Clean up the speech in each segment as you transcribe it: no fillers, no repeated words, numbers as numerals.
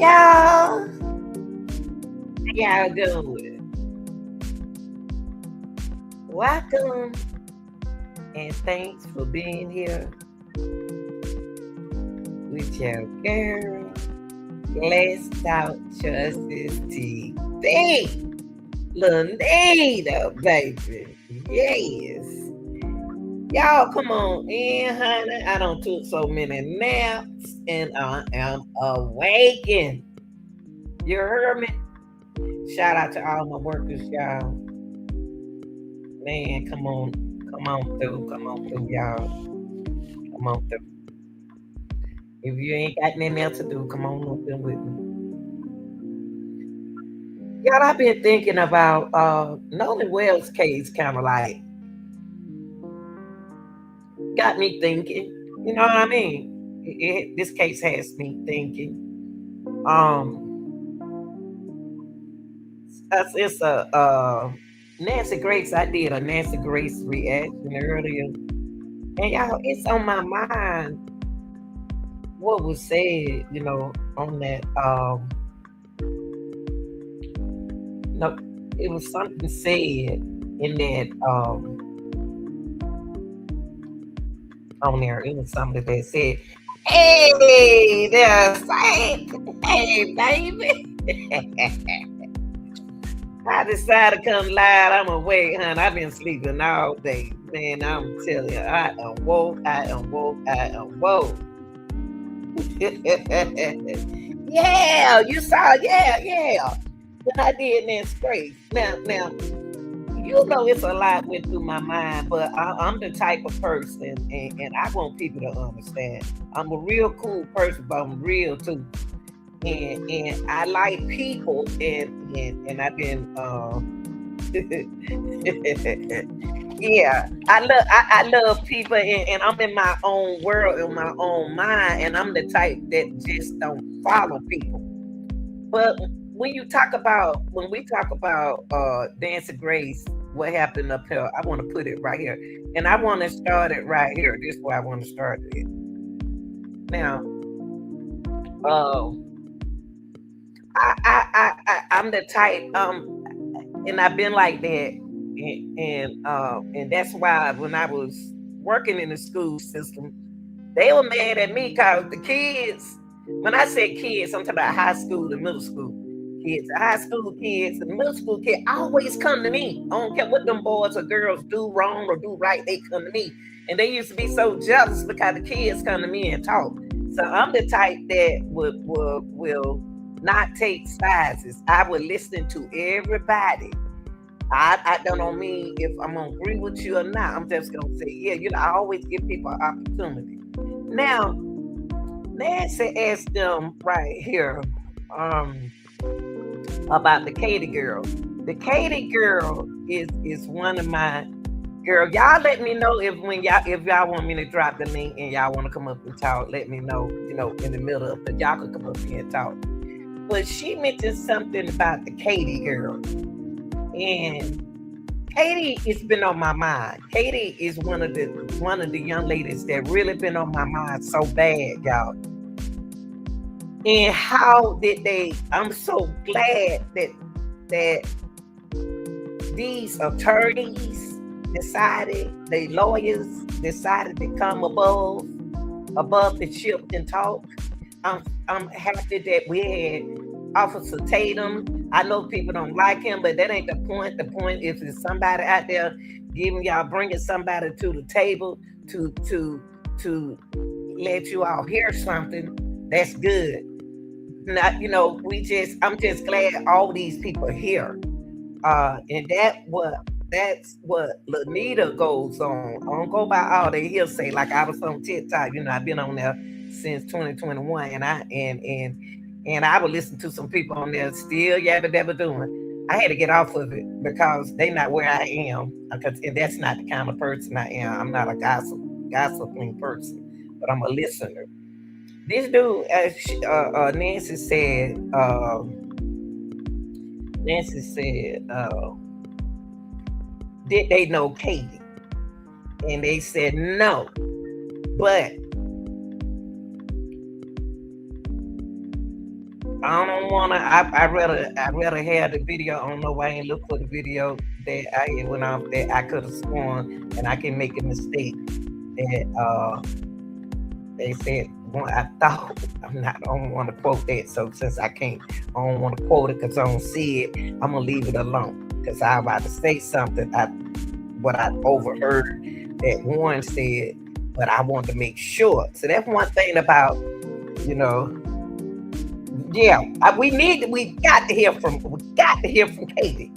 y'all. How y'all doing? Welcome and thanks for being here with your girl, Blessed Out Justice TV. Lanita, baby. Yes. Y'all come on in, honey. I don't took so many naps and I am awakened. You heard me? Shout out to all my workers, y'all. Man, come on through, y'all. Come on through. If you ain't got nothing else to do, come on up there with me. Y'all, I've been thinking about Nolan Wells' case, kind of like got me thinking. You know what I mean? This case has me thinking. It's a Nancy Grace. I did a Nancy Grace reaction earlier, and y'all, it's on my mind what was said. You know, on that. No, it was something said in that on there. It was something that said, "Hey, there, Saint. Hey, baby." I decided to come live. I'm awake, honey. I've been sleeping all day. Man, I'm telling you, I am woke. Yeah, you saw, yeah. But I did Nancy Grace. Now, you know it's a lot went through my mind, but I'm the type of person, and I want people to understand. I'm a real cool person, but I'm real too. And I like people, and I've been yeah, I love people, and I'm in my own world, in my own mind, and I'm the type that just don't follow people. But when we talk about Nancy Grace, what happened up here, I want to put it right here, and I want to start it right here. This is where I want to start it. Now, uh, I'm the type, and I've been like that, and that's why when I was working in the school system, they were mad at me because the kids. When I say kids, I'm talking about high school and middle school kids. High school kids and middle school kids always come to me. I don't care what them boys or girls do wrong or do right, they come to me. And they used to be so jealous because the kids come to me and talk. So I'm the type that will not take sizes. I will listen to everybody. I don't mean if I'm gonna agree with you or not. I'm just gonna say, yeah, I always give people an opportunity. Now, Nancy asked them right here about the Katie girl. The Katie girl is one of my girl. Y'all let me know if y'all want me to drop the link and y'all want to come up and talk. Let me know. In the middle of it, y'all can come up here and talk. But she mentioned something about the Katie girl, and Katie has been on my mind. Katie is one of the young ladies that really been on my mind so bad, y'all. And how did they? I'm so glad that these attorneys decided, the lawyers decided to come above the ship and talk. I'm happy that we had Officer Tatum. I know people don't like him, but that ain't the point. The point is somebody out there bringing somebody to the table to let you all hear something. That's good. Not, I'm just glad all these people are here. And that's what Lanita goes on. I don't go by all they hearsay like I was on TikTok. I've been on there since 2021, and I would listen to some people on there still yabba dabba doing. I had to get off of it because they not where I am. And that's not the kind of person I am. I'm not a gossiping person, but I'm a listener. This dude, Nancy said, did they know Katie? And they said no. But I don't wanna. I rather have the video. I don't know why I ain't look for the video that it went off that I could have sworn, and I can make a mistake that they said. Well, I thought I'm not. I don't want to quote that. So since I can't, I don't want to quote it because I don't see it. I'm gonna leave it alone because I about to say something. What I overheard that Warren said, but I want to make sure. So that's one thing about you know yeah, we got to hear from Katie.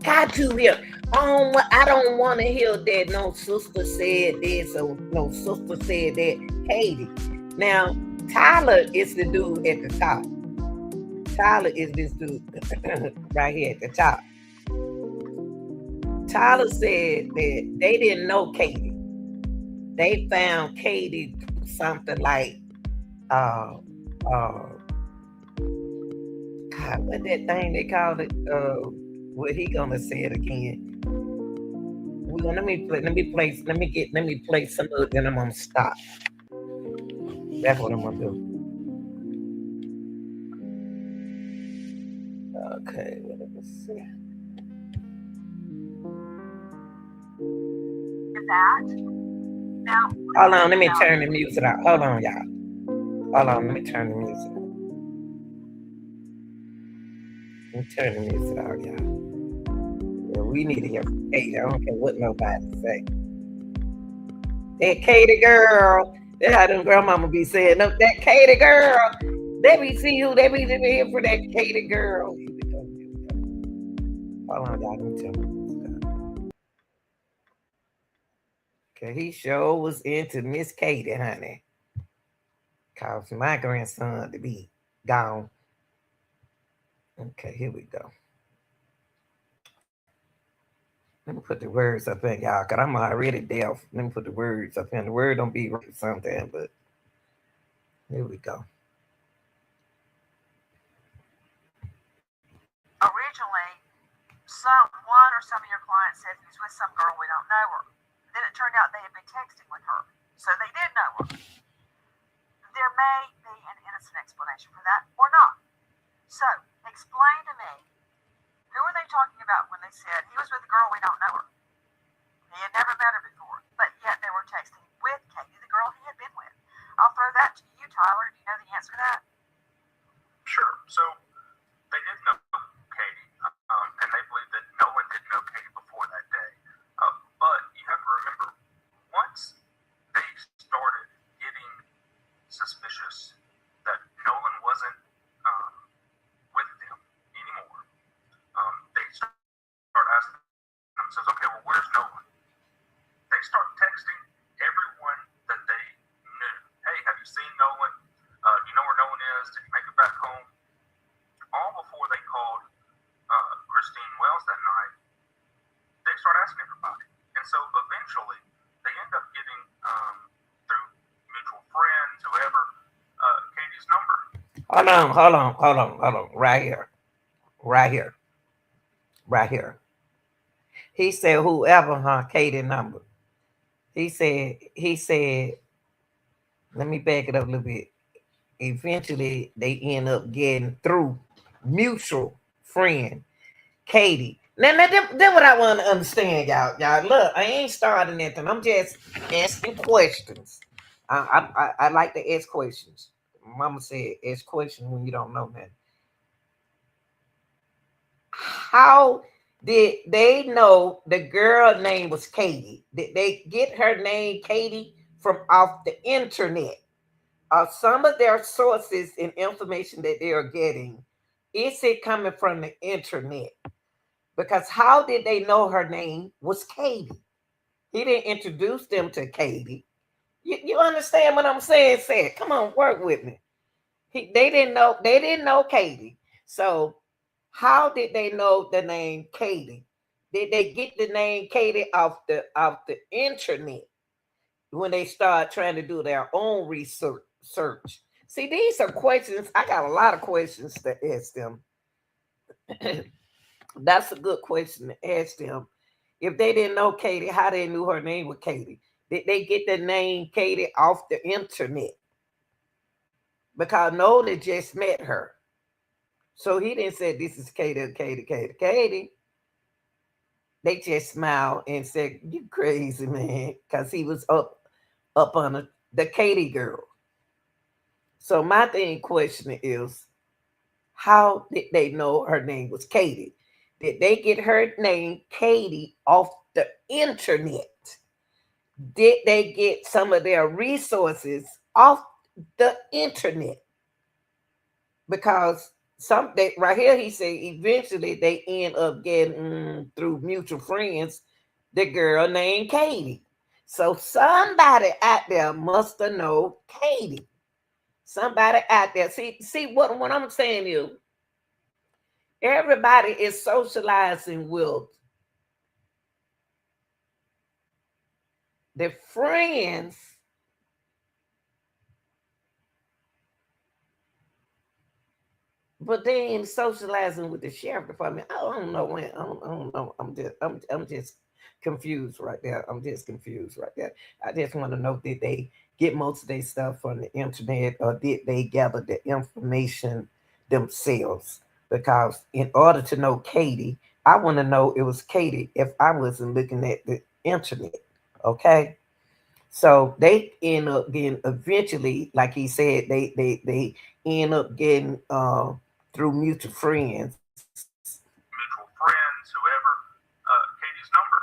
Got to hear. I don't want to hear that no sister said this or no sister said that. Katie. Now, Tyler is the dude at the top. Tyler is this dude right here at the top. Tyler said that they didn't know Katie. They found Katie something like uh uh God, what that thing they called it? What he gonna say it again? Let me play some of it, then I'm gonna stop. That's what I'm gonna do. Okay, let me see. That now. Hold on, let me turn the music out. Hold on, y'all. Hold on, let me turn the music. Let me turn the music out, y'all. Yeah, we need to hear from Katie. I don't care what nobody say. That Katie girl. That's how them grandmama be saying. That Katie girl. Let me see who. Let me here for that Katie girl. Hold on, y'all. Let me tell you. Okay, he sure was into Miss Katie, honey. Cause my grandson to be gone. Okay, here we go. Let me put the words up in y'all, cause I'm already deaf. Let me put the words up in. The word don't be right sometimes, but here we go. Originally, someone or some of your clients said he was with some girl we don't know her. Then it turned out they had been texting with her, so they did know her. There may be an innocent explanation for that or not. So, explain to me, who are they talking about when they said he was with a girl we don't know her? He had never met her before, but yet they were texting with Katie, the girl he had been with. I'll throw that to you, Tyler. Do you know the answer to that? Sure. So they did know Katie, and they believe that Nolan did know Katie before that day. But you have to remember, once they started getting suspicious that Nolan wasn't with them anymore, they start asking themselves, okay, well, where's Nolan? They start texting everyone that they knew. Hey, have you seen Nolan? You know where Nolan is? Did he make it back home? All before they called Christine Wells that night, they start asking everybody. And so eventually, they end up getting, through mutual friends, whoever, Katie's number. Hold on. Right here. Right here. Right here. He said whoever, Katie number. He said, let me back it up a little bit. Eventually they end up getting through mutual friend Katie. Now that's what I want to understand, y'all. Y'all look, I ain't starting anything. I'm just asking questions. I like to ask questions. Mama said ask questions when you don't know nothing. How did they know the girl name was Katie? Did they get her name Katie from off the internet? Some of their sources and information that they are getting, is it coming from the internet? Because how did they know her name was Katie? He didn't introduce them to Katie. You understand what I'm saying? Say it. Come on, work with me. They didn't know. They didn't know Katie. So how did they know the name Katie? Did they get the name Katie off the internet when they start trying to do their own research? See, these are questions. I got a lot of questions to ask them. That's a good question to ask them. If they didn't know Katie, how they knew her name was Katie? Did they get the name Katie off the internet? Because Nolan just met her. So he didn't say this is Katie. They just smiled and said, "You crazy man," because he was up on the Katie girl. So my thing question is, how did they know her name was Katie? Did they get her name Katie off the internet? Did they get some of their resources off the internet? Because some they right here he said eventually they end up getting through mutual friends the girl named Katie. So somebody out there must have known Katie. Somebody out there. See what I'm saying is everybody is socializing with the friends. But they ain't socializing with the sheriff department. I don't know when. I don't know. I'm just confused right there. I'm just confused right there. I just want to know, did they get most of their stuff from the internet or did they gather the information themselves? Because in order to know Katie, I want to know it was Katie if I wasn't looking at the internet. Okay. So they end up getting eventually, like he said, they end up getting through mutual friends. Mutual friends, whoever, Katie's number.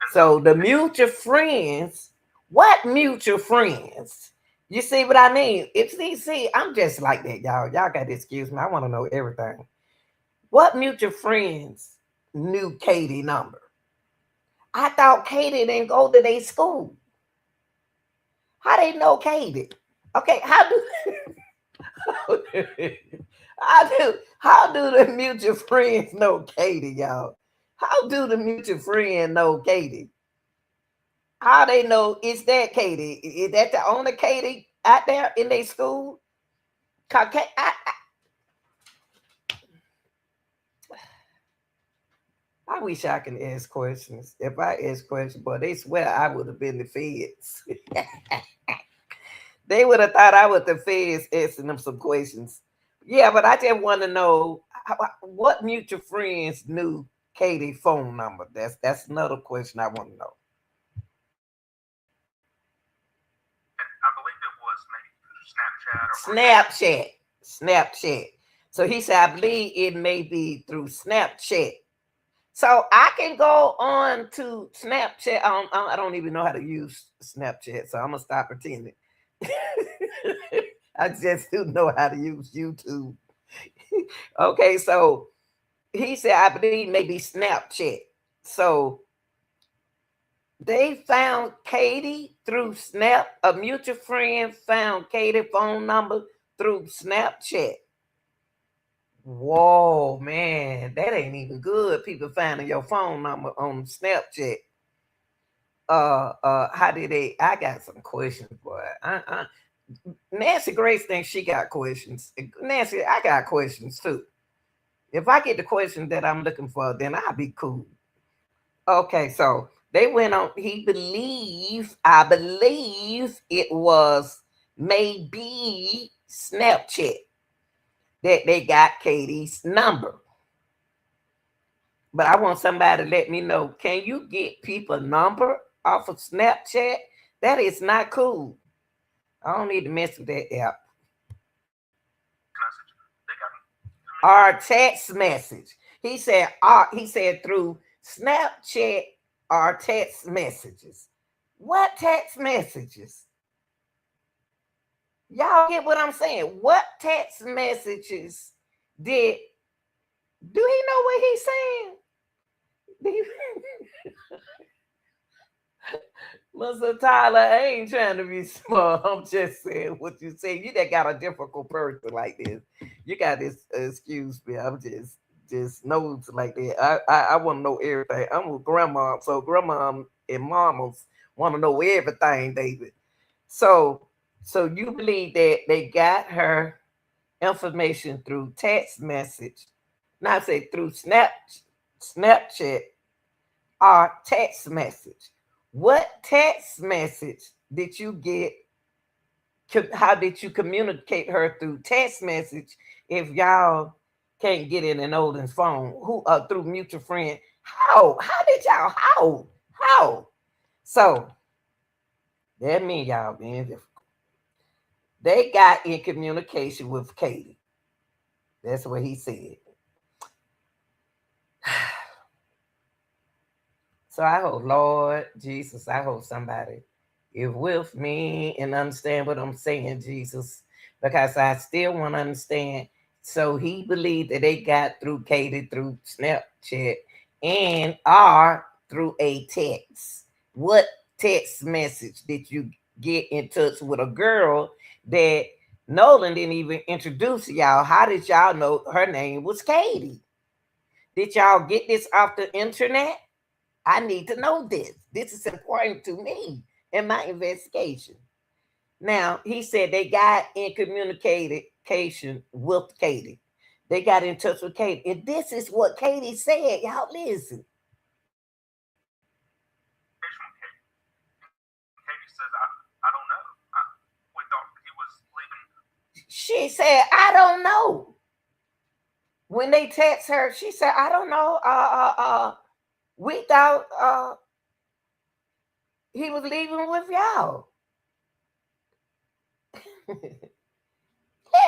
And So the mutual friends, what mutual friends? You see what I mean? If see, I'm just like that, y'all. Y'all got to excuse me. I want to know everything. What mutual friends knew Katie number? I thought Katie didn't go to their school. How they know Katie? Okay, how do how do the mutual friends know Katie, y'all? How do the mutual friend know Katie? How they know it's that Katie? Is that the only Katie out there in their school? 'Cause I wish I can ask questions. If I ask questions, but they swear I would have been the feds. They would have thought I was the feds asking them some questions. Yeah, but I just want to know what mutual friends knew Katie's phone number. That's another question I want to know. I believe it was maybe Snapchat or Snapchat. Snapchat. So he said, I believe it may be through Snapchat. So I can go on to Snapchat. I don't even know how to use Snapchat, so I'm gonna stop pretending. I just do know how to use YouTube. Okay, so he said, I believe maybe Snapchat. So they found Katie through Snap. A mutual friend found Katie's phone number through Snapchat. Whoa, man, that ain't even good. People finding your phone number on Snapchat. How did they? I got some questions, boy. Nancy Grace thinks she got questions. Nancy, I got questions too. If I get the question that I'm looking for, then I'll be cool. Okay, so they went on. I believe it was maybe Snapchat that they got Katie's number. But I want somebody to let me know. Can you get people number off of Snapchat? That is not cool. I don't need to mess with that app. message. They got Our text message. He said through Snapchat our text messages. What text messages? Y'all get what I'm saying? What text messages did do he know what he's saying? Mr. Tyler, I ain't trying to be smart. I'm just saying what you say. You that got a difficult person like this. You got this. Excuse me. I'm just knows like that. I want to know everything. I'm with grandma, so grandma and mamas want to know everything, David. So so you believe that they got her information through text message, not say through Snapchat or text message. What text message did you get? How did you communicate her through text message if y'all can't get in Nolan's phone who through mutual friend. How did y'all how so that mean y'all being difficult. They got in communication with Katie. That's what he said. So I hope, Lord Jesus, I hope somebody is with me and understand what I'm saying, Jesus, because I still want to understand. So he believed that they got through Katie through Snapchat and are through a text. What text message did you get in touch with a girl that Nolan didn't even introduce y'all? How did y'all know her name was Katie? Did y'all get this off the internet? I need to know this. This is important to me in my investigation. Now, he said they got in communication with Katie. They got in touch with Katie. And this is what Katie said. Y'all listen. Katie says, I don't know. We thought he was leaving. She said, I don't know. When they text her, she said, I don't know. We thought he was leaving with y'all.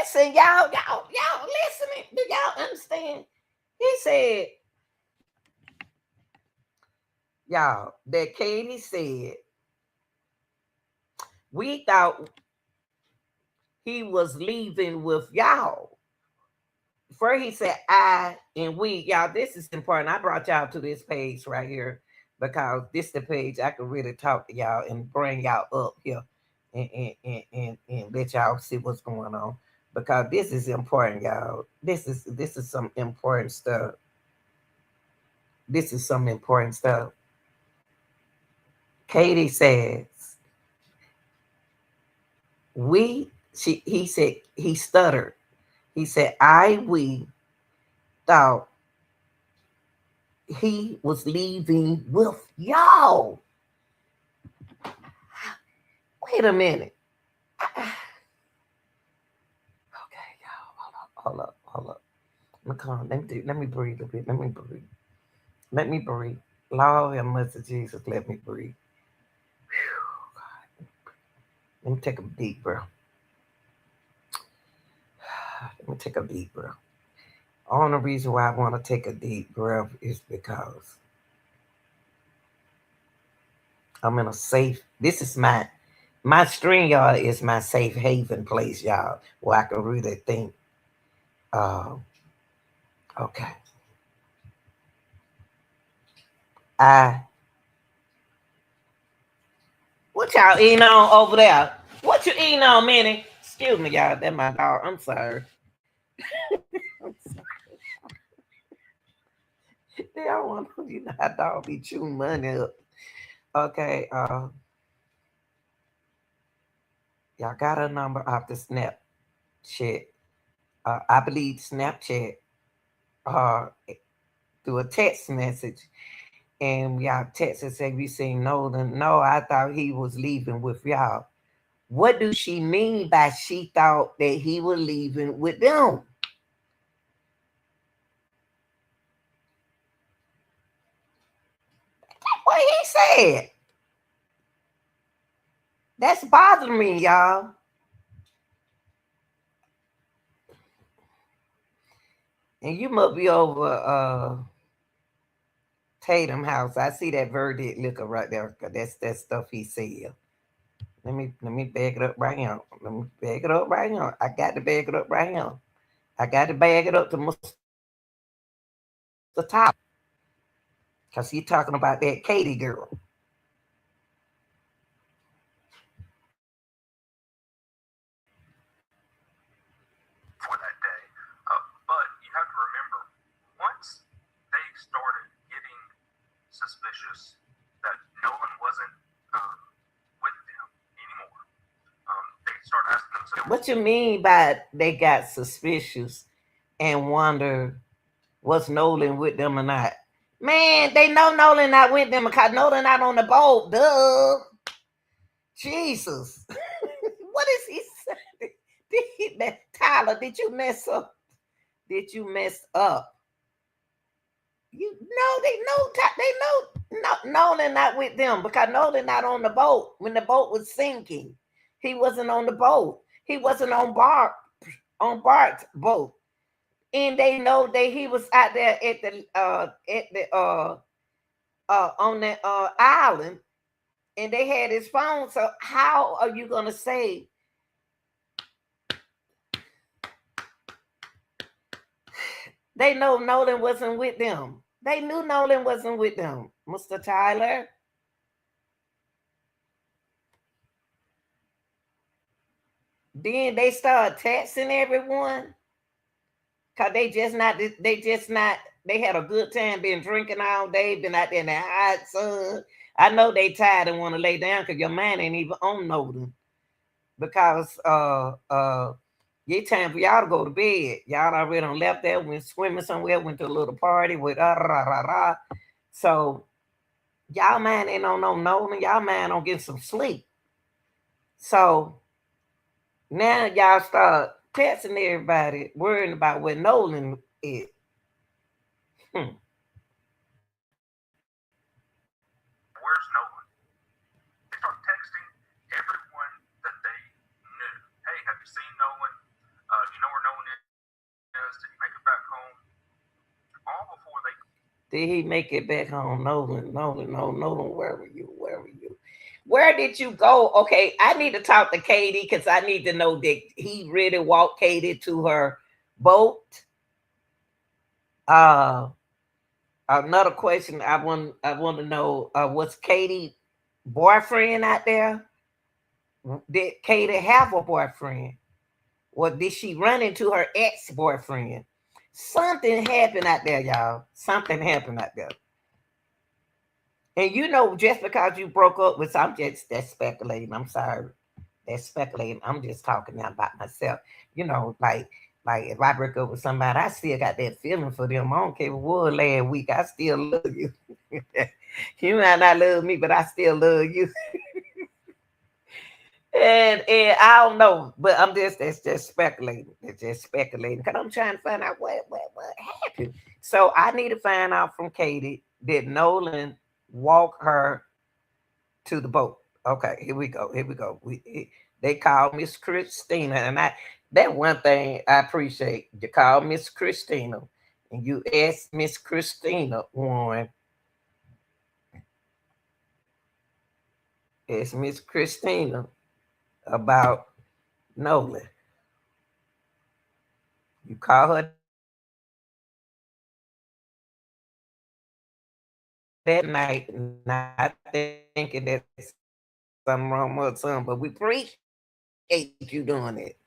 Listen, y'all listening. Do y'all understand? He said, y'all, that Katie said, we thought he was leaving with y'all. First, he said, I and we. Y'all, this is important. I brought y'all to this page right here because this is the page I can really talk to y'all and bring y'all up here and let y'all see what's going on. Because this is important, y'all. This is some important stuff. This is some important stuff. Katie says, he said, he stuttered. He said, we thought he was leaving with y'all. Wait a minute. Okay, y'all. Hold up. Let me breathe a bit. Let me breathe. Lord have mercy, Jesus. Let me breathe. Whew, God. Let me take a deep breath. Let me take a deep breath. Only reason why I want to take a deep breath is because I'm in a safe. This is my string, y'all, is my safe haven place, y'all, where I can really think. Okay. What y'all eating on over there? What you eating on, Minnie? Excuse me, y'all. That's my dog. I'm sorry. They don't want to, how dog be chewing money up. Okay. Y'all got a number off the Snapchat. I believe Snapchat through a text message. And y'all text and say, we seen Nolan. No, I thought he was leaving with y'all. What do she mean by she thought that he was leaving with them? That's what he said. That's bothering me, y'all. And you must be over Tatum house. I see that verdict liquor right there. That's that stuff he said. Let me bag it up right here. Let me bag it up right here. I got to bag it up right here. I got to bag it up to the top. Because he's talking about that Katie girl. For that day. But you have to remember, once they started getting suspicious that Nolan wasn't with them anymore, they started asking themselves. What you mean by they got suspicious and wonder was Nolan with them or not? Man, they know Nolan not with them because Nolan not on the boat. Duh. Jesus. What is he saying? Tyler, did you mess up? did you mess up? You know they know Nolan not with them because Nolan not on the boat when the boat was sinking. He wasn't on the boat. He wasn't on Bart's boat. And they know that he was out there on the island, and they had his phone. So how are you gonna say they know Nolan wasn't with them? They knew Nolan wasn't with them, Mr. Tyler. Then they start texting everyone because they had a good time, been drinking all day, been out there in the hot sun. I know they tired and want to lay down because your mind ain't even on Nolan. Because it's time for y'all to go to bed. Y'all already done left there, went swimming somewhere, went to a little party with So y'all mind ain't on no Nolan. Y'all mind on getting some sleep. So now y'all start texting everybody, worrying about where Nolan is. Hmm. Where's Nolan? They start texting everyone that they knew. Hey, have you seen Nolan? Do you know where Nolan is? Did he make it back home? All before they. Did he make it back home? Nolan, Nolan, no, Nolan, where were you? Where were you? Where did you go? Okay, I need to talk to Katie because I need to know that he really walked Katie to her boat. Uh Another question I want to know, was Katie boyfriend out there? Did Katie have a boyfriend? Or did she run into her ex-boyfriend? Something happened out there, y'all. Something happened out there. And just because you broke up with I'm just that's speculating. I'm sorry. That's speculating. I'm just talking now about myself. Like if I break up with somebody, I still got that feeling for them. I don't care what was last week. I still love you. You might not love me, but I still love you. And I don't know, but that's just speculating. It's just speculating because I'm trying to find out what happened. So I need to find out from Katie, did Nolan walk her to the boat? Okay, here we go. Here we go. They call Miss Christina, and that one thing I appreciate. You call Miss Christina, and you ask Miss Christina one. Ask Miss Christina about Nolan. You call her that night, not thinking that something wrong with something, but we appreciate you doing it.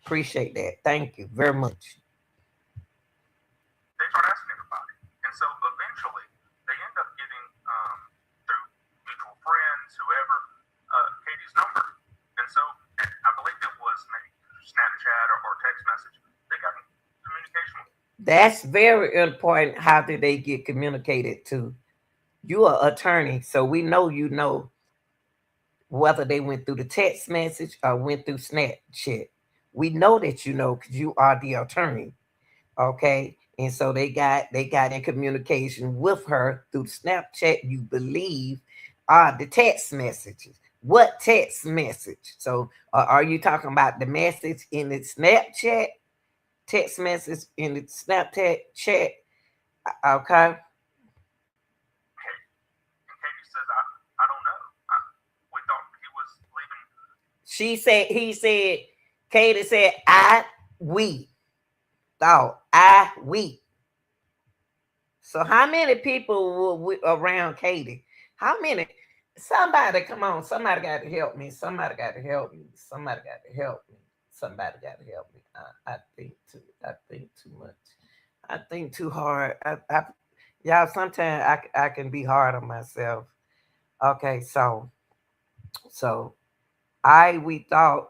Appreciate that. Thank you very much. They start asking everybody. And so eventually they end up getting, through mutual friends, whoever, Katie's number. And so I believe it was maybe Snapchat or text message. They got in communication with. That's very important. How did they get communicated to? You are attorney, so we know whether they went through the text message or went through Snapchat. We know that because you are the attorney. Okay. And so they got in communication with her through Snapchat, you believe, are the text messages. What text message? So are you talking about the message in the Snapchat? Text message in the Snapchat chat? Okay. And Katie says, I don't know. We thought he was leaving. Katie said, we we. So how many people were around Katie? How many? Somebody, come on! Somebody got to help me! Somebody got to help me! Somebody got to help me! Somebody got to help me! I think too. I think too much. I think too hard. Y'all. Sometimes I can be hard on myself. Okay, so we thought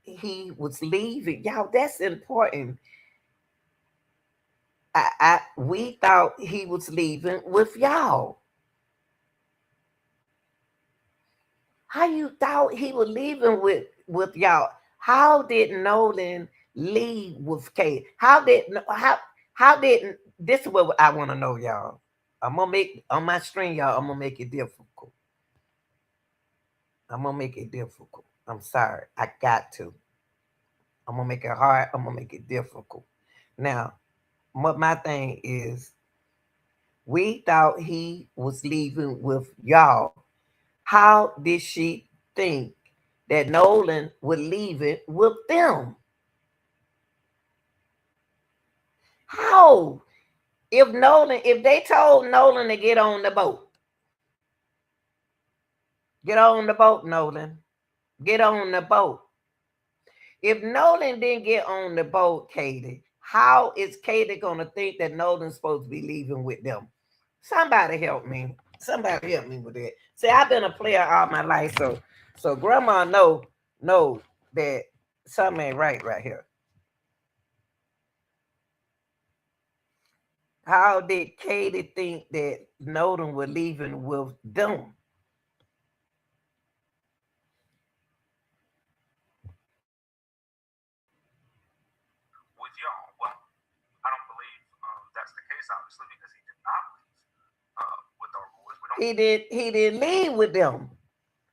he was leaving. Y'all, that's important. We thought he was leaving with y'all. How you thought he was leaving with y'all? How did Nolan leave with Katie? How did this is what I want to know, y'all. I'm gonna make on my stream, y'all. I'm gonna make it difficult. I'm gonna make it difficult. I'm sorry. I got to. I'm gonna make it hard. I'm gonna make it difficult. Now, what my thing is, we thought he was leaving with y'all. How did she think that Nolan would leave it with them? How? If they told Nolan to get on the boat, Nolan, get on the boat. If Nolan didn't get on the boat, Katie, how is Katie gonna think that Nolan's supposed to be leaving with them? Somebody help me. Somebody help me with that. See, I've been a player all my life, so grandma know that something ain't right here. How did Katie think that Nolan was leaving with them? with y'all. Well, I don't believe that's the case, obviously, because he did not leave with our boys. We don't. He didn't leave with them.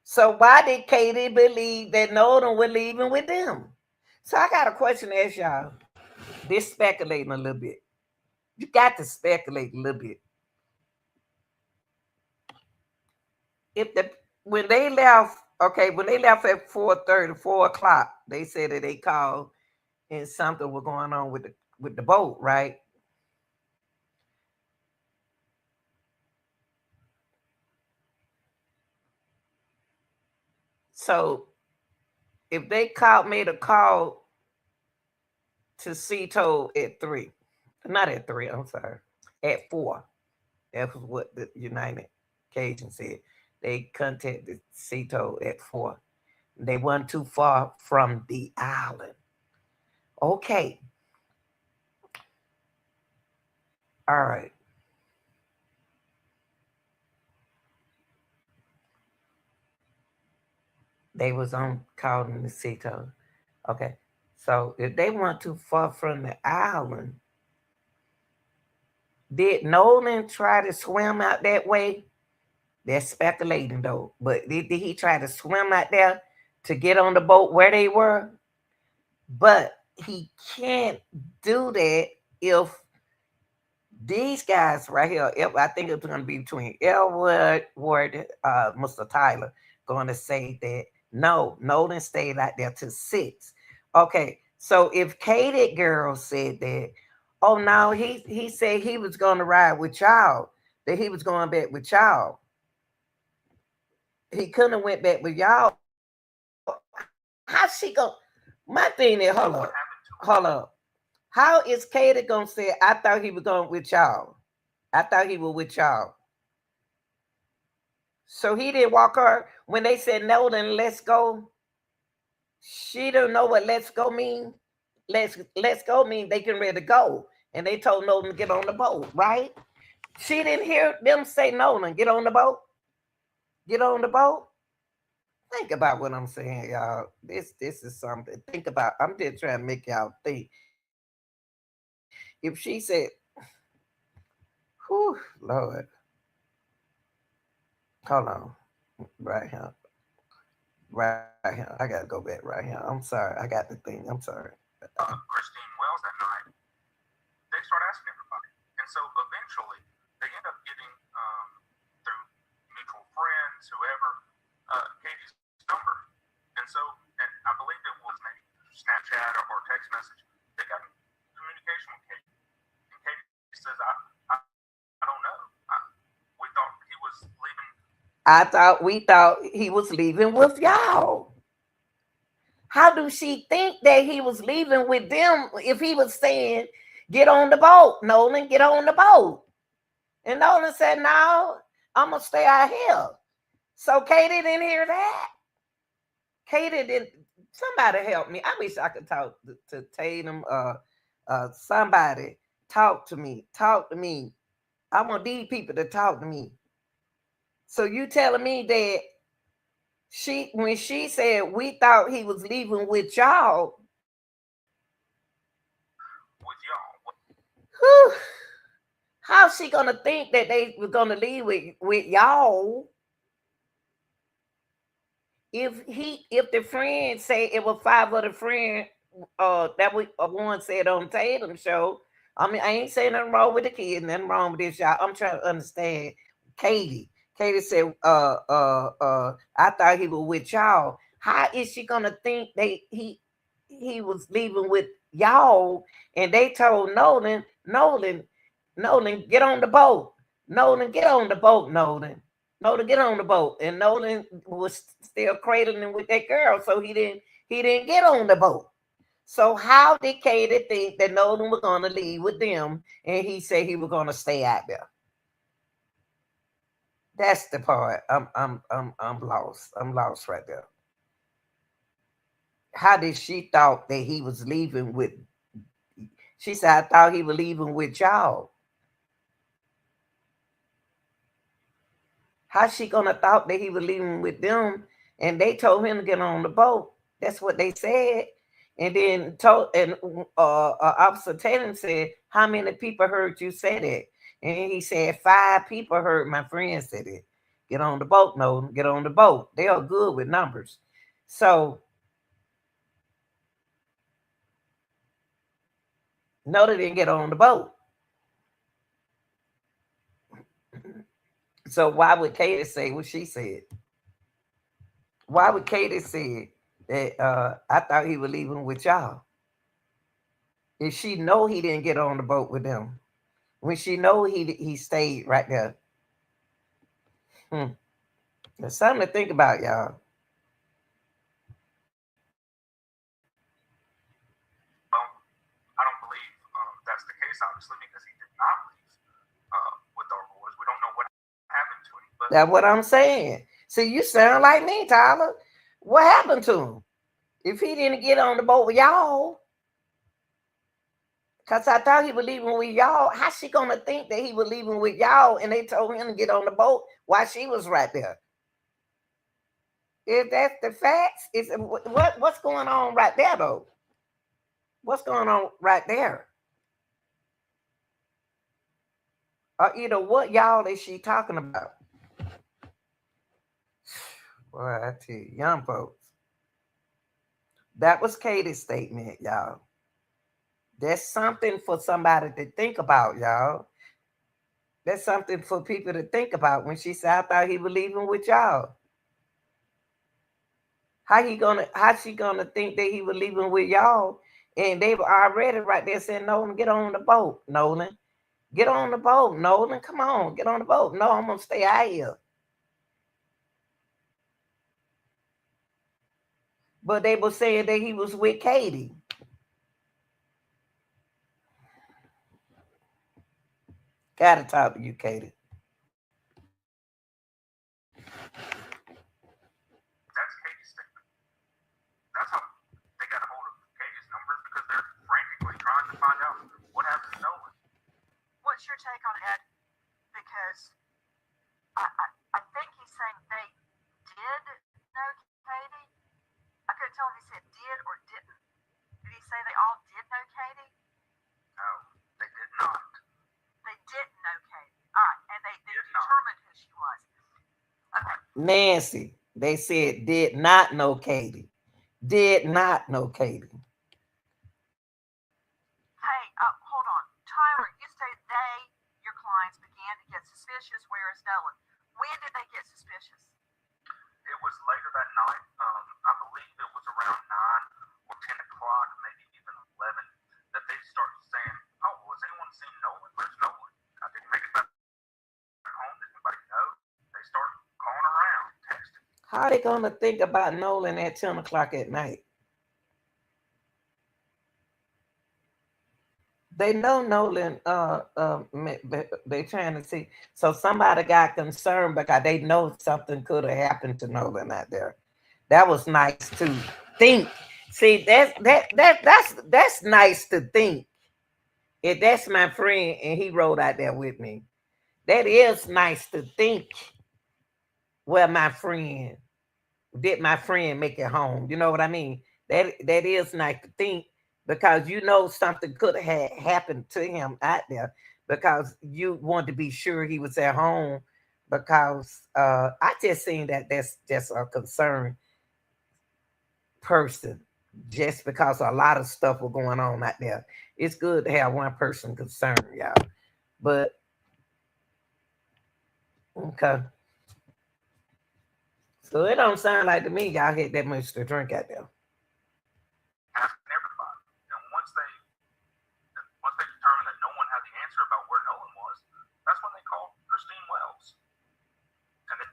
So why did Katie believe that Nolan was leaving with them? So I got a question to ask y'all. This speculating a little bit. You got to speculate a little bit. If the when they left, okay, when they left at 4:30, 4 o'clock, they said that they called and something was going on with the boat, right? So if they made a call to Cito at 3, not at 3, I'm sorry, at 4. That was what the United Cajun said. They contacted Cito at 4. They weren't too far from the island. Okay, all right. They was on calling the Cito. Okay, so if they weren't too far from the island, did Nolan try to swim out that way? They're speculating though. But did he try to swim out there to get on the boat where they were? But he can't do that if these guys right here, I think it's going to be between Elwood, Ward, Mr. Tyler, going to say that no, Nolan stayed out there till 6. Okay, so if Katie girl said that, oh no, he said he was going to ride with y'all, that he was going back with y'all. He couldn't have went back with y'all. How she go? My thing is, hold up. How is Katie gonna say? I thought he was going with y'all. I thought he was with y'all. So he didn't walk her when they said no. Then let's go. She don't know what let's go mean. Let's go mean they can ready to go, and they told Nolan to get on the boat. Right? She didn't hear them say Nolan get on the boat. Get on the boat. Think about what I'm saying, y'all. This is something. Think about. I'm just trying to make y'all think. If she said, "Whew, Lord, hold on, right here, right here. I gotta go back right here. I'm sorry. I got the thing. I'm sorry. Christine Wells that night, they start asking everybody. And so eventually, they end up getting, through mutual friends, whoever, Katie's number. And so, and I believe it was maybe Snapchat or text message. They got communication with Katie. And Katie says, I don't know. We thought he was leaving. We thought he was leaving with y'all. How do she think that he was leaving with them if he was saying, "Get on the boat, Nolan, get on the boat"? And Nolan said, "No, I'm gonna stay out here." So Katie didn't hear that. Katie didn't. Somebody help me. I wish I could talk to Tatum. Somebody talk to me. Talk to me. I want these people to talk to me. So you telling me that when she said we thought he was leaving with y'all, Whew. How's she gonna think that they were gonna leave with y'all if the friend say it was five other friend that we one said on Tatum show. I mean, I ain't saying nothing wrong with the kid, nothing wrong with this, y'all. I'm trying to understand. Katie. Katie said, I thought he was with y'all. How is she gonna think he was leaving with y'all? And they told Nolan, get on the boat. Nolan, get on the boat, Nolan, get on the boat. And Nolan was still cradling with that girl, so he didn't get on the boat. So how did Katie think that Nolan was gonna leave with them and he said he was gonna stay out there? That's the part. I'm lost. I'm lost right there. How did she thought that he was leaving with she said I thought he was leaving with y'all. How's she gonna thought that he was leaving with them? And they told him to get on the boat. That's what they said. And then Officer Tatum said, "How many people heard you say that?" And he said, "5 people heard my friend say that. Get on the boat, Nolan. Get on the boat." They are good with numbers. So no, they didn't get on the boat. So why would Katie say what she said? Why would Katie say that I thought he was leaving with y'all? If she know he didn't get on the boat with them, when she know he stayed right there. There's something to think about, y'all. Well, I don't believe that's the case, obviously, because he did not leave with our boys. We don't know what happened to him. But That's what I'm saying. See, you sound like me, Tyler. What happened to him? If he didn't get on the boat with y'all, because I thought he was leaving with y'all, how's she gonna think that he was leaving with y'all and they told him to get on the boat while she was right there? If that's the facts, it's what's going on right there though? What's going on right there? Or either what y'all is she talking about? Boy, I tell you, young folks. That was Katie's statement, y'all. That's something for somebody to think about, y'all. That's something for people to think about when she said, I thought he was leaving with y'all. How she gonna think that he was leaving with y'all? And they were already right there saying, Nolan, get on the boat. Nolan, get on the boat. Nolan, come on, get on the boat. No, I'm gonna stay out here. But they were saying that he was with Katie. Gotta talk to you, Katie. that's Katie's statement. That's how they got a hold of Katie's numbers because they're frantically trying to find out what happened to Nolan. What's your take on Ed? Because I think he's saying they did know Katie. I couldn't tell if he said did or didn't. Did he say they all did know Katie? No, they did not. They didn't know Katie. All right, and they determined who she was. Okay. Nancy, they said did not know Katie. Did not know Katie. Hey, hold on. Tyler, you say they, your clients, began to get suspicious. Where is Nolan? When did they get suspicious? It was later that night. I believe it was around 9 or 10 o'clock, maybe even 11, that they started saying, "Oh, has anyone seen Nolan? Where's Nolan? I didn't make it back home. Did anybody know?" They started calling around, texting. How they gonna think about Nolan at 10 o'clock at night? They know Nolan. They trying to see. So somebody got concerned because they know something could have happened to Nolan out there. That was nice to think. See, that's nice to think. If that's my friend and he rode out there with me, that is nice to think. Well, did my friend make it home? You know what I mean? That is nice to think because you know something could have happened to him out there because you wanted to be sure he was at home because I just seen that that's just a concerned person just because a lot of stuff was going on out there. It's good to have one person concerned, y'all. But okay. So it don't sound like to me y'all had that much to drink out there. Asking everybody. And once they determined that no one had the answer about where Nolan was, that's when they called Christine Wells. And then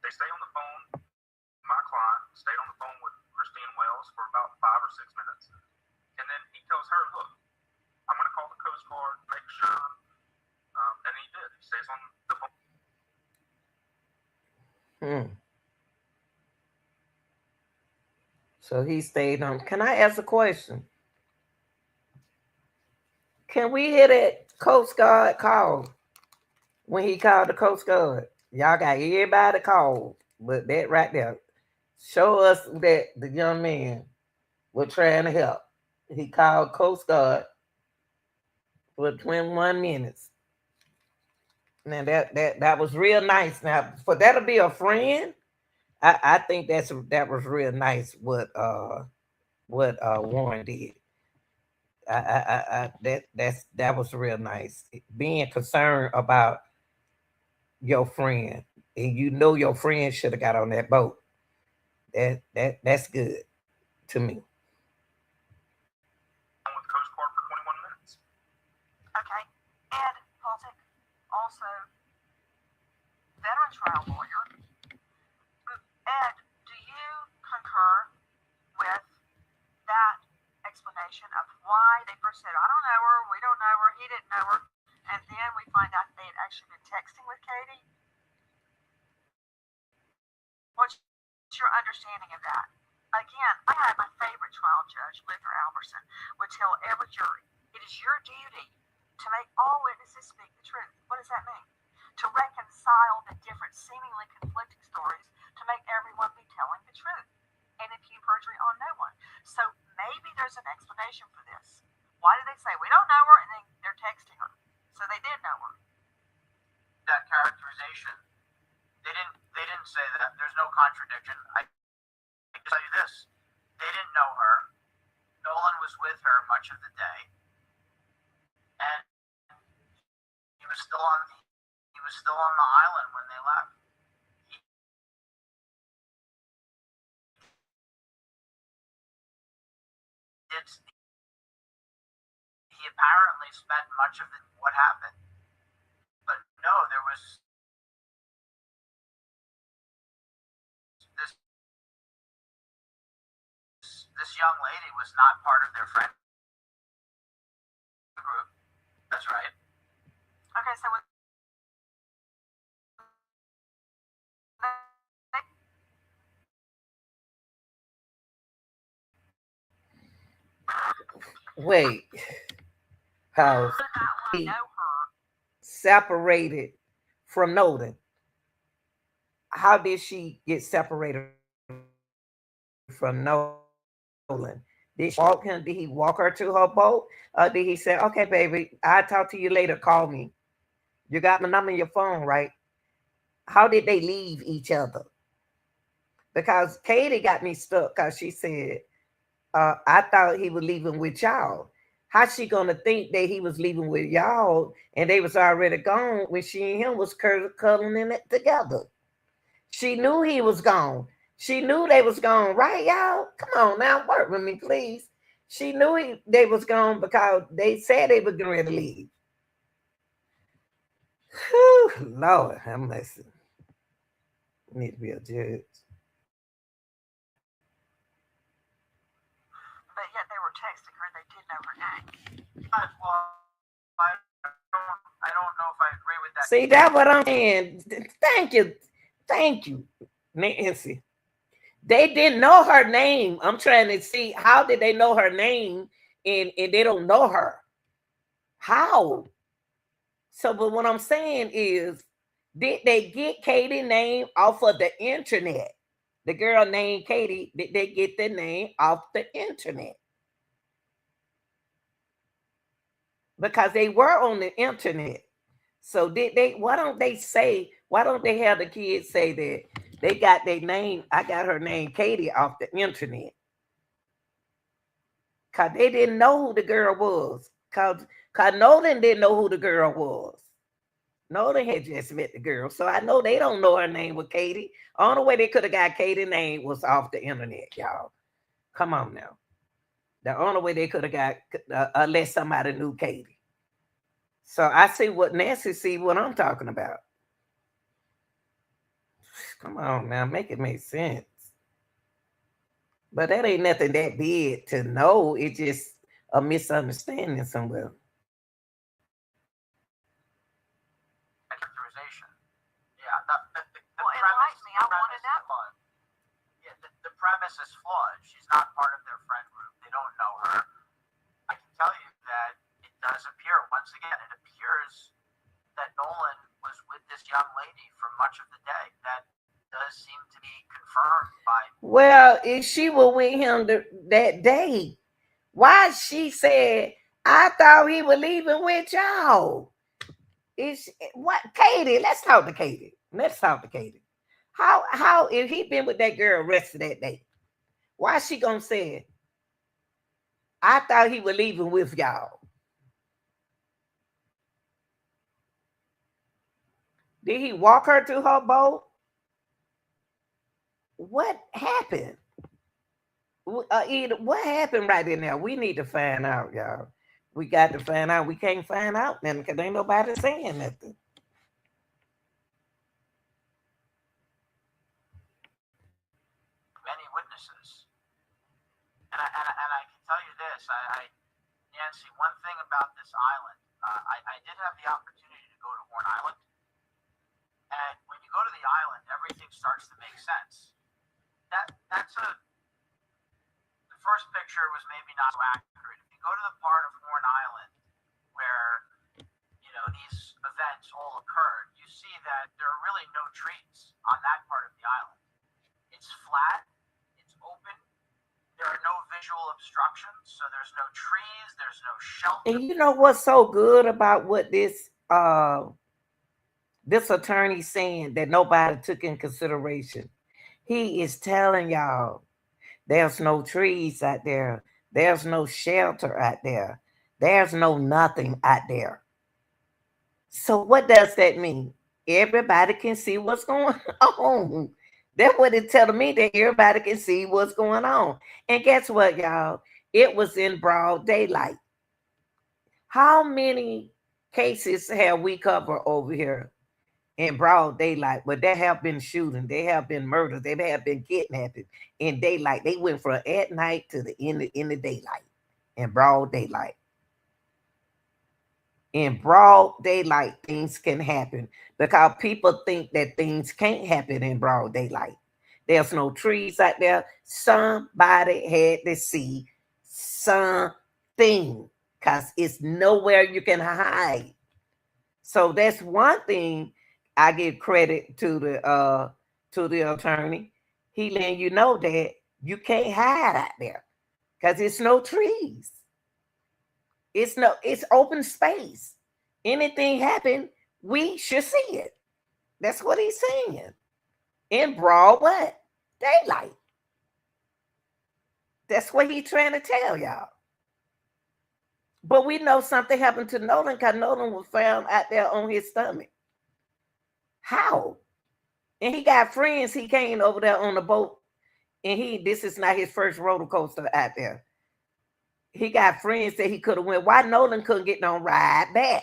they stay on the phone. My client stayed on the phone with Christine Wells for about 5 or 6 minutes. And then he tells her, look, I'm going to call the Coast Guard, make sure. And he did. He stays on the phone. So he stayed on. Can I ask a question? Can we hear that Coast Guard call when he called the Coast Guard? Y'all got everybody called, but that right there show us that the young man was trying to help. He called Coast Guard for 21 minutes. Now that was real nice. Now for that to be a friend, I think that was real nice what Warren did. That was real nice. Being concerned about your friend, and you know your friend should have got on that boat. That's good to me. With the Coast Guard for 21 minutes. Okay. Ed Baltic, also veteran trial lawyer. Ed, do you concur with that explanation of why they first said, I don't know her, we don't know her, he didn't know her, and then we find out they had actually been texting with Katie? What's your understanding of that? Again, I had my favorite trial judge, Luther Alberson, would tell every jury, it is your duty to make all witnesses speak the truth. What does that mean? To reconcile the different seemingly conflicting stories to make everyone be telling the truth and impute perjury on no one. So maybe there's an explanation for this. Why did they say we don't know her and then they're texting her? So they did know her. That characterization, they didn't say that. There's no contradiction. I can tell you this: they didn't know her. Nolan was with her much of the day, and he was still on the island when they left. He apparently spent much of what happened, but no, there was this young lady was not part of their friend group. That's right. Okay, so Wait, how he separated from Nolan? How did she get separated from Nolan? Did she walk him? Did he walk her to her boat? Or did he say, okay, baby, I'll talk to you later. Call me. You got my number in your phone, right? How did they leave each other? Because Katie got me stuck because she said, I thought he was leaving with y'all. How's she gonna think that he was leaving with y'all and they was already gone when she and him was cuddling it together? She knew he was gone. She knew they was gone, right, y'all? Come on now, work with me, please. She knew they was gone because they said they were getting ready to leave. Whew, Lord, I'm messing. Need to be a judge. but yet they were texting her. They did know her name. Well, I don't know if I agree with that. See, that's what I'm saying. Thank you, Nancy. They didn't know her name. I'm trying to see how did they know her name and they don't know her. How? So, but what I'm saying is, did they get Katie's name off of the internet? The girl named Katie, did they get the name off the internet? because they were on the internet. So did they? Why don't they say? Why don't they have the kids say that they got their name? I got her name Katie off the internet, cause they didn't know who the girl was. Cause Nolan didn't know who the girl was. Nolan had just met the girl, so I know they don't know her name was Katie. Only way they could have got Katie's name was off the internet, y'all. Come on now. The only way they could have got unless somebody knew Katie. So I see what Nancy see what I'm talking about. Come on now, make it make sense. But that ain't nothing that big to know. It's just a misunderstanding somewhere. Characterization. Yeah, the Well, premise. enlighten me. I want to know. Yeah, the premise is flawed. She's not part of their friend group. They don't know her. I can tell you that it does appear, once again, it appears that Nolan was with this young lady for much of the day. That does seem to be confirmed by. Well, if she was with him that day, why she said, I thought he was leaving with y'all. Is what Katie? Let's talk to Katie. Let's talk to Katie. How if he been with that girl rest of that day? Why she gonna say, I thought he was leaving with y'all? Did he walk her to her boat? What happened? What happened right in there? We need to find out, y'all. We got to find out. We can't find out then because ain't nobody saying nothing. Many witnesses. And I can tell you this, Nancy, one thing about this island, I did have the opportunity to go to Horn Island, and when you go to the island, everything starts to make sense. The first picture was maybe not so accurate. If you go to the part of Horn Island where these events all occurred, you see that there are really no trees on that part of the island. It's flat, it's open. There are no visual obstructions, so there's no trees, there's no shelter. And you know what's so good about what this attorney saying that nobody took in consideration? He is telling y'all there's no trees out there, there's no shelter out there, there's no nothing out there. So what does that mean? Everybody can see what's going on. That's what it's telling me, that everybody can see what's going on. And guess what, y'all? It was in broad daylight. How many cases have we covered over here in broad daylight? But there have been shooting, there have been murders, there have been kidnapping in daylight. They went from at night to the in the daylight, in broad daylight. In broad daylight, things can happen because people think that things can't happen in broad daylight. There's no trees out there. Somebody had to see something because it's nowhere you can hide. So that's one thing I give credit to the attorney. He letting you know that you can't hide out there because it's no trees. It's open space. Anything happen, we should see it. That's what he's saying. In broad what? Daylight. That's what he's trying to tell y'all. But we know something happened to Nolan because Nolan was found out there on his stomach. How? And he got friends. He came over there on the boat, and this is not his first roller coaster out there. He got friends that he could have went. Why Nolan couldn't get no ride back?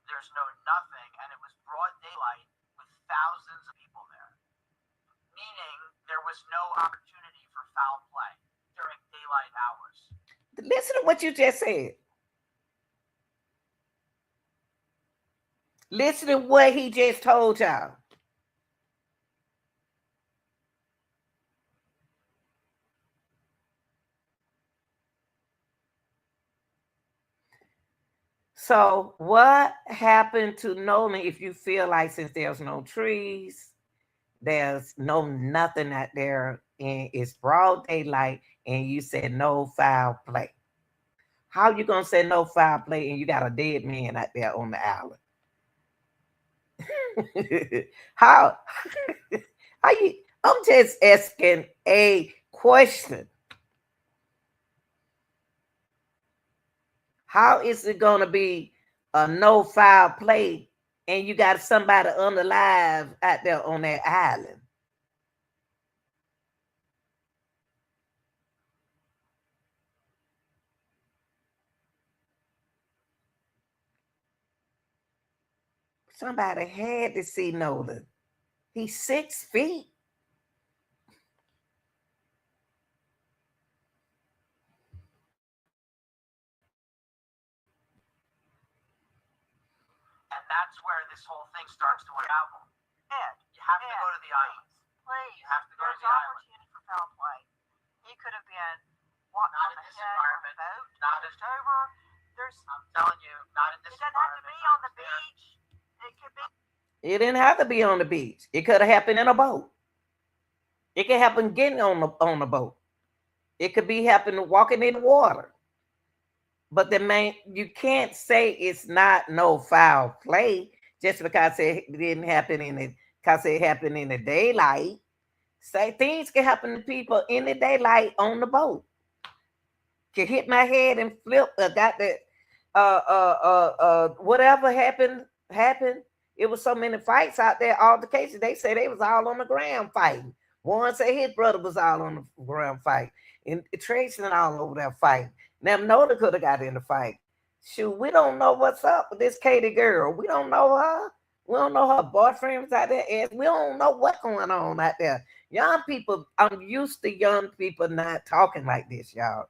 There's no nothing, and it was broad daylight with thousands of people there, meaning there was no opportunity for foul play during daylight hours. Listen to what you just said. Listen to what he just told y'all. So what happened to Nolan if you feel like since there's no trees, there's no nothing out there and it's broad daylight and you said no foul play? How you gonna say no foul play and you got a dead man out there on the island? How how you I'm just asking a question. How is it gonna be a no foul play and you got somebody unalive out there on that island? Somebody had to see Nolan. He's 6 feet. And that's where this whole thing starts to unravel. Ed, You have to go to the island. please, You have to go to there's the island. opportunity for foul play. He could have been walking Not on in the this head of a environment. boat, Not in, pushed over. There's, I'm telling you, not in it this doesn't have to environment. be on the There. beach. It could be. It didn't have to be on the beach. It could have happened in a boat. It could happen getting on the boat. It could be happening walking in the water. But the main you can't say it's not no foul play just because it didn't happen in it because it happened in the daylight. Say things can happen to people in the daylight on the boat. Can hit my head and flip. Got that. Whatever happened. It was so many fights out there. All the cases they say they was all on the ground fighting. One said his brother was all on the ground fight, and Tracy and all over there fighting. Now Noda could have got in the fight. Shoot, we don't know what's up with this Katie girl. We don't know her. We don't know her boyfriends out there. And we don't know what's going on out there. Young people, I'm used to young people not talking like this, y'all.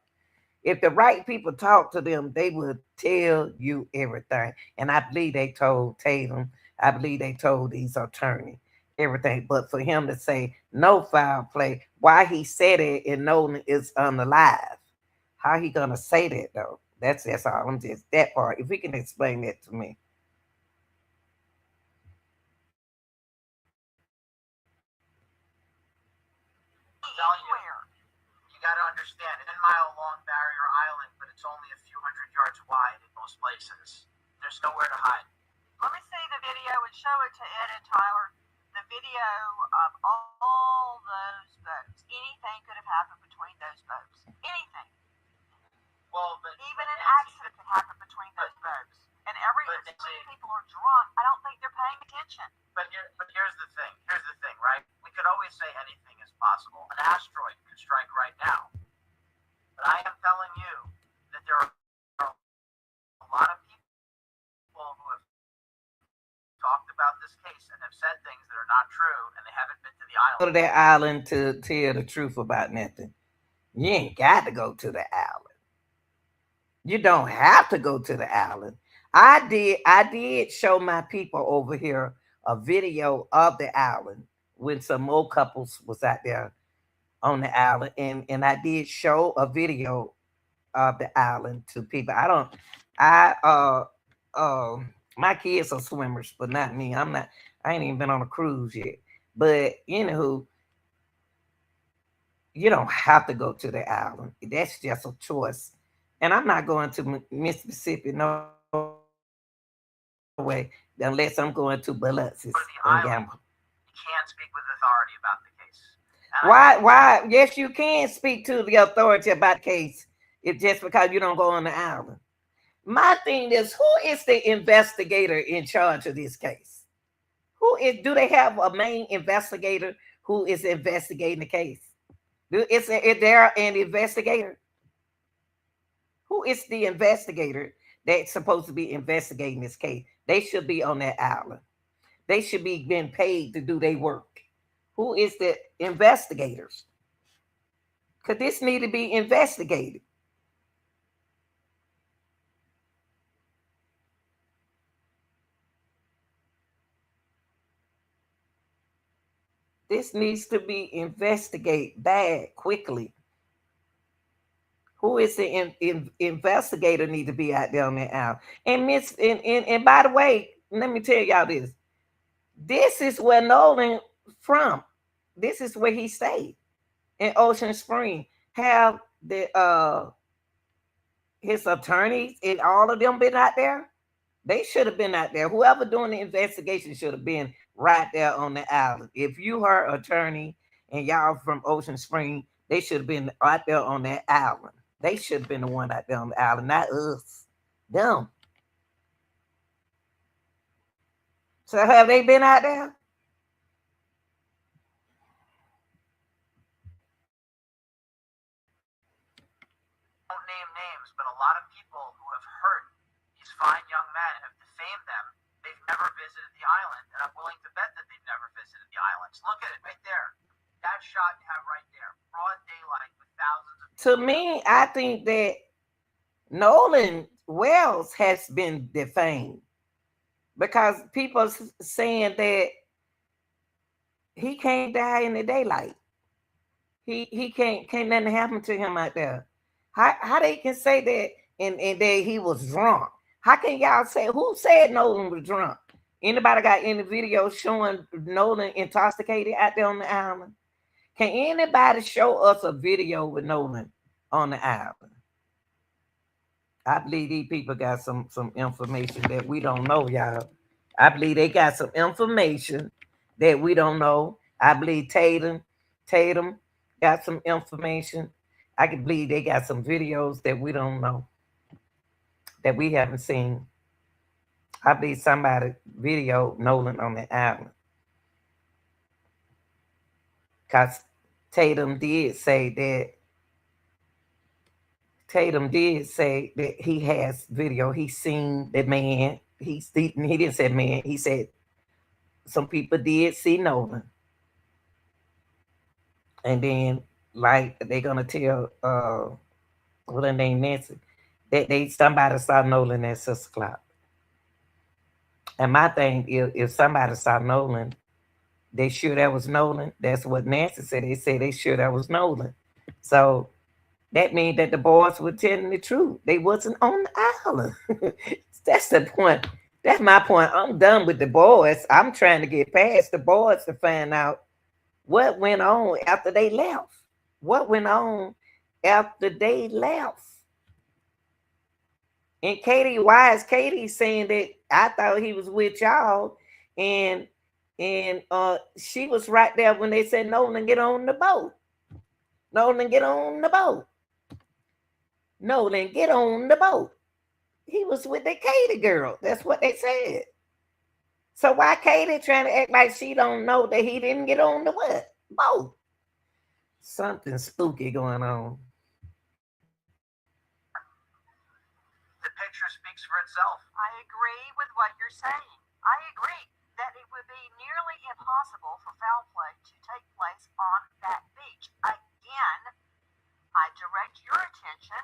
If the right people talk to them, they will tell you everything. And I believe they told Tatum, I believe they told these attorneys everything. But for him to say no foul play, why he said it and Nolan is unalive. How he gonna say that though? That's all. I'm just that part. If we can explain that to me. I'm telling you, you got to understand, it's a 10-mile long barrier island, but it's only a few hundred yards wide in most places. There's nowhere to hide. Let me see the video and show it to Ed and Tyler. The video of all those boats. Anything could have happened between those boats. Anything. Well, but Even an Nancy, accident could happen between those boats. And every But time Nancy- people are drunk, I don't think they're paying attention. but here's the thing. Here's the thing, right? We could always say anything is possible. An asteroid could strike right now. But I am telling you that there are a lot of people who have talked about this case and have said things that are not true, and they haven't been to the Go to island. that island to tell the truth about nothing. You ain't got to go to the island. You don't have to go to the island. I did show my people over here a video of the island when some more couples was out there on the island, and I did show a video of the island to people. I don't I my kids are swimmers, but not me. I'm not I ain't even been on a cruise yet. But you don't have to go to the island. That's just a choice. And I'm not going to Mississippi no way unless I'm going to Biloxis and Go to the gamble. island. You can't speak with authority about the case. And Why? Yes, you can speak to the authority about the case. It's just because you don't go on the island. My thing is, who is the investigator in charge of this case? Who is? Do they have a main investigator who is investigating the case? Is there an investigator? Who is the investigator that's supposed to be investigating this case? They should be on that island. They should be being paid to do their work. Who is the investigators? Because this need to be investigated. This needs to be investigated bad quickly. Who is the investigator need to be out there on that island? And Miss and by the way, let me tell y'all this. This is where Nolan from. This is where he stayed in Ocean Spring. Have the his attorneys and all of them been out there? They should have been out there. Whoever doing the investigation should have been right there on the island. If you her attorney and y'all from Ocean Spring, they should have been out there on that island. They should have been the one out there on the island, not us. Them. So have they been out there? Won't name names, but a lot of people who have hurt these fine young men have defamed them. They've never visited the island, and I'm willing to bet that they've never visited the islands. Look at it right there. That shot you have right there, broad daylight with thousands of people. To me, I think that Nolan Wells has been defamed because people saying that he can't die in the daylight. He can't nothing happen to him out there. How they can say that and that he was drunk? How can y'all say who said Nolan was drunk? Anybody got any video showing Nolan intoxicated out there on the island? Can anybody show us a video with Nolan on the island? I believe these people got some information that we don't know, y'all. I believe they got some information that we don't know. I believe Tatum got some information. I can believe they got some videos that we don't know, that we haven't seen. I believe somebody video Nolan on the island. Because Tatum did say that he has video. He seen the man. He didn't say man. He said some people did see Nolan. And then like they're gonna tell what her name Nancy that somebody saw Nolan at 6 o'clock. And my thing is if somebody saw Nolan, they sure that was Nolan. That's what Nancy said. They say they sure that was Nolan. So that means that the boys were telling the truth. They wasn't on the island. That's the point. That's my point. I'm done with the boys. I'm trying to get past the boys to find out what went on after they left. What went on after they left? And Katie, why is Katie saying that I thought he was with y'all? And she was right there when they said Nolan, get on the boat. Nolan, get on the boat. Nolan, get on the boat. He was with the Katie girl. That's what they said. So why Katie trying to act like she don't know that he didn't get on the what? Boat. Something spooky going on. The picture speaks for itself. I agree with what you're saying. I agree that it would be nearly impossible for foul play to take place on that beach. Again, I direct your attention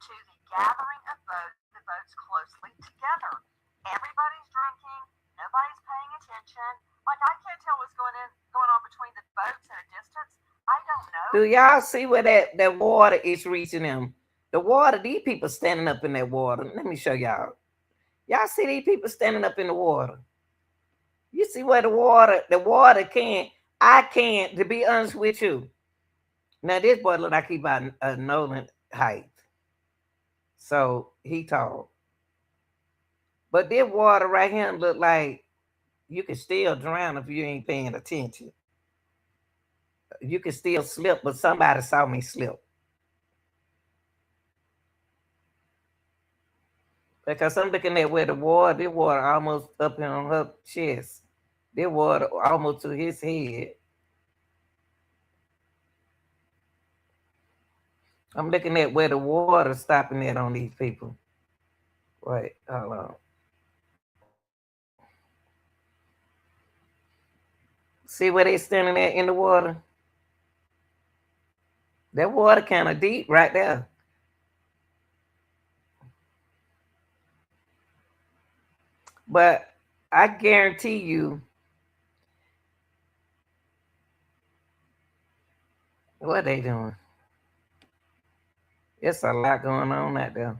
to the gathering of the boats closely together. Everybody's drinking. Nobody's paying attention. Like I can't tell what's going on between the boats at a distance. I don't know. Do y'all see where that water is reaching them? The water, these people standing up in that water. Let me show y'all. Y'all see these people standing up in the water. You see where the water can't, I can't, to be honest with you. Now this boy look like he about Nolan height. So he tall. But this water right here look like you can still drown if you ain't paying attention. You can still slip, but somebody saw me slip. Because I'm looking at where this water almost up on her chest. This water almost to his head. I'm looking at where the water stopping at on these people. Wait, hold on. See where they standing at in the water? That water kind of deep right there. But I guarantee you, what they doing? It's a lot going on out there.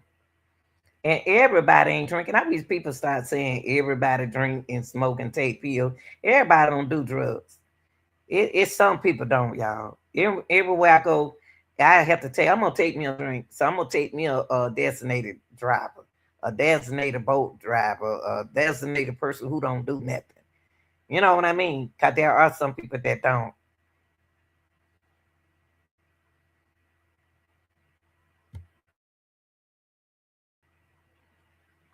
And everybody ain't drinking. I wish people start saying everybody drink and smoke and take pills. Everybody don't do drugs. It's some people don't, y'all. Everywhere I go, I have to take. I'm gonna take me a drink. So I'm gonna take me a designated driver, a designated boat driver, a designated person who don't do nothing. You know what I mean? Cause there are some people that don't.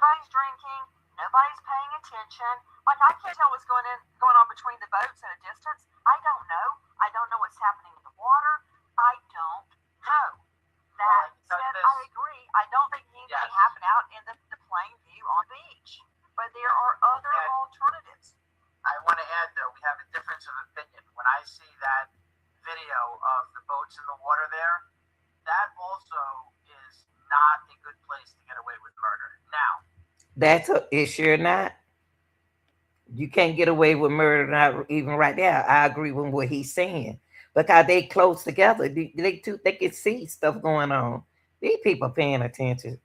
Nobody's drinking. Nobody's paying attention. Like I can't tell what's going on between the boats at a distance. I don't know. I don't know what's happening in the water. I don't know. That said, I agree. I don't think anything happened out in the plain view on the beach. But there are other alternatives. I want to add, though, we have a difference of opinion. When I see that video of the boats in the water there, that also is not a good place to get away with murder. Now, It's sure not. You can't get away with murder, not even right there. I agree with what he's saying because they close together. They can see stuff going on. These people paying attention.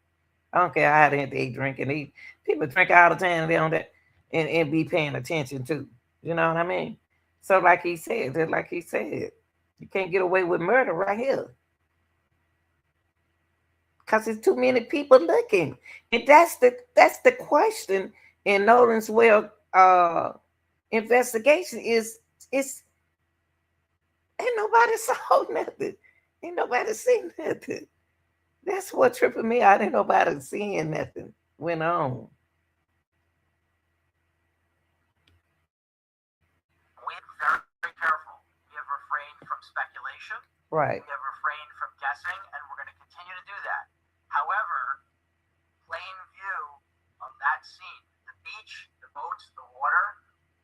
I don't care how they drinking. These people drink all the time. They don't and be paying attention too. You know what I mean? So just like he said, you can't get away with murder right here because there's too many people looking, and that's the question in Nolan's well investigation is ain't nobody saw nothing, ain't nobody seen nothing. That's what tripping me out. Ain't nobody seeing nothing went on. we're very careful. We have refrained from speculation. Right. We have refrained from guessing, and we're going to continue to do that. However, plain view of that scene, the beach, the boats, the water,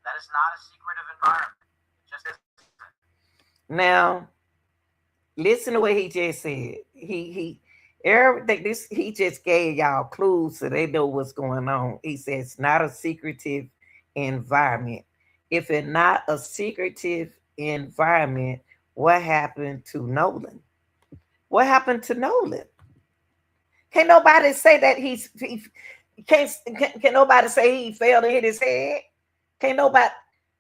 that is not a secretive environment. It just isn't. Now, listen to what he just said. Everything this he just gave y'all clues so they know what's going on. He says it's not a secretive environment. If it's not a secretive environment, what happened to Nolan? What happened to Nolan? Can't nobody say that he can nobody say he failed to hit his head? Can't nobody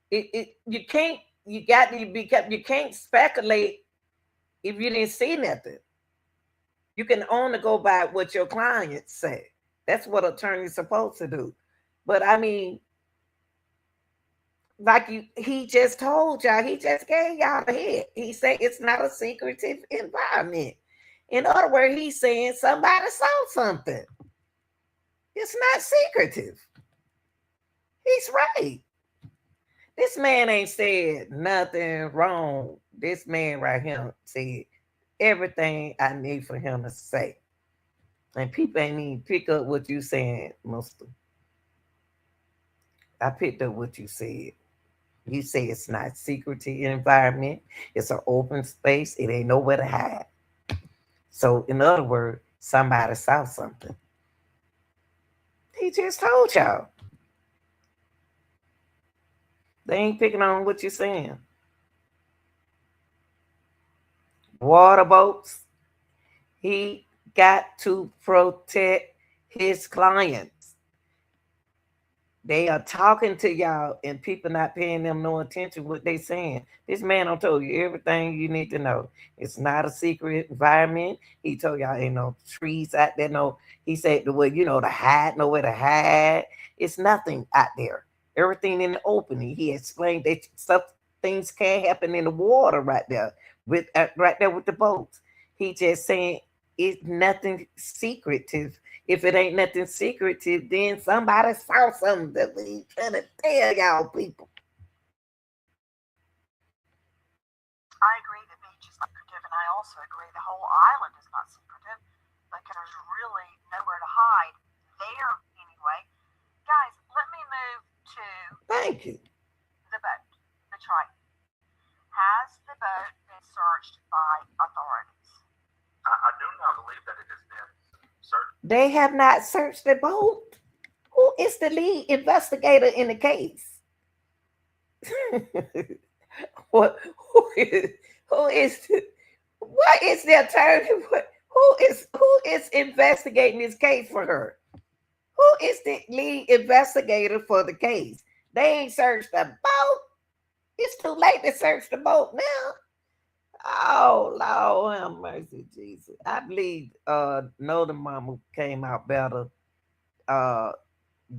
you can't you got to be you can't speculate if you didn't see nothing. You can only go by what your clients say. That's what attorney's supposed to do. But I mean, he just told y'all, he just gave y'all a hit. He said it's not a secretive environment. In other words, he's saying somebody saw something. It's not secretive. He's right. This man ain't said nothing wrong. This man right here said everything I need for him to say. And people ain't even pick up what you saying, Mister. I picked up what you said. You say it's not secretive environment. It's an open space. It ain't nowhere to hide. So, in other words, somebody saw something. He just told y'all. They ain't picking on what you're saying. Water boats. He got to protect his clients. They are talking to y'all and people not paying them no attention to what they saying. This man don't told you everything you need to know. It's not a secret environment. He told y'all ain't no trees out there. No, he said the way to hide, nowhere to hide. It's nothing out there. Everything in the opening. He explained that stuff things can't happen in the water right there with the boats. He just saying it's nothing secretive. If it ain't nothing secretive, then somebody saw something that we trying to tell y'all people. I agree the beach is secretive, and I also agree the whole island is not secretive because there's really nowhere to hide there anyway. Guys, let me move to Thank you. the boat, the Triton. Has the boat been searched by authorities? I do not believe that it has been searched. They have not searched the boat. Who is the lead investigator in the case? What? Who is? What is the attorney? Who is investigating this case for her? Who is the lead investigator for the case? They ain't searched the boat. It's too late to search the boat now. Oh Lord, have mercy, Jesus. I believe Nola Mama came out better uh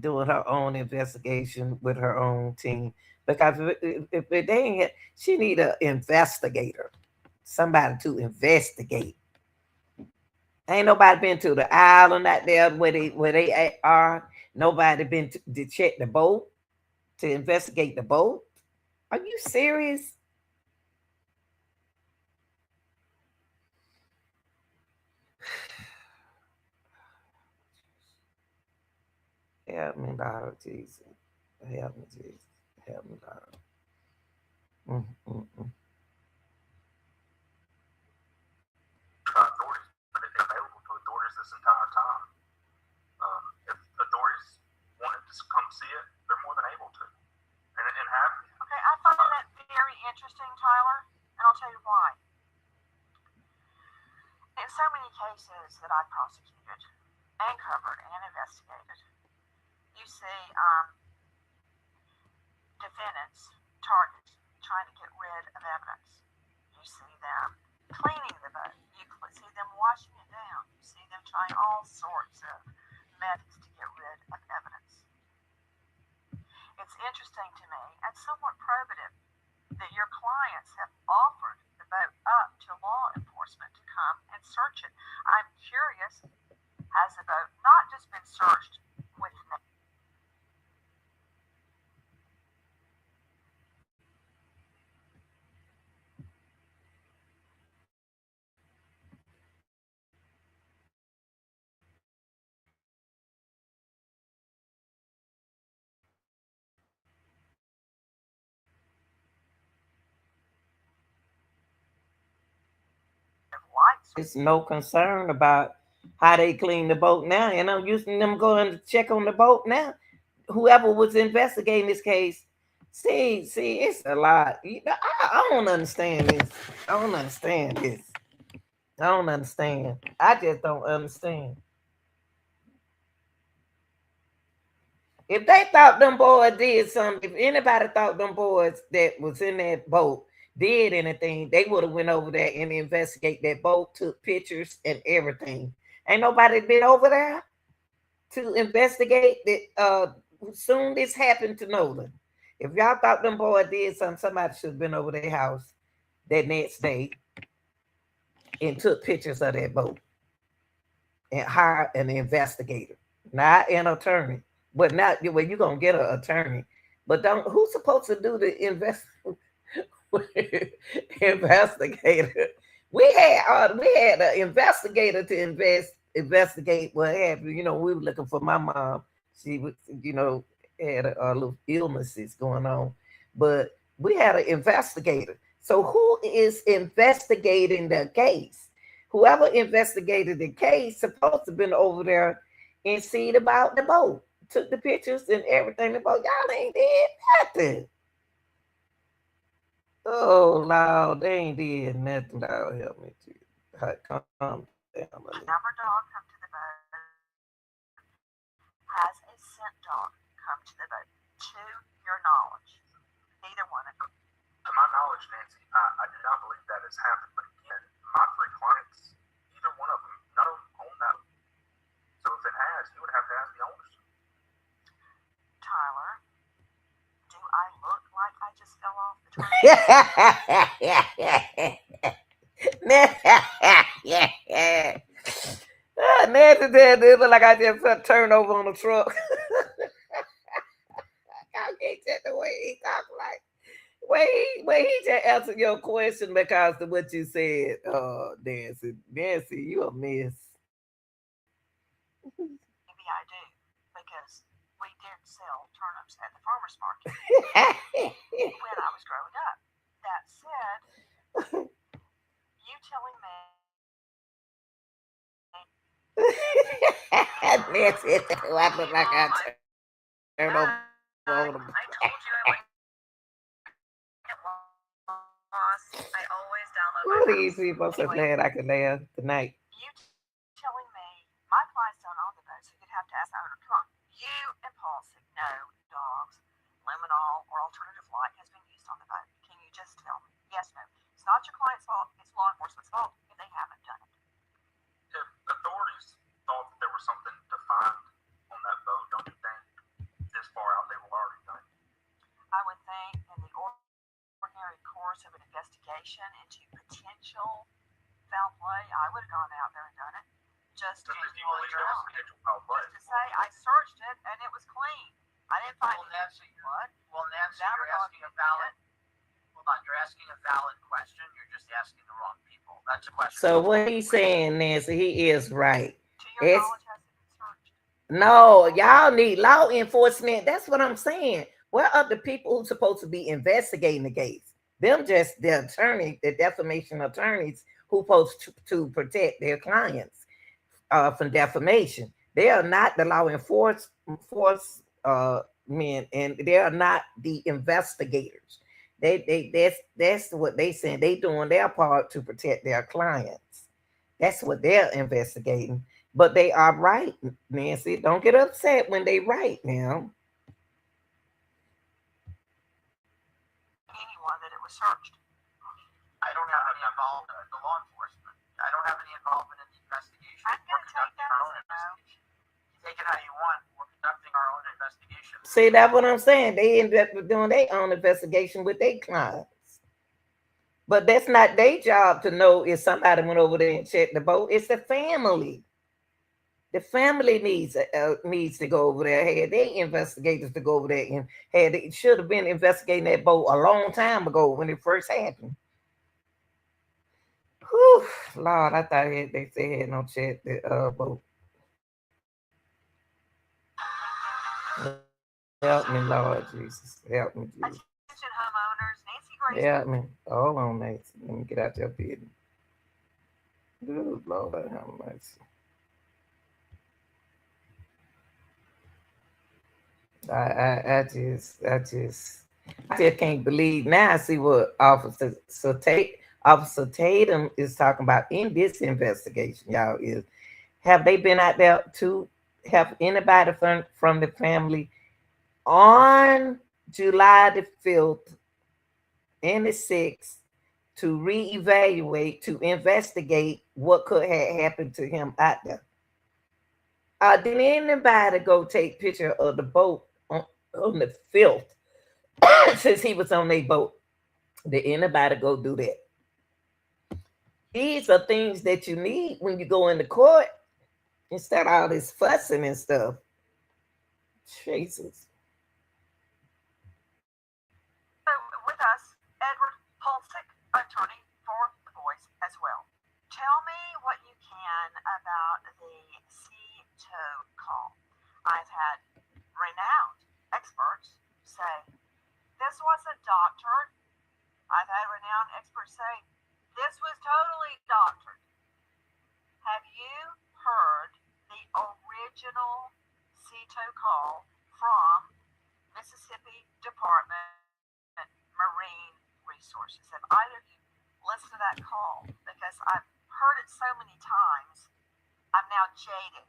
doing her own investigation with her own team. Because if they ain't she need an investigator, somebody to investigate. Ain't nobody been to the island out there where they are. Nobody been to check the boat to investigate the boat. Are you serious? Help me, Lord Jesus. Help me, Jesus. Help me, Lord. Mm. Authorities, but it's available to authorities this entire time. If authorities wanted to come see it, they're more than able to, and have. Okay, I find that very interesting, Tyler, and I'll tell you why. In so many cases that I've prosecuted and covered and investigated, you see defendants, targets, trying to get rid of evidence. You see them cleaning the boat. You see them washing it down. You see them trying all sorts of methods to get rid of evidence. It's interesting to me and somewhat probative that your clients have offered the boat up to law enforcement to come and search it. I'm curious, has the boat not just been searched with lights? It's no concern about how they clean the boat now. And I'm using them going to check on the boat now. Whoever was investigating this case, see, it's a lot. I don't understand this. I don't understand this. I don't understand. I just don't understand. If they thought them boys did something, if anybody thought them boys that was in that boat did anything, they would have went over there and investigate that boat, took pictures and everything. Ain't nobody been over there to investigate that. Soon this happened to Nolan. If y'all thought them boys did something, somebody should have been over their house that next day and took pictures of that boat and hired an investigator, not an attorney. But not well, you're gonna get an attorney. But don't who's supposed to do the investigator? We had an investigator to investigate what happened. We were looking for my mom. She was, had a little illnesses going on, but we had an investigator. So who is investigating the case? Whoever investigated the case supposed to been over there and see about the boat, took the pictures and everything about. Y'all ain't did nothing. Oh Lord, they ain't did nothing. Lord help me to calm down. Never dog come to the boat. Has a scent dog come to the boat? To your knowledge, neither one of them. To my knowledge, Nancy, I do not believe that has happened. But again, my three clients, either one of them, none of them own that. So if it has, you would have to ask the owners. Tyler, do I look like I just fell off the train? Nancy said this look like I just turned over on the truck. I can't tell the way he talk like. Wait, he just answered your question because of what you said, Nancy. Nancy, you a mess. Maybe I do, because we did sell turnips at the farmer's market when I was growing up. That said, you telling me Nancy, I look like I turned over on him. I told you I went lost. I always download Who my these people? I'm so glad I can laugh tonight. You telling me my clients don't own the boat, so you'd have to ask the owner. Come on, you and Paul said no dogs, luminol, or alternative light has been used on the boat. Can you just tell me? Yes, no. It's not your client's fault. It's law enforcement's fault if they haven't done it. If authorities thought that there was something to find on that boat, don't you think this far out they will already done it? I would think in the ordinary course of an investigation into potential foul play, I would have gone out there and done it. Just to If you believe there was potential foul play. Just to say I searched it and it was clean. I didn't find Well, Nancy, what? Nancy, That you're was asking a valid. Hold on, you're asking a valid question. You're just asking the wrong people. That's a question. So what he's saying, Nancy, he is right. To your knowledge, has it been searched? No, y'all need law enforcement. That's what I'm saying. Where are the people who's supposed to be investigating the case? Them just the attorney, the defamation attorneys who supposed to protect their clients from defamation. They are not the law enforcement men, and they are not the investigators. That's what they saying. They doing their part to protect their clients. That's what they're investigating. But they are right, Nancy. Don't get upset when they right now. Anyone that it was searched. I don't have any involvement in the law enforcement. I don't have any involvement in the investigation. I'm going to take that as a no. You take it how you want. We're conducting our own investigation. See, that's what I'm saying. They end up doing their own investigation with their clients. But that's not their job to know if somebody went over there and checked the boat. It's the family. The family needs to go over there. Had they investigators to go over there and they should have been investigating that boat a long time ago when it first happened. Whew, Lord, I thought they said they had no check the boat. Help me, Lord Jesus. Help me, Jesus. Attention homeowners, Nancy Grace. Help me. Hold on, Nancy. Let me get out your business. Good Lord, have mercy. I just can't believe now. I see what Officer Tatum is talking about in this investigation, y'all. Is have they been out there to have anybody from the family on July the 5th and the 6th to reevaluate, to investigate what could have happened to him out there? Did anybody go take picture of the boat on the 5th since he was on their boat? Did anybody go do that? These are things that you need when you go into court instead of all this fussing and stuff. Jesus. So with us, Edward Pulsick, attorney for the boys as well. Tell me what you can about the sea-tow call. I've had renowned experts say this wasn't doctored. I've had renowned experts say this was totally doctored. Have you heard the original sea-tow call from Mississippi Department Marine Resources? Have either of you listened to that call? Because I've heard it so many times, I'm now jaded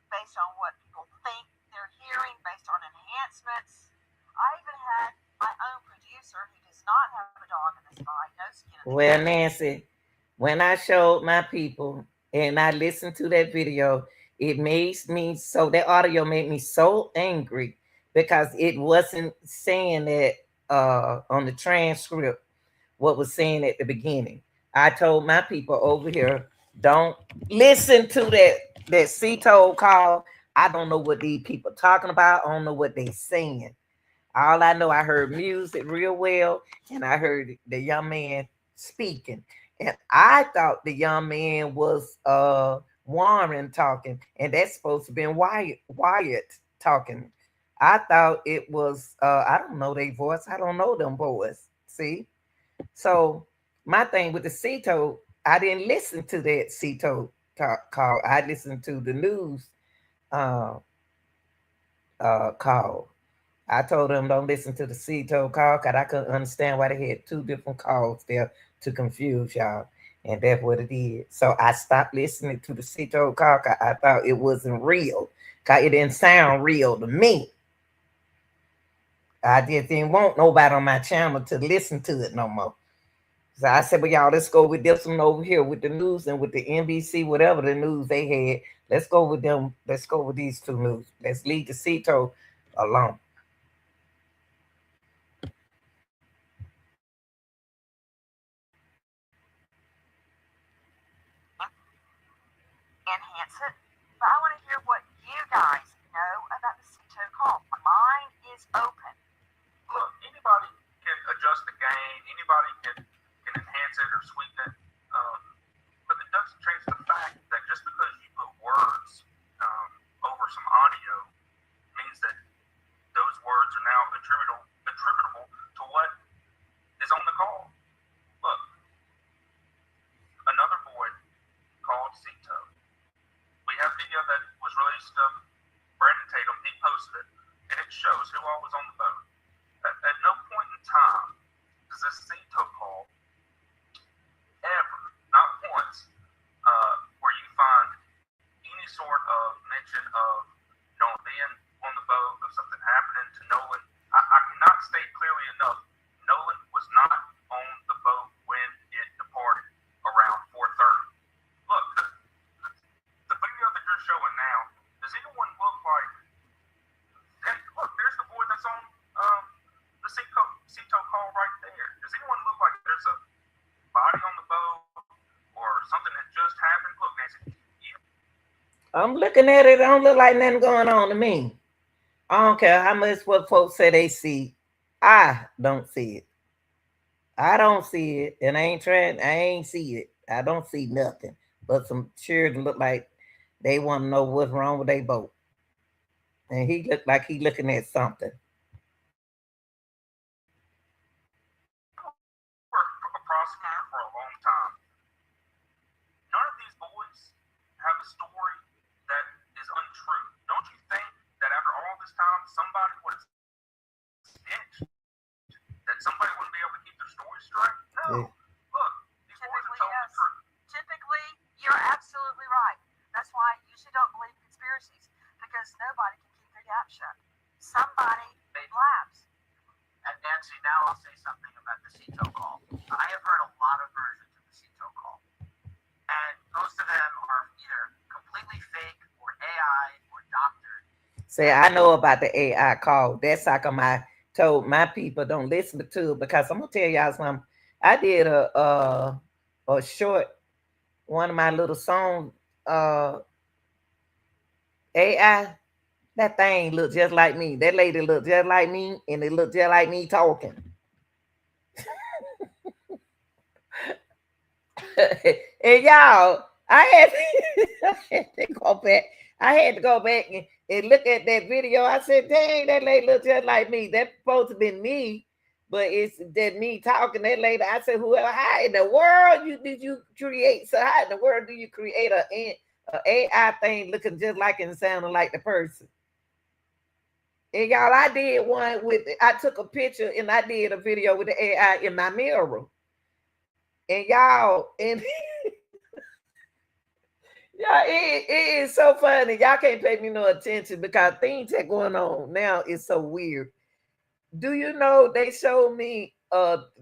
based on what people think they're hearing, based on enhancements. I even had my own producer who does not have a dog in this fight, no skin in the Well, game. Nancy, when I showed my people and I listened to that video, it made me so, that audio made me so angry because it wasn't saying that on the transcript what was saying at the beginning. I told my people over here, don't listen to that sea-tow call. I don't know what these people talking about. I don't know what they saying. All I know, I heard music real well, and I heard the young man speaking. And I thought the young man was Warren talking, and that's supposed to be Wyatt talking. I thought it was I don't know their voice. I don't know them boys. See? So my thing with the sea-tow, I didn't listen to that sea-tow call. I listened to the news call. I told them don't listen to the sea-tow call because I couldn't understand why they had two different calls there to confuse y'all. And that's what it is. So I stopped listening to the Cito call. I thought it wasn't real. Cause it didn't sound real to me. I just didn't want nobody on my channel to listen to it no more. So I said, well, y'all, let's go with this one over here with the news and with the NBC, whatever the news they had. Let's go with them. Let's go with these two news. Let's leave the Cito alone. Enhance it. But I want to hear what you guys know about the Cito call. My mind is open. Look, anybody can adjust the gain. Anybody can enhance it or sweeten it. But it doesn't change the fact that just because you put words over some audio means that those words are now attributable to what is on the call. Look, another boy called Cito. We have video that was released of Brandon Tatum. He posted it, and it shows who all was on the boat. At no point in time does this Cito call ever, not once, where you find any sort of mention of Nolan being on the boat, of something happening to Nolan. I cannot state clearly enough, Nolan was not on the boat when it departed around 4:30. Look, the video that you're showing now, does anyone look like, and look, there's the boy that's on the Cito call right there. Does anyone look like there's a body on the boat or something that just happened? Look, Nancy, I'm looking at it. It don't look like nothing going on to me. I don't care how much what folks say they see. I don't see it. I don't see it. And I ain't see it. I don't see nothing. But some children look like they want to know what's wrong with their boat. And he looked like he looking at something. a prosecutor for a long time. None of these boys have a story that is untrue. Don't you think that after all this time, somebody would have snitched? That somebody wouldn't be able to keep their story straight? No. Yeah. Look, these boys are telling the truth. Typically, you're absolutely right. That's why I usually don't believe conspiracies, because nobody can keep their gap shut. Somebody blabs. And Nancy, now I'll say something about the Cito call. I have heard a lot of versions of the Cito call. And most of them are either completely fake or AI or doctored. Say, I know about the AI call. That's how come I told my people don't listen to it, because I'm gonna tell y'all something. I did a short, one of my little songs, AI. That thing looked just like me. That lady looked just like me, and it looked just like me talking. And y'all, I had to go back. I had to go back and look at that video. I said, dang, that lady look just like me. That's supposed to be me, but it's that me talking. That lady, I said, whoever, how in the world did you create? So how in the world do you create a AI thing looking just like and sounding like the person? And y'all, I did one with, I took a picture and I did a video with the AI in my mirror. And y'all, and yeah, it is so funny. Y'all can't pay me no attention because things that going on now is so weird. Do you know they showed me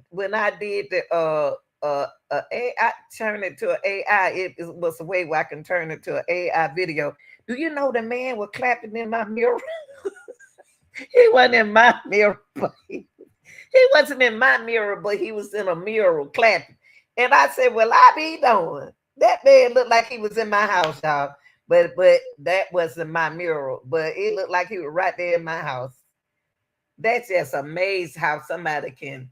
when I did the AI, turn it to an AI, it was a way where I can turn it to an AI video. Do you know the man was clapping in my mirror? He wasn't in my mirror, but he wasn't in my mirror, but he was in a mirror clapping. And I said, well, I be doing. That man looked like he was in my house, y'all. But that wasn't my mirror. But it looked like he was right there in my house. That's just amazing how somebody can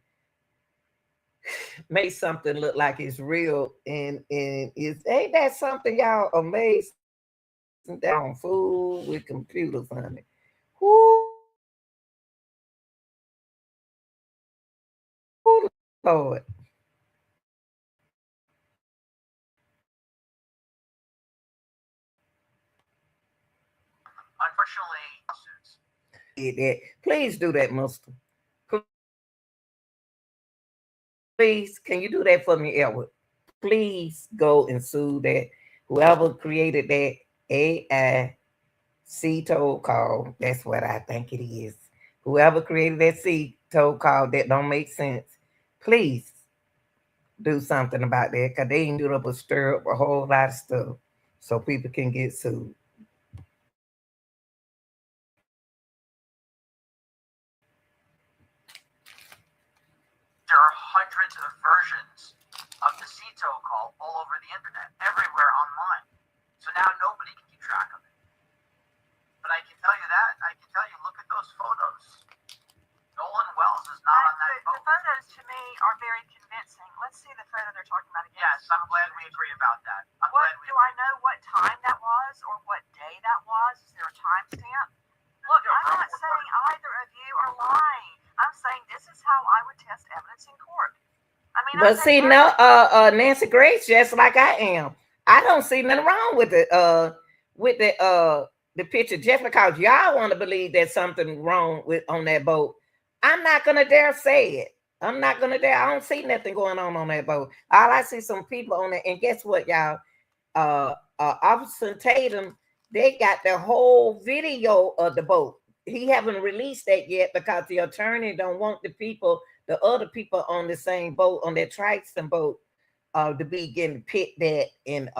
make something look like it's real. And it's, ain't that something, y'all, amazing? Down food with computers on it. Whoo, Lord. Unfortunately, lawsuits. Please do that, Mister. Please, can you do that for me, Edward? please go and sue that whoever created that AI C-toll call. That's what I think it is. Whoever created that C-toll call that don't make sense, please do something about that because they ain't do up a stir up a whole lot of stuff so people can get sued. There are hundreds of versions of the CTO call all over the internet, everywhere online. So now nobody can keep track of it. But I can tell you that, I can tell you, look at those photos. Nolan Wells is not on that The photo. photos to me are very convincing. Let's see the photo they're talking about again. Yes, I'm glad we agree about that. I'm What glad we do I know what time that was or what day that was? Is there a timestamp? Look, I'm not saying either of you are lying. I'm saying this is how I would test evidence in court. I mean, But see, no, Nancy Grace, just like I am, I don't see nothing wrong with the picture. Just because y'all want to believe there's something wrong with on that boat, I'm not gonna dare say it. I'm not gonna dare. I don't see nothing going on that boat. All I see some people on it, and guess what, y'all? Officer Tatum, they got the whole video of the boat. He haven't released that yet because the attorney don't want the other people on the same boat, on that Triton boat, to be getting picked at and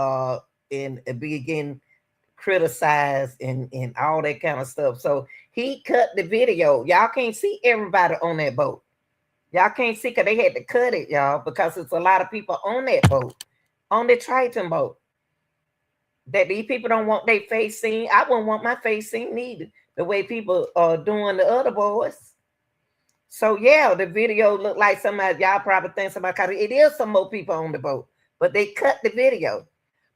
be getting criticized and all that kind of stuff. So he cut the video. Y'all can't see everybody on that boat. Y'all can't see because they had to cut it, y'all, because it's a lot of people on that boat, on the Triton boat. That these people don't want their face seen. I wouldn't want my face seen either. The way people are doing the other boys. So yeah, the video looked like somebody. Y'all probably think somebody caught it. It is some more people on the boat, but they cut the video.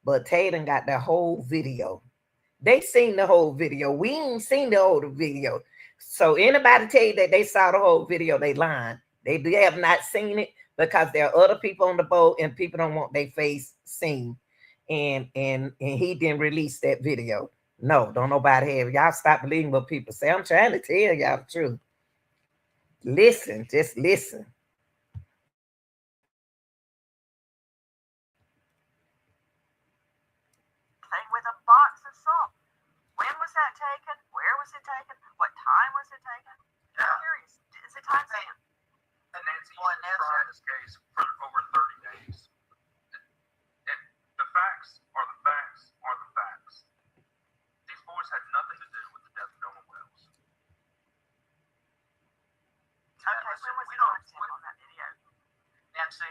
But Tatum got the whole video. They seen the whole video. We ain't seen the whole video. So anybody tell you that they saw the whole video, they lying. They have not seen it because there are other people on the boat and people don't want their face seen. And he didn't release that video. No, don't nobody have. Y'all stop believing what people say. I'm trying to tell y'all the truth. Listen, just listen. Thing with a box of salt. When was that taken? Where was it taken? What time was it taken? I'm curious. Is it time stamp? And Nancy, you've been trying this case for over 30 days. And the facts are the facts are the facts. These boys had nothing to do with the death of Nolan Wells. Okay, when was the time stamp on that video? Nancy,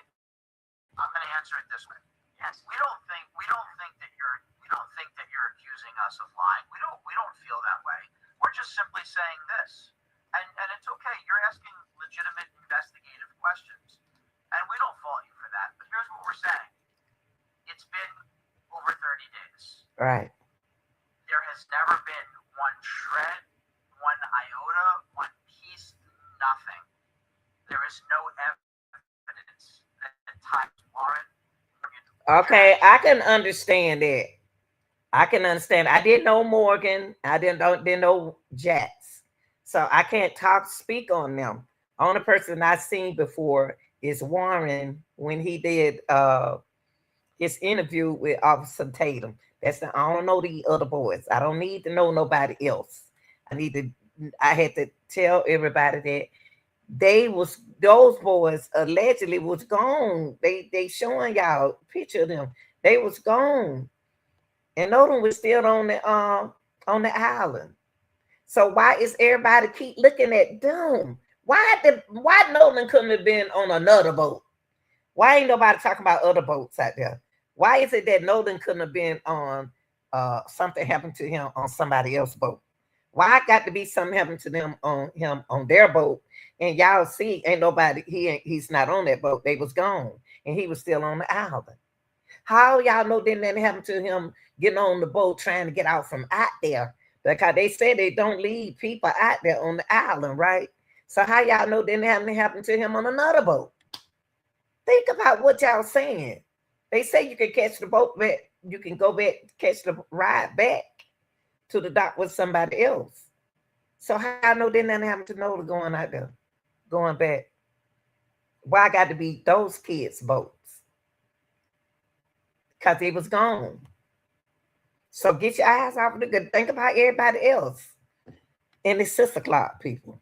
I'm going to answer it this way. Yes. We don't think that you're accusing us of lying. We don't feel that way. We're just simply saying this. And it's okay. You're asking legitimate investigative questions. And we don't fault you for that. But here's what we're saying. It's been over 30 days. Right. There has never been one shred, one iota, one piece, nothing. There is no evidence that ties Warren. Okay, I can understand that. I can understand. I didn't know Morgan. I didn't know Jats. So I can't speak on them. Only person I've seen before is Warren when he did his interview with Officer Tatum. I don't know the other boys. I don't need to know nobody else. I had to tell everybody that those boys allegedly was gone. They showing y'all a picture of them. They was gone. And Nolan was still on the island. So why is everybody keep looking at them? Why Nolan couldn't have been on another boat? Why ain't nobody talking about other boats out there? Why is it that Nolan couldn't have been on something happened to him on somebody else's boat? Why got to be something happened to them on their boat? And y'all see, ain't nobody, he's not on that boat. They was gone. And he was still on the island. How y'all know didn't that happen to him getting on the boat trying to get out from out there? Because they said they don't leave people out there on the island, right? So how y'all know didn't happen to him on another boat? Think about what y'all saying. They say you can catch the boat back. You can go back, catch the ride back to the dock with somebody else. So how I know didn't happen to Nola going out there, going back? Why got to be those kids' boats? because it was gone. So get your eyes off of the good. Think about everybody else. And it's 6 o'clock, people.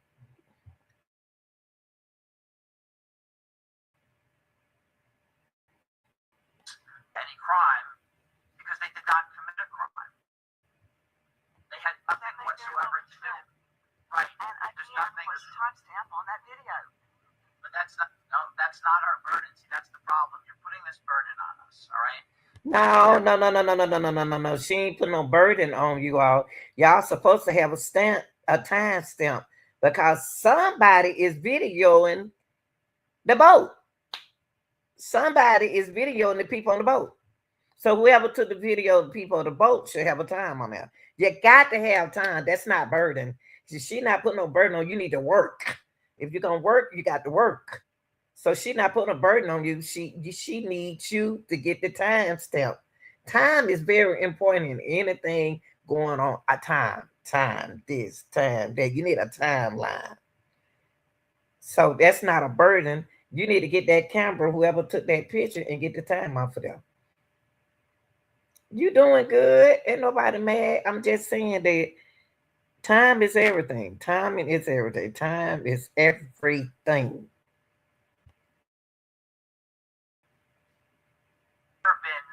Any crime because they did not commit a crime. They had nothing whatsoever to do. Right. And There's again, nothing. what's the timestamp on that video? But that's not our burden. See, that's the problem. You're putting this burden on us. All right. No. She ain't put no burden on you all. Y'all supposed to have a time stamp because somebody is videoing the boat. Somebody is videoing the people on the boat. So whoever took the video of the people on the boat should have a time on there. You got to have time. That's not burden. She not putting no burden on you. Need to work. If you're gonna work, you got to work. So she not putting a burden on you. She needs you to get the time stamp. Time is very important in anything going on. A time this, time that. You need a timeline. So that's not a burden. You need to get that camera, whoever took that picture, and get the time off of them. You doing good. Ain't nobody mad. I'm just saying that time is everything. Timing is everything. Time is everything. Never been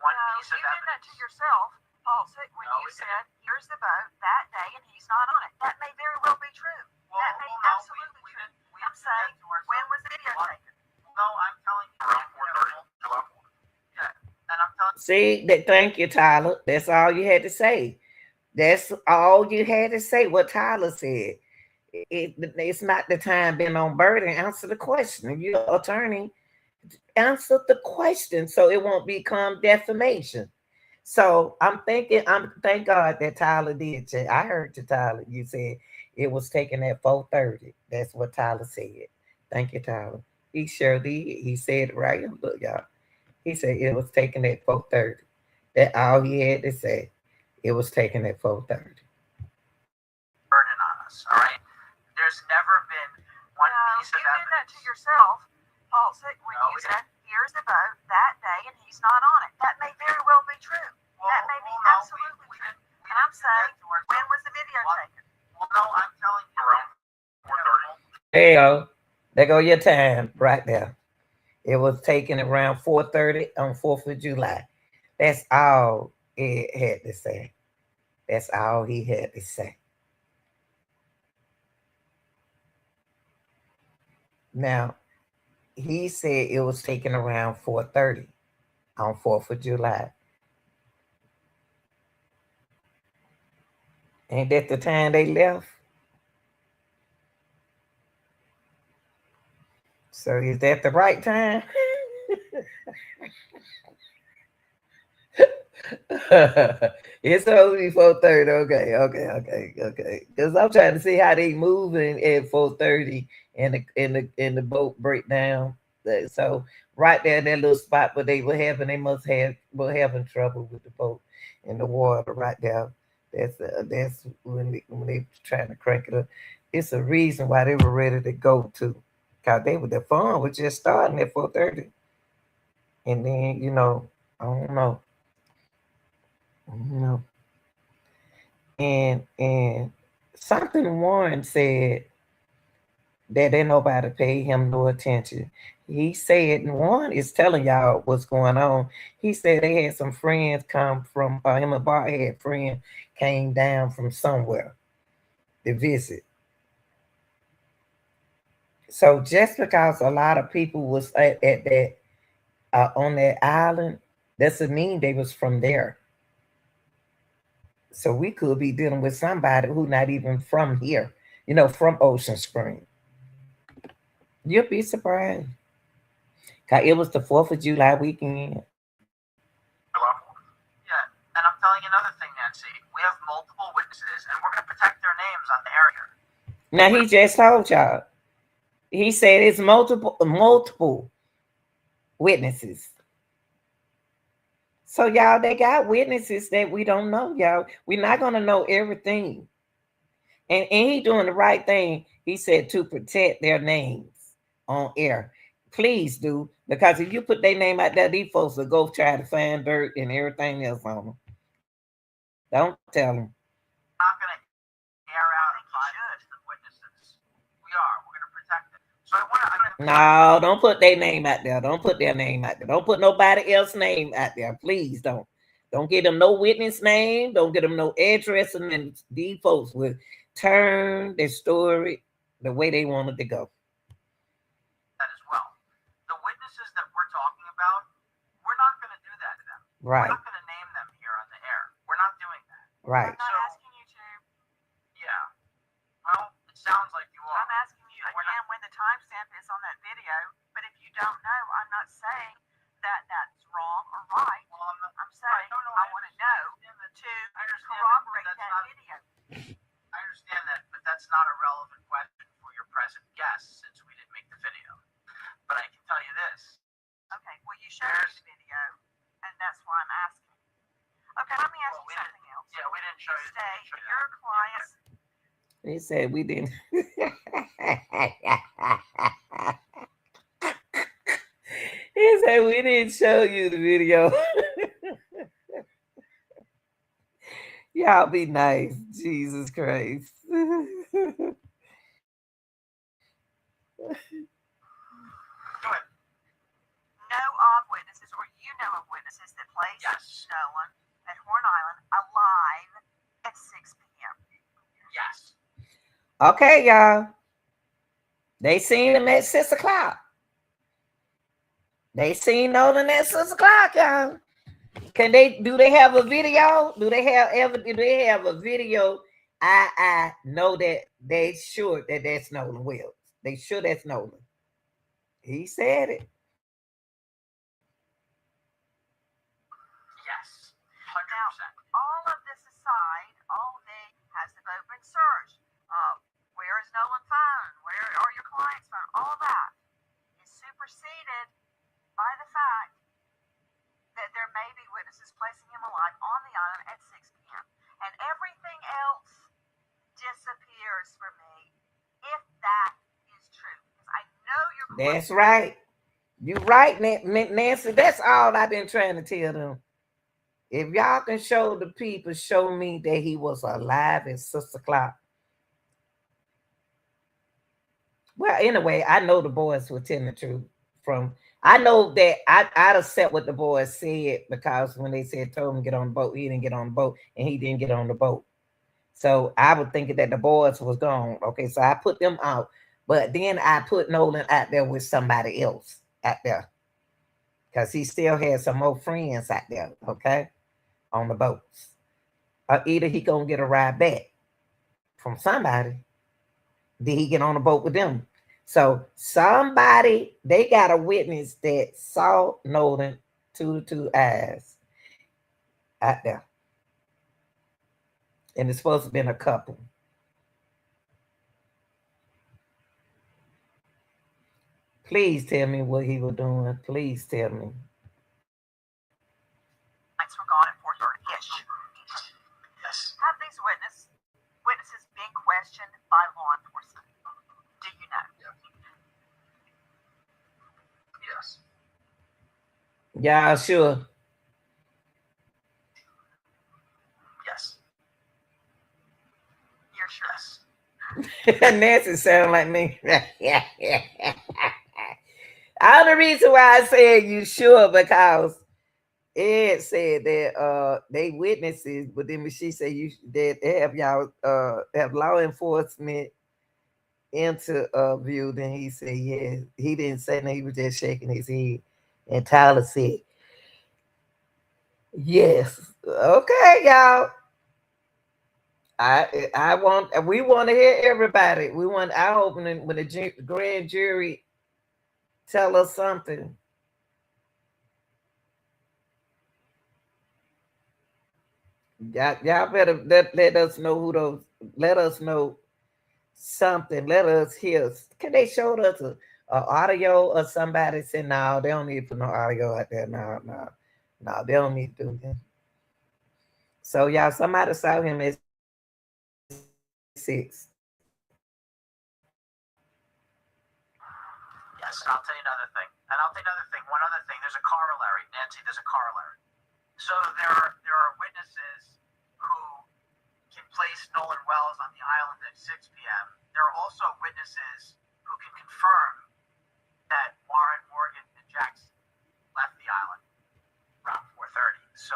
one piece of You did that evidence. to yourself, Paul, when No, you we said, here's the boat that day and he's not on it. That may very well be true. Well, That may well, no, absolutely we true. didn't. We I'm didn't do that saying, to ourselves. when was the video Well, taken? No, I'm telling you. Around 4:30, July 4th. Yeah, and I'm telling you. See, that thank you, Tyler. That's all you had to say. That's all you had to say. What Tyler said. It's not the time being on burden. Answer the question. If you're an attorney, answer the question so it won't become defamation. So thank God that Tyler did. I heard you, Tyler. You said it was taken at 4:30. That's what Tyler said. Thank you, Tyler. He sure did. He said it right. Look, y'all. He said it was taken at 4:30. That all he had to say. It was taken at 4:30. Burden on us. All right. There's never been one piece of You did that evidence. to yourself, Paul, when No, you we said, here's the boat that day and he's not on it. That may very well be true. Well, That may be well, no, absolutely we true. didn't. We And I'm didn't do that saying, to ourselves. when was the video What? taken? Well, no, I'm telling you. Around 4:30. There you go. There go your time right there. It was taken around 4:30 on 4th of July. That's all it had to say. That's all he had to say. Now, he said it was taken around 4:30 on 4th of July. Ain't that the time they left? So is that the right time? It's only 4:30. Okay. Because I'm trying to see how they moving at 4:30 and the boat breakdown. So right there, that little spot where they were having, they were having trouble with the boat in the water right there. That's when they trying to crank it up. It's a reason why they were ready to go to, cause the fun was just starting at 4:30, and then I don't know. No. And something Warren said that ain't nobody paid him no attention. He said, and Warren is telling y'all what's going on. He said they had some friends come from him and Bart had friends came down from somewhere to visit. So just because a lot of people was at that on that island, doesn't mean they was from there. So we could be dealing with somebody who not even from here, from Ocean Spring. You'll be surprised. 'Cause it was the 4th of July weekend. July 4th. Yeah, and I'm telling you another thing, Nancy. We have multiple witnesses, and we're going to protect their names on the air here. Now he just told y'all. He said it's multiple witnesses. So y'all, they got witnesses that we don't know, y'all. We're not gonna know everything. And he doing the right thing. He said to protect their names on air. Please do, Because if you put their name out there, these folks will go try to find dirt and everything else on them. Don't tell them. Not going to air out and find the witnesses. We are. We're going to protect it. So I want to. No, don't put their name out there. Don't put their name out there. Don't put nobody else's name out there. Please don't. Don't get them no witness name. Don't get them no address. And then these folks will turn their story the way they wanted to go. That as well. The witnesses that we're talking about, we're not going to do that to them. Right. We're not going to name them here on the air. We're not doing that. Right. I'm not asking you to. Yeah. Well, it sounds like you are. I'm asking you again when the timestamp is on that video. But if you don't know, I'm not saying that that's wrong or right. Well, I'm saying I want to know to corroborate that video. I understand that, but that's not a relevant question for your present guest since we didn't make the video. But I can tell you this. Okay, well, you showed me the video, and that's why I'm asking. Okay, let me ask you something else. Yeah, we didn't show you. Your clients. They said we didn't. He said we didn't show you the video. Y'all be nice. Jesus Christ. Know of witnesses, or you know of witnesses that placed Nolan at Horn Island alive at 6 p.m. Yes. Okay, y'all. They seen him at 6 o'clock. They seen Nolan at 6 o'clock, y'all. Do they have a video? Do they have a video? I know that they sure that that's Nolan Wells. They sure that's Nolan. He said it. Yes. 100%. Now, all of this aside, all of it has the open search. Where is Nolan's phone? Where are your clients' phone? All that is superseded by the fact that there may be witnesses placing him alive on the island at 6 p.m. And everything else disappears for me if that is true. Because I know you're. That's right. You're right, Nancy. That's all I've been trying to tell them. If y'all can show the people, show me that he was alive at 6 o'clock. Well, anyway, I know the boys were telling the truth. I know that I'd accept what the boys said, because when they told him to get on the boat, he didn't get on the boat, and he didn't get on the boat. So I was thinking that the boys was gone. Okay, so I put them out, but then I put Nolan out there with somebody else out there, because he still has some more friends out there. Okay, on the boats, or either he gonna get a ride back from somebody. Did he get on the boat with them? So somebody, they got a witness that saw Nolan two eyes out there. And it's supposed to have been a couple. Please tell me what he was doing. Please tell me. Lights were gone at 4:30-ish. Yes. Have these witnesses being questioned by law enforcement? Do you know? Yes. Yeah, sure. Yes. You're sure? Yes. Nancy sound like me. All the reason why I said you sure, because Ed said that they witnesses, but then she said that have y'all have law enforcement interviewed, and he said yeah. He didn't say no, he was just shaking his head. And Tyler said yes. Okay, y'all. We want to hear everybody. I hope when the grand jury tell us something. Y'all better let us know who those. Let us know something. Let us hear. Can they show us a audio or somebody said no? They don't need to put no audio out there. No, they don't need to do that. So y'all, somebody saw him at 6. Yes, and I'll tell you another thing. there's a corollary. Nancy, there's a corollary. So there are witnesses who can place Nolan Wells on the island at 6 p.m. There are also witnesses who can confirm that Warren, Morgan, and Jackson left the island around 4:30. So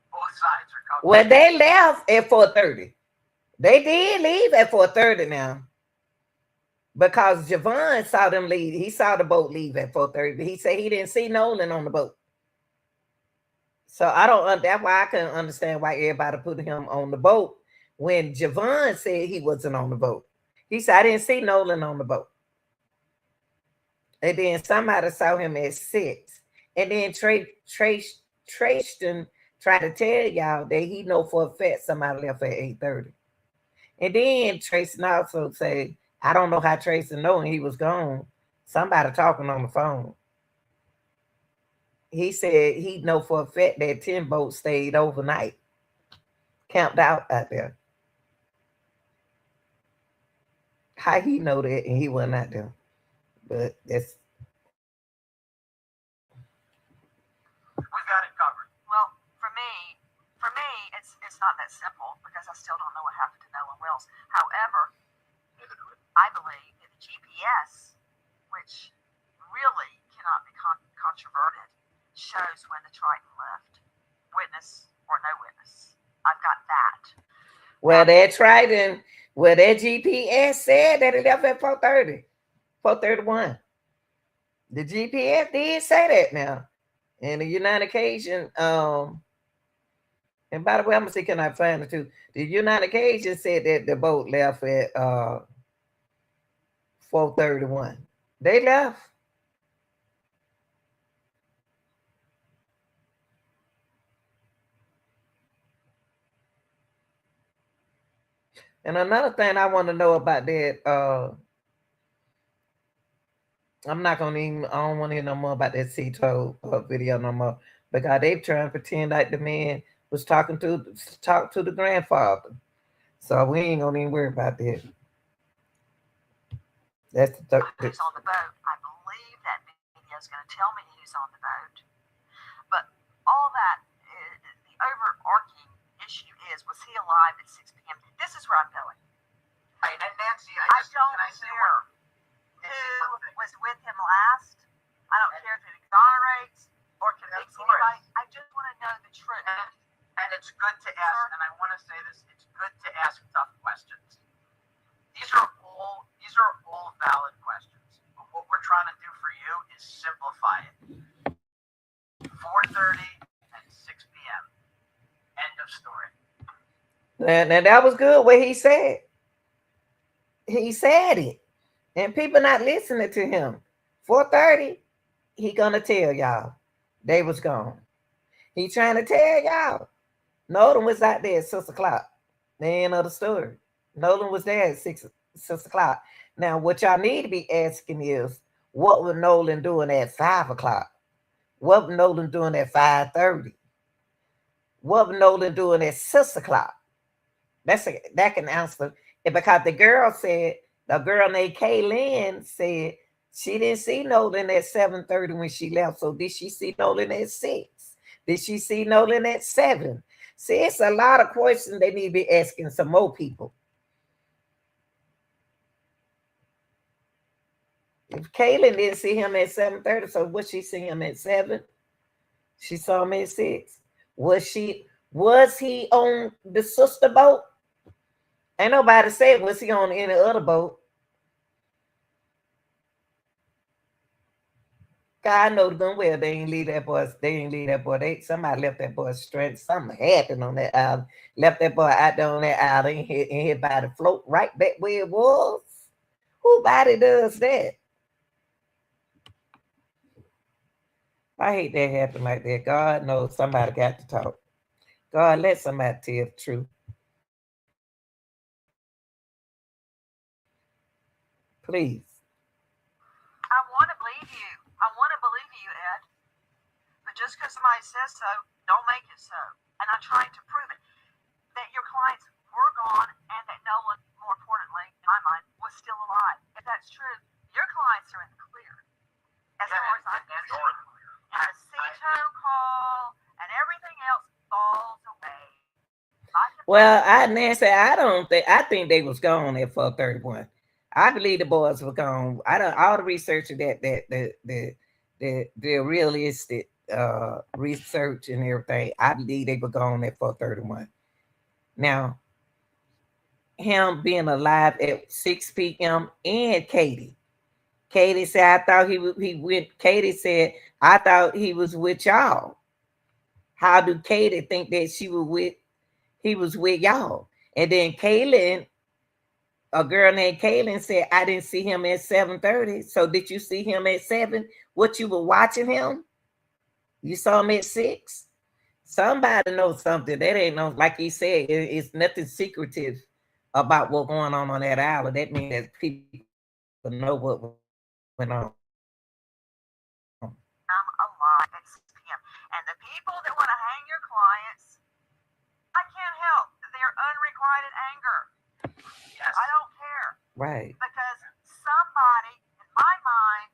both sides are covered. Well, they left at 4:30. They did leave at 4:30 now. Because Javon saw them leave. He saw the boat leave at 4:30. He said he didn't see Nolan on the boat. So I don't, that's why I couldn't understand why everybody put him on the boat when Javon said he wasn't on the boat. He said, I didn't see Nolan on the boat. And then somebody saw him at 6. And then Tristan tried to tell y'all that he know for a fact somebody left at 8:30. And then Tristan also said, I don't know how Tristan know he was gone. Somebody talking on the phone. He said he know for a fact that 10 boats stayed overnight, camped out there. How he know that and he wasn't out there? But that's. We've got it covered. Well, for me, it's not that simple because I still don't know what happened to Nolan Wells. However, I believe that the GPS, which really cannot be controverted, shows when the Triton left, witness or no witness. I've got that. Well, that Triton, well, that GPS said that it left at 4:30, 4:31. The GPS did say that now. And the United Cajun, and by the way, I'm gonna see, can I find it too? The United Cajun said that the boat left at 4:31. They left. And another thing I want to know about that, I'm not gonna even, I don't want to hear no more about that C-Toad video no more, because they trying to pretend like the man was talk to the grandfather. So we ain't gonna even worry about that. That's the who's on the boat. I believe that video is going to tell me who's on the boat. But all that, the overarching issue is, was he alive at 6 p.m.? This is where I'm going. And Nancy, I don't care who was with him last. I don't care if it exonerates or convicts anybody. I just want to know the truth. And it's good to ask, and I want to say this, it's good to ask tough questions. These are all valid questions. But what we're trying to do for you is simplify it. 4:30 and 6 p.m. End of story. Now that was good what he said. He said it. And people not listening to him. 4:30, he gonna tell y'all they was gone. He trying to tell y'all. Nolan was out there at 6 o'clock. The end of the story. Nolan was there at 6 o'clock. Now, what y'all need to be asking is, what was Nolan doing at 5 o'clock? What was Nolan doing at 5:30? What was Nolan doing at 6 o'clock? That can answer it, because the girl named Kaylin said she didn't see Nolan at 7:30 when she left. So did she see Nolan at 6? Did she see Nolan at 7? See, it's a lot of questions they need to be asking some more people. If Kaylin didn't see him at 7:30, so would she see him at 7? She saw him at 6. Was he on the sister boat? Ain't nobody said was he on any other boat. God know them well they ain't leave that boy. Somebody left that boy stranded. Something happened on that island. Left that boy out there on that island and his body float right back where it was. Who body does that? I hate that happen like that. God knows somebody got to talk. God, let somebody tell the truth. Please. I want to believe you. I want to believe you, Ed. But just because somebody says so, don't make it so. And I'm trying to prove it. That your clients were gone and that Nolan, more importantly, in my mind, was still alive. If that's true, your clients are in the clear. As far as I'm concerned. Yes. Well, Nancy, I think they was gone at 4:31. I believe the boys were gone. I don't all the research the realistic research and everything. I believe they were gone at 4:31. Now, him being alive at 6 p.m. and Katie said I thought he went Katie said I thought he was with y'all. How do Katie think that he was with y'all? And then Kaylin, a girl named Kaylin said, I didn't see him at 7:30. So did you see him at 7? What you were watching him? You saw him at 6? Somebody knows something. That ain't no, like he said, it's nothing secretive about what's going on that island. That means that people know what went on. Alive at 6 p.m. And the people that want to hang your clients, I can't help their unrequited anger. Yes. I don't care. Right. Because somebody, in my mind,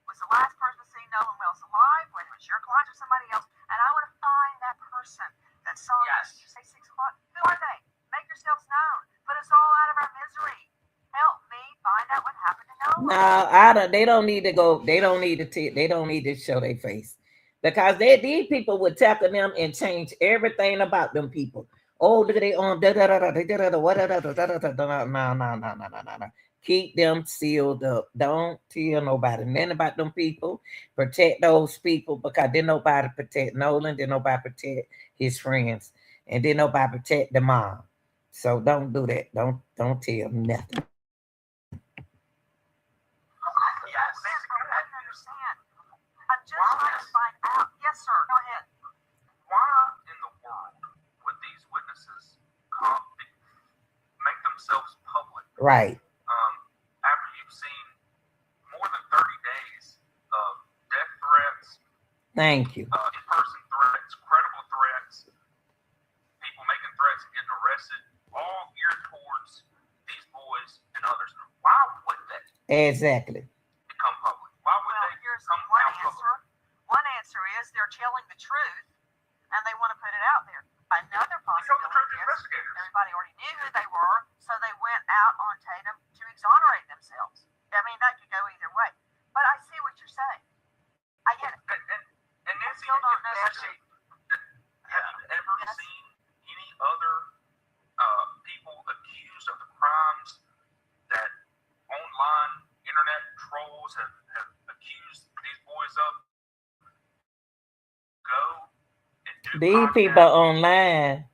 was the last person to see Nolan Wells alive, whether it was your client or somebody else, and I want to find that person that saw us. You say 6 o'clock? Who are they? Make yourselves known. Put us all out of our misery. Help me find out what happened to Nolan. No, I don't. They don't need to go. They don't need to. They don't need to show their face because these people would tackle them and change everything about them people. Oh, look at they on no. Keep them sealed up. Don't tell nobody nothing about them people. Protect those people because then nobody protect Nolan. Then nobody protect his friends, and then nobody protect the mom. So don't do that. Don't tell nothing. Yes. I understand. I'm just trying to find out. Yes, sir. Go ahead. Why in the world would these witnesses make themselves public? Right. After you've seen more than 30 days of death threats. Thank you. In-person threats, credible threats, people making threats and getting arrested, all geared towards these boys and others. Why would they? Exactly. Become public? Why would they here's come one out answer. public? One answer is they're telling the truth and they want to put it out there. Another possibility is everybody already knew who they were, so they went out on Tatum to exonerate themselves. I mean, that could go either way. But I see what you're saying. I get it. And Nancy, Still don't know. Have you ever seen any other people accused of the crimes that online internet trolls have accused these boys of? Go and do These people online,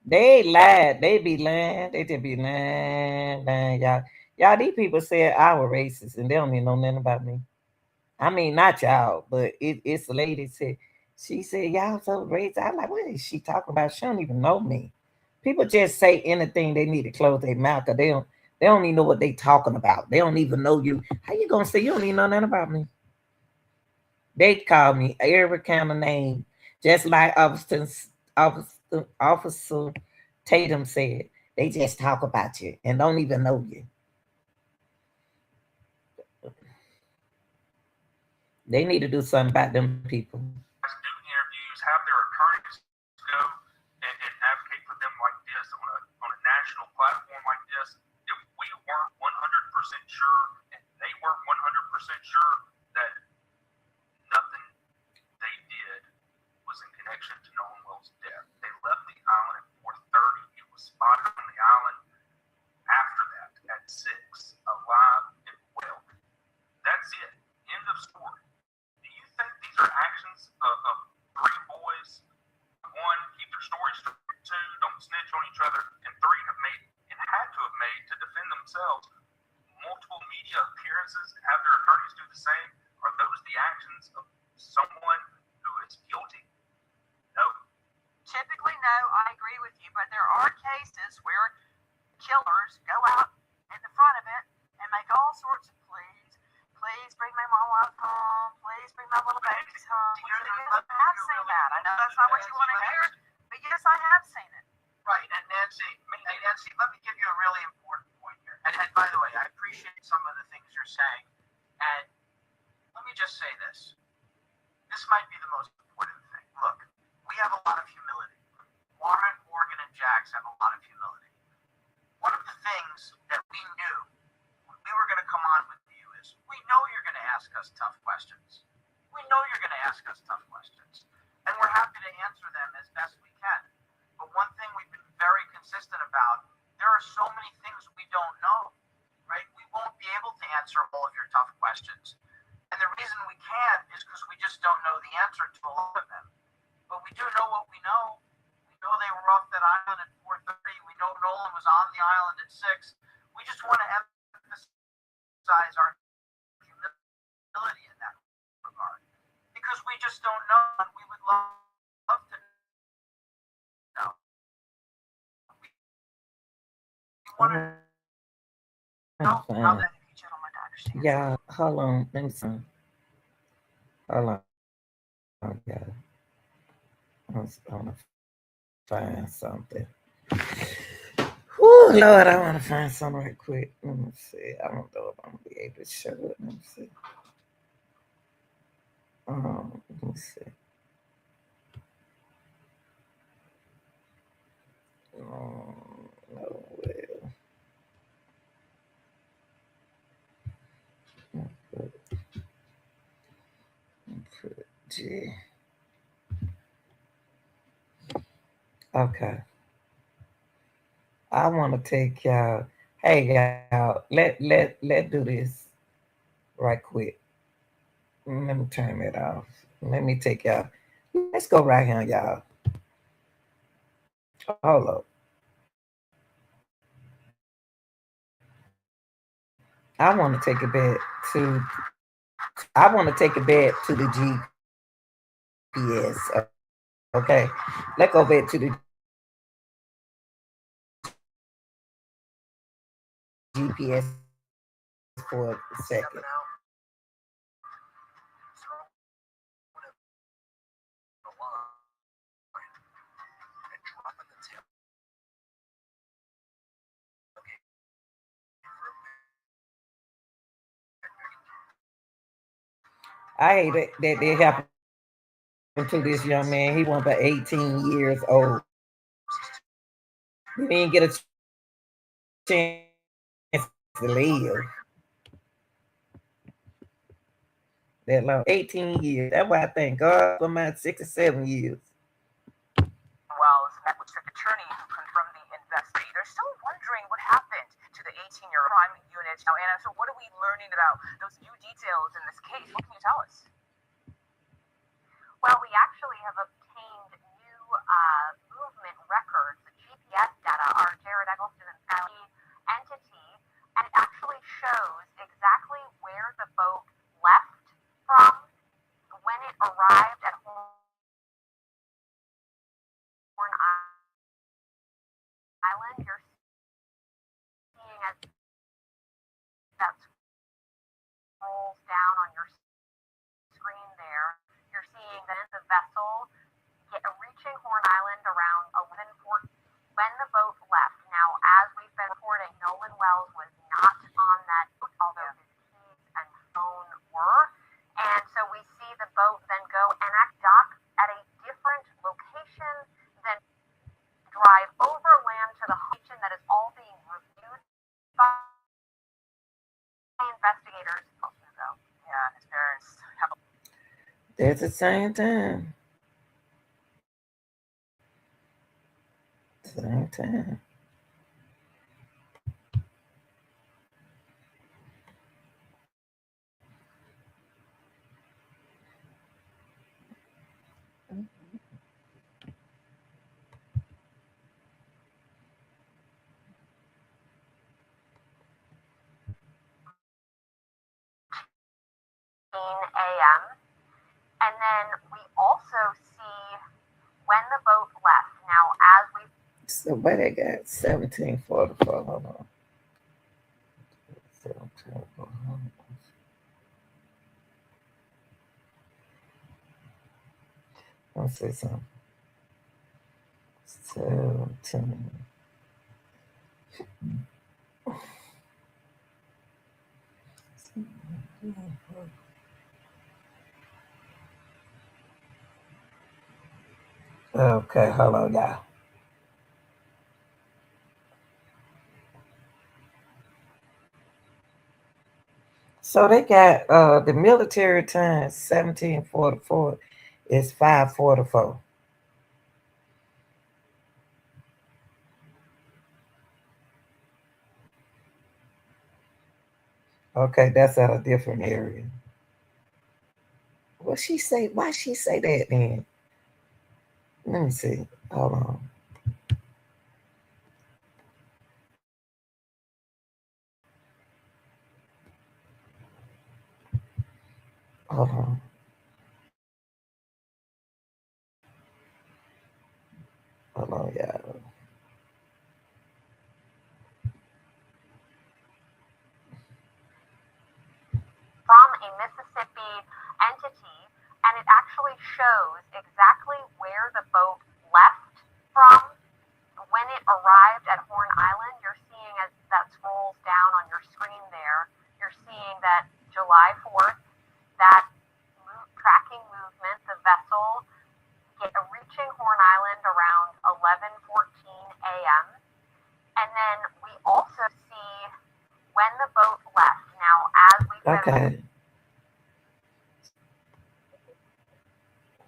they lied. They be lying. They just be lying, y'all. Y'all, these people said I was racist and they don't even know nothing about me. I mean, not y'all, but it's a lady said, she said, y'all so racist. I'm like, what is she talking about? She don't even know me. People just say anything, they need to close their mouth because they don't even know what they talking about. They don't even know you. How you gonna say you don't even know nothing about me? They call me every kind of name, just like Officer Tatum said. They just talk about you and don't even know you. They need to do something about them people. Do interviews, have their attorneys go and advocate for them like this on a national platform like this. If we weren't 100% sure and they weren't 100% sure that nothing they did was in connection to Nolan Wells' death, they left the island at 4:30. It was spotted on the island after that at 6, alive and well. That's it. End of story. Do you think these are actions of 3 boys? 1, keep their stories straight. 2, don't snitch on each other. And 3, have made and had to have made to defend themselves multiple media appearances and have their attorneys do the same? Are those the actions of someone who is guilty? No. Typically, no, I agree with you, but there are cases where killers go out in the front of it and make all sorts of pleas. Please bring my mom home. Please bring my little babies home. I have seen that. I know that's not what you want to hear, but yes, I have seen it. Right, and Nancy, let me give you a really important point here. And by the way, I appreciate some of the things you're saying. And let me just say this. This might be the most important thing. Look, we have a lot of humility. Warren, Morgan, and Jax have a as best we can. But one thing we've been very consistent about, there are so many things we don't know, right? We won't be able to answer all of your tough questions. And the reason we can't is because we just don't know the answer to a lot of them. But we do know what we know. We know they were off that island at 4:30. We know Nolan was on the island at 6. We just want to emphasize our humility in that regard. Because we just don't know, and we would love to know. We want to know how that gentleman understands. Yeah, hold on. Let me see. Hold on. Oh, yeah. I was gonna find something. Oh Lord, I want to find something right quick. Let me see. I don't know if I'm gonna be able to show it. Let me see. Let me see. No, well. Put G. Okay. I want to take y'all. Hey y'all, let do this right quick. Let me turn it off. Let me take y'all. Let's go right here, y'all. Hold up. I want to take it back to. I want to take it back to the GPS. Okay, let's go back to the GPS for a second. I hate that happened to this young man. He was about 18 years old. He didn't get a chance to live that long. 18 years. That's why I thank God for my 67 years. Wells met with district attorney who confirmed the investigation. They're still wondering what happened to the 18-year crime unit. Now, Anna, so what are we learning about those new details in this case? What can you tell us? Well, we actually have obtained new movement records. The GPS data are Jared Eggleston and Skylar entity, and it actually shows exactly where the boat left from when it arrived at Horn Island. You're seeing as that scrolls down on your screen there, you're seeing that the vessel reaching Horn Island around 11:14 when the boat left. Now, as we've been reporting, Nolan Wells was not on that boat, although his keys and phone were. And so we see the boat then go and dock at a different location, then drive overland to the location that is all being reviewed by investigators. Yeah, his parents have. At the same time. Same time. A.m. And then we also see when the boat left. Now, as we So where they got 1744? Hold on. 1744. Let's see something. 17. Okay, hold on, y'all. So they got the military time 1744 is 544. Okay, that's at a different area. What she say? Why she say that then? Let me see. Hold on. Hold on. Hold on, y'all. From a Mississippi entity, and it actually shows exactly where the boat left from when it arrived at Horn Island. You're seeing as that scrolls down on your screen there, you're seeing that July 4th, that tracking movement, the vessel reaching Horn Island around 11:14 a.m. And then we also see when the boat left. Now, as we said, Okay.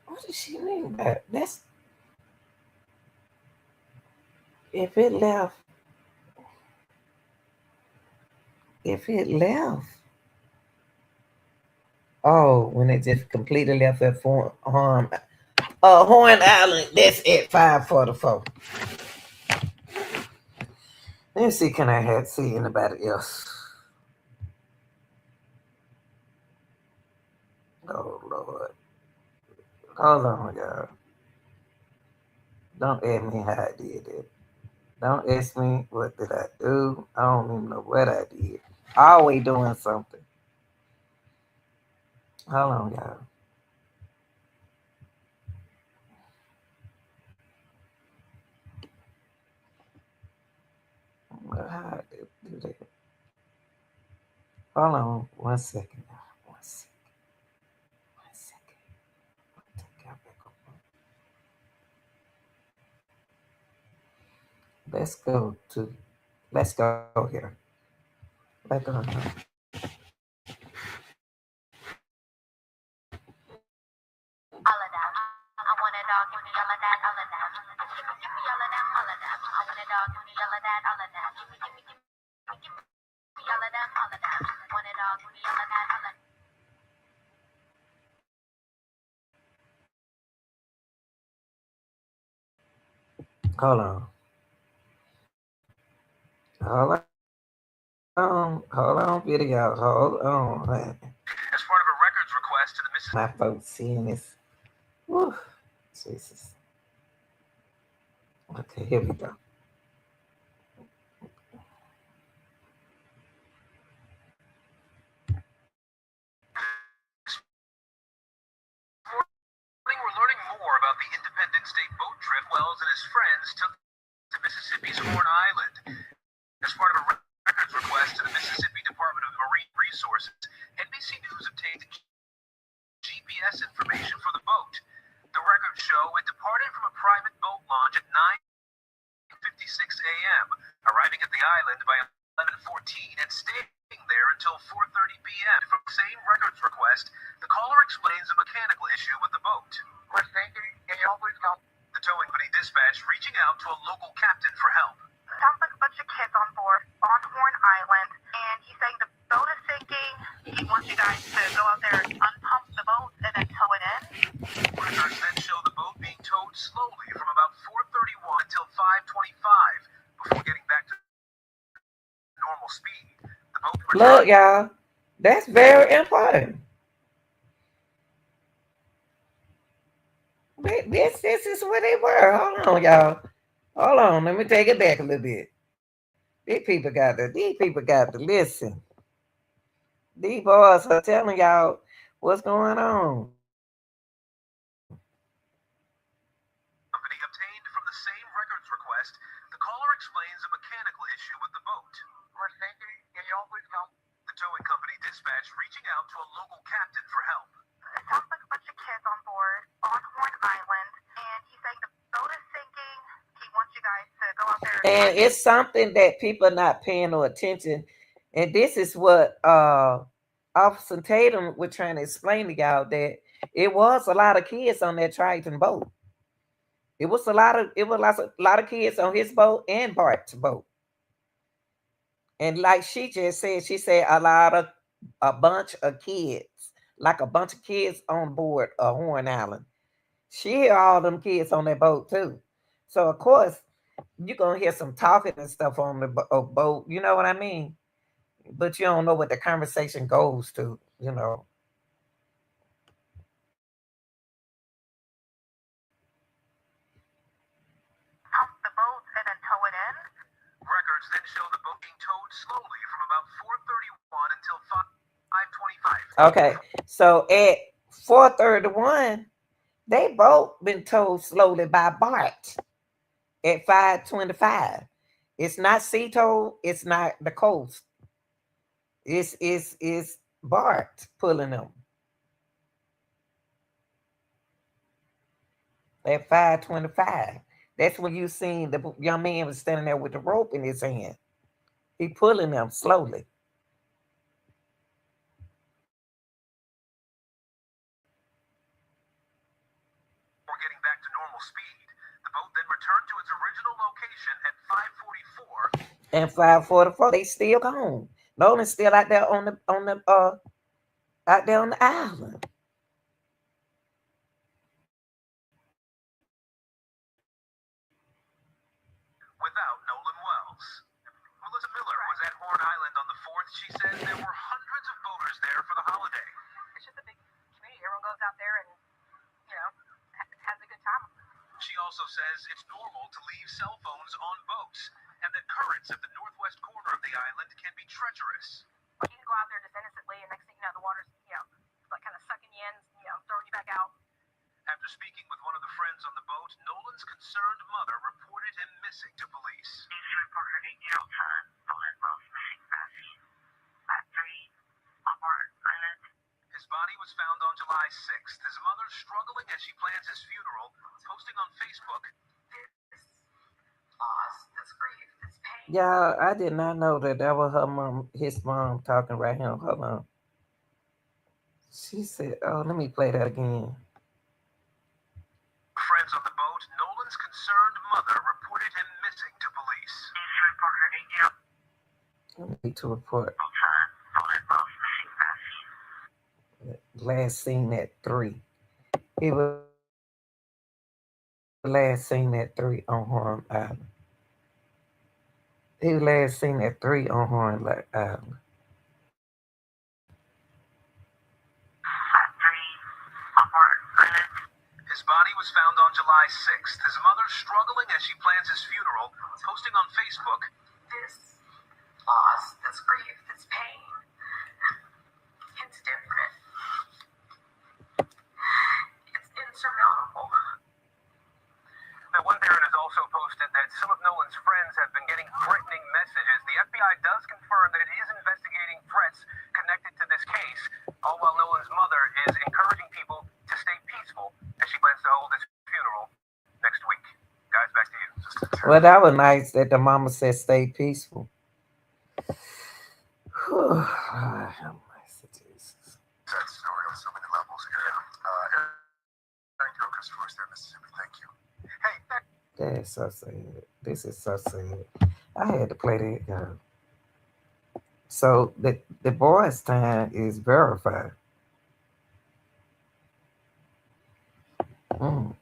What does she mean by that's if it left? If it left, oh, when it just completely left at Horn Island, that's at 5:44. Let me see, can I have see anybody else? Oh Lord. Hold on, y'all. Don't ask me how I did it. Don't ask me what did I do. I don't even know what I did. Always doing something. Hold on, y'all. How I do that? Hold on 1 second. 1 second. 1 second. Take y'all back up. Let's go to. Let's go here. Let's go here. all of them. I want a dog, give me all of that, all of that. Give me all of them, all of them. I want a dog, give me all of that, all of that. Give me all of them, all of them. Want a dog, give me all of that, all of that. Hold on. Hold hold on, video. Hold on. Man. As part of a records request to the Mississippi. My folks seeing this. Whew. Jesus. Okay, here we go. We're learning more about the Independent State boat trip Wells and his friends took to Mississippi's Horn Island. As part of a records request to the Mississippi Department of Marine Resources, NBC News obtained GPS information for the boat. The records show it departed from a private boat launch at 9:56 a.m., arriving at the island by 11:14 and staying there until 4:30 p.m. From the same records request, the caller explains a mechanical issue with the boat. We're thinking, can you always come? The towing company dispatch reaching out to a local captain for help. Sounds like a bunch of kids on board on Horn Island, and he's saying the boat is sinking. He wants you guys to go out there and unpump the boat and then tow it in. Records then show the boat being towed slowly from about 4:31 until 5:25 before getting back to normal speed. The boat Look, y'all. That's very important. This is where they were. Hold on, y'all. Hold on. Let me take it back a little bit. These people got to listen. These boys are telling y'all what's going on. company obtained from the same records request, the caller explains a mechanical issue with the boat. We're thinking, can you always come? The towing company dispatch reaching out to a local captain for help. It sounds like a bunch of kids on board on Horn Island, and he's saying the boat is sinking. He wants you guys to go out there. And it's something that people are not paying no attention. And this is what Officer Tatum was trying to explain to y'all, that it was a lot of kids on that Triton boat. It was a lot of kids on his boat and Bart's boat. And like she just said, she said a bunch of kids, like a bunch of kids on board Horn Island. She hear all them kids on that boat too. So of course you're gonna hear some talking and stuff on the boat. You know what I mean? But you don't know what the conversation goes to. You know. The boat and then tow it in. Records then show the boat being towed slowly from about 4:31 until 5:25. Okay, so at 4:31, they both been towed slowly by Bart at 5:25. It's not sea tow. It's not the coast. It's Bart pulling them at 5:25. That's when you seen the young man was standing there with the rope in his hand. He pulling them slowly. Before getting back to normal speed, the boat then returned to its original location at 5:44. And 5:44, they still gone. Nolan's still out there on the out there on the island. Without Nolan Wells. Melissa Miller was at Horn Island on the 4th. She says there were hundreds of boaters there for the holiday. It's just a big community. Everyone goes out there and, has a good time. She also says it's normal to leave cell phones on boats and that currents at the northwest corner of the island can be treacherous. You can go out there just innocently, and next thing you know, the water's, like kind of sucking you in, throwing you back out. After speaking with one of the friends on the boat, Nolan's concerned mother reported him missing to police. He's reported a jail time for Wells missing passing at 3 on Horn Island. His body was found on July 6th. His mother struggling as she plans his funeral, posting on Facebook. This loss, this grief, this pain. Yeah, I did not know that was her mom, his mom talking right here. Hold on. She said, "Oh, let me play that again." Friends on the boat, Nolan's concerned mother reported him missing to police. He's reported a jail I need to report. time for Wells missing passing. Last seen at 3. He was last seen at 3 on Horn Island. He was last seen at 3 on Horn Island. At 3 on Horn Island. His body was found on July 6th. His mother struggling as she plans his funeral, posting on Facebook. This loss, this grief, this pain. It's different. It's insurmountable. Now, one parent has also posted that some of Nolan's friends have been getting threatening messages. The FBI does confirm that it is investigating threats connected to this case, all while Nolan's mother is encouraging people to stay peaceful as she plans to hold his funeral next week. Guys, back to you. Well, that was nice that the mama said stay peaceful. Lord have mercy, Jesus. That story on so many levels here. Thank you, Christopher, there, Mississippi. Thank you. Hey, That's so sad. This is so sad. I had to play that. So the boys' time is verified. Mm.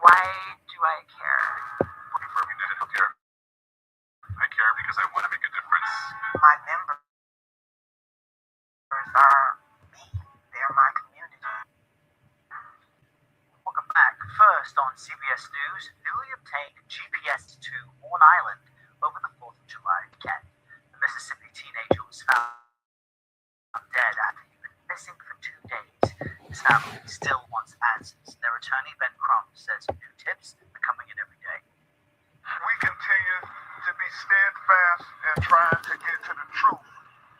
Why do I care? I don't care. I care because I want to make a difference. My members are me. They're my community. Welcome back. First on CBS News, newly obtained GPS to Horn Island over the 4th of July weekend. The Mississippi teenager was found dead fast and trying to get to the truth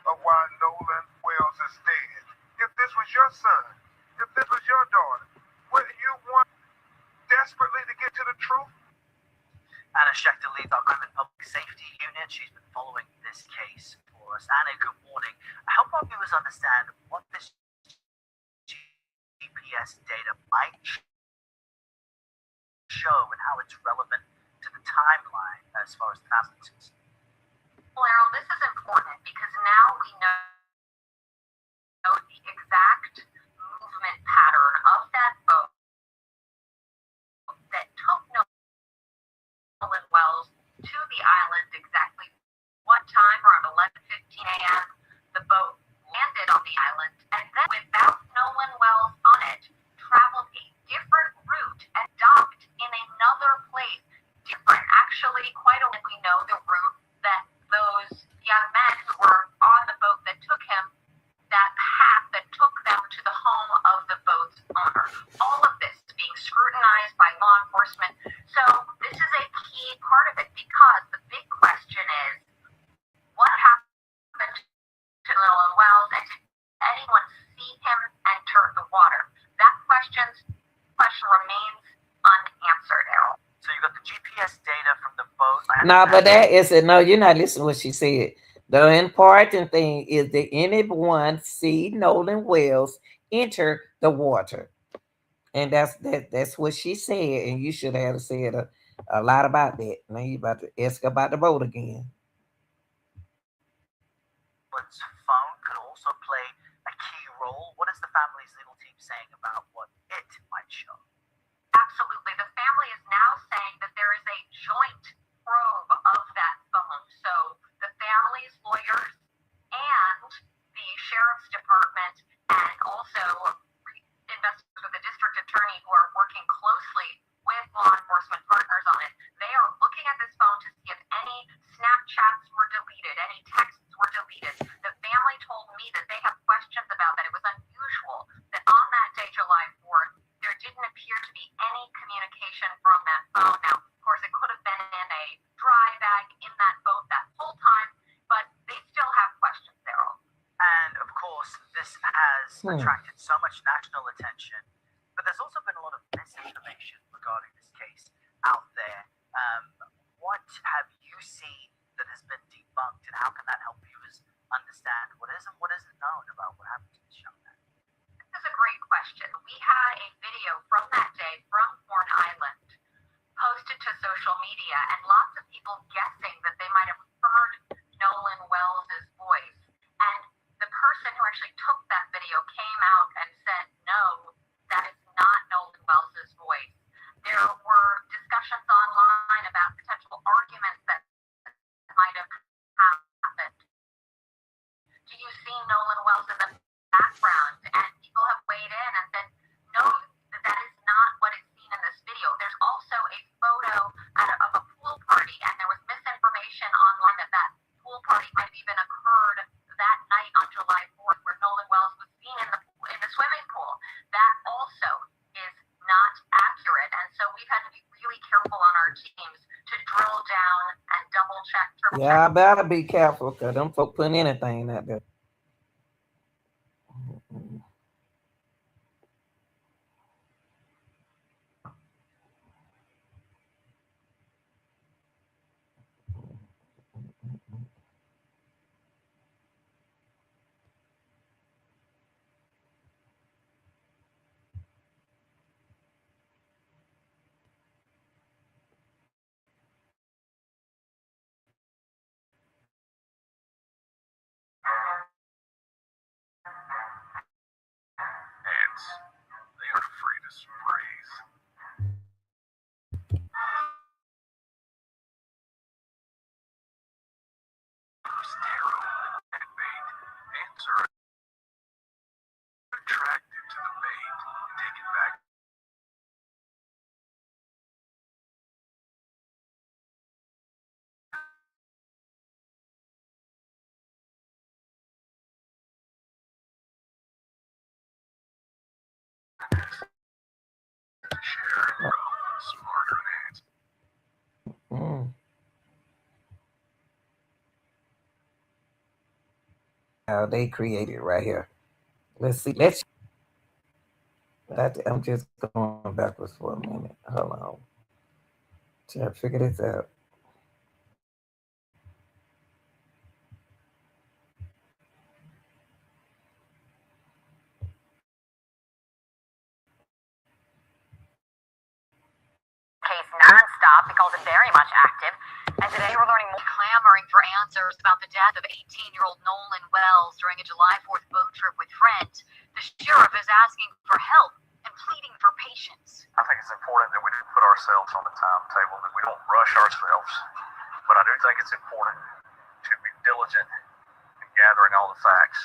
of why Nolan Wells is dead. If this was your son, if this was your daughter, wouldn't you want desperately to get to the truth? Anna Schechter leads our crime and public safety unit. She's been following this case for us. Anna, good morning. I hope our viewers understand what this GPS data might show and how it's relevant to the timeline as far as the family is concerned. Well, Errol, this is important because now we know the exact movement pattern of that boat that took Nolan Wells to the island. Exactly what time, around 11:15 a.m., the boat landed on the island, and then without Nolan Wells on it, traveled a different route and docked in another place. Different, actually, quite a we know the route that those young men who were on the boat that took him, that path that took them to the home of the boat's owner. All of this is being scrutinized by law enforcement. So this is a key part of it because the big question is, what happened to Nolan Wells, and did anyone see him enter the water? That question remains unanswered, Errol. So you got the GPS data from the boat. No, but that isn't. No, you're not listening to what she said. The important thing is that anyone see Nolan Wells enter the water, and that's what she said. And you should have said a lot about that. Now you about to ask about the boat again. Nolan's phone could also play a key role. What is the family's legal team saying about what it might show? Absolutely. The family is now saying that there is a joint probe of that phone. So the family's lawyers and the sheriff's department and also investigators with the district attorney who are working closely with law enforcement partners on it, they are looking at this phone to see if any Snapchats were deleted, any texts were deleted. The family told me that they have questions about that. It was unusual that on that day, July 4th, there didn't appear to be any communication from that phone. Now, of course, it could have been in a dry bag in that boat that whole time, but they still have questions, Errol. And of course, this has attracted so much national attention, but there's also been a lot of misinformation regarding this case out there. What have you seen that has been debunked, and how can that help viewers understand what is and what isn't known about what happened to this young man? This is a great question. We had a video from that day from Horn Island posted to social media, and lots of people guessing that they might have heard Nolan Wells' voice. And the person who actually took that video came out and said, no, that is not Nolan Wells' voice. There were discussions online about potential arguments that might have happened. Do you see Nolan Wells in the background? And people have weighed in and said, no, that is not what is seen in this video. There's also a photo of a pool party, and there was misinformation online that that pool party might have even occurred that night on July 4th, where Nolan Wells was seen in the swimming pool. That also is not accurate, and so we've had to be really careful on our teams to drill down and double check. Yeah, I better be careful because them folk putting anything out there. Ants, they aren't afraid of sprays. Taro and bait. Ants are attracted to the bait. Take it back. Share and grow smarter than ants. Mm. They created right here. Let's see. I'm just going backwards for a minute. Hold on. Trying to figure this out. Case nonstop because it's very much active. And today we're learning more. Clamoring for answers about the death of 18-year-old Nolan Wells during a July 4th boat trip with friends. The sheriff is asking for help and pleading for patience. I think it's important that we do put ourselves on the timetable, that we don't rush ourselves. But I do think it's important to be diligent in gathering all the facts.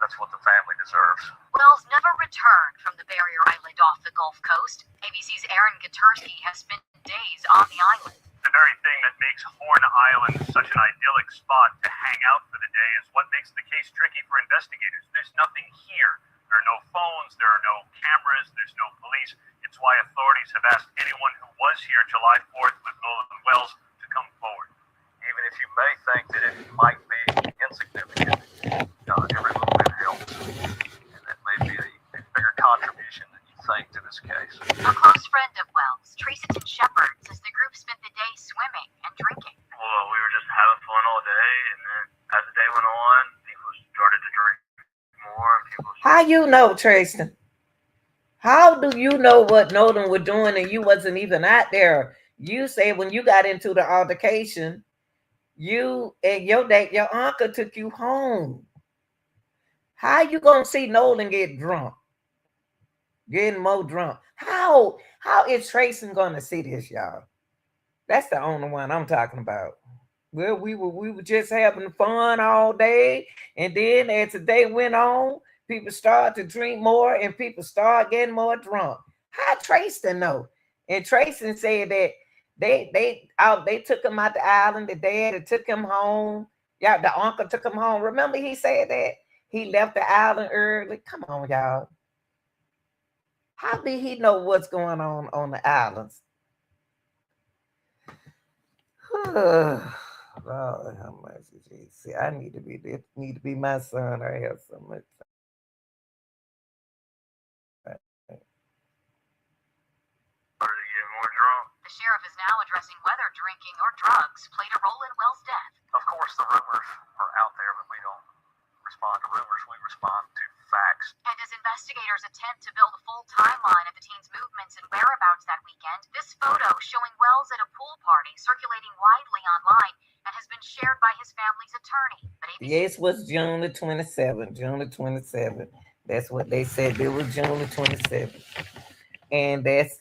That's what the family deserves. Wells never returned from the barrier island off the Gulf Coast. ABC's Aaron Gatursky has spent days on the island. The very thing that makes Horn Island such an idyllic spot to hang out for the day is what makes the case tricky for investigators. There's nothing here. There are no phones, there are no cameras, there's no police. It's why authorities have asked anyone who was here July 4th with Nolan Wells to come forward. Even if you may think that it might be insignificant, every little bit helps. And that may be a bigger contribution than you think to this case. A close friend of Wells, Tracyton Shepard, says the group spent the day swimming and drinking. Well, we were just having fun all day, and then as the day went on, people started to drink more. How you know, Tristan? How do you know what Nolan was doing and you wasn't even out there? You said when you got into the altercation, you and your dad, your uncle took you home. How you gonna see Nolan get drunk? Getting more drunk. How is Tracy gonna see this, y'all? That's the only one I'm talking about. Well, we were just having fun all day, and then as the day went on, people started to drink more, and people started getting more drunk. How Tracy know? And Tracy said that they took him out the island. The dad took him home. Yeah, the uncle took him home. Remember, he said that he left the island early. Come on, y'all. How did he know what's going on the islands? Lord, how much is he? See, I need to be my son. I have so much. The sheriff is now addressing whether drinking or drugs played a role in Wells' death. Of course, the rumors are out there, but we don't respond to rumors. We respond to facts. And as investigators attempt to build a full timeline of the teen's movements and whereabouts that weekend, this photo showing Wells at a pool party circulating widely online and has been shared by his family's attorney. But yes, was June the 27th. June the 27th. That's what they said. It was June the 27th. And that's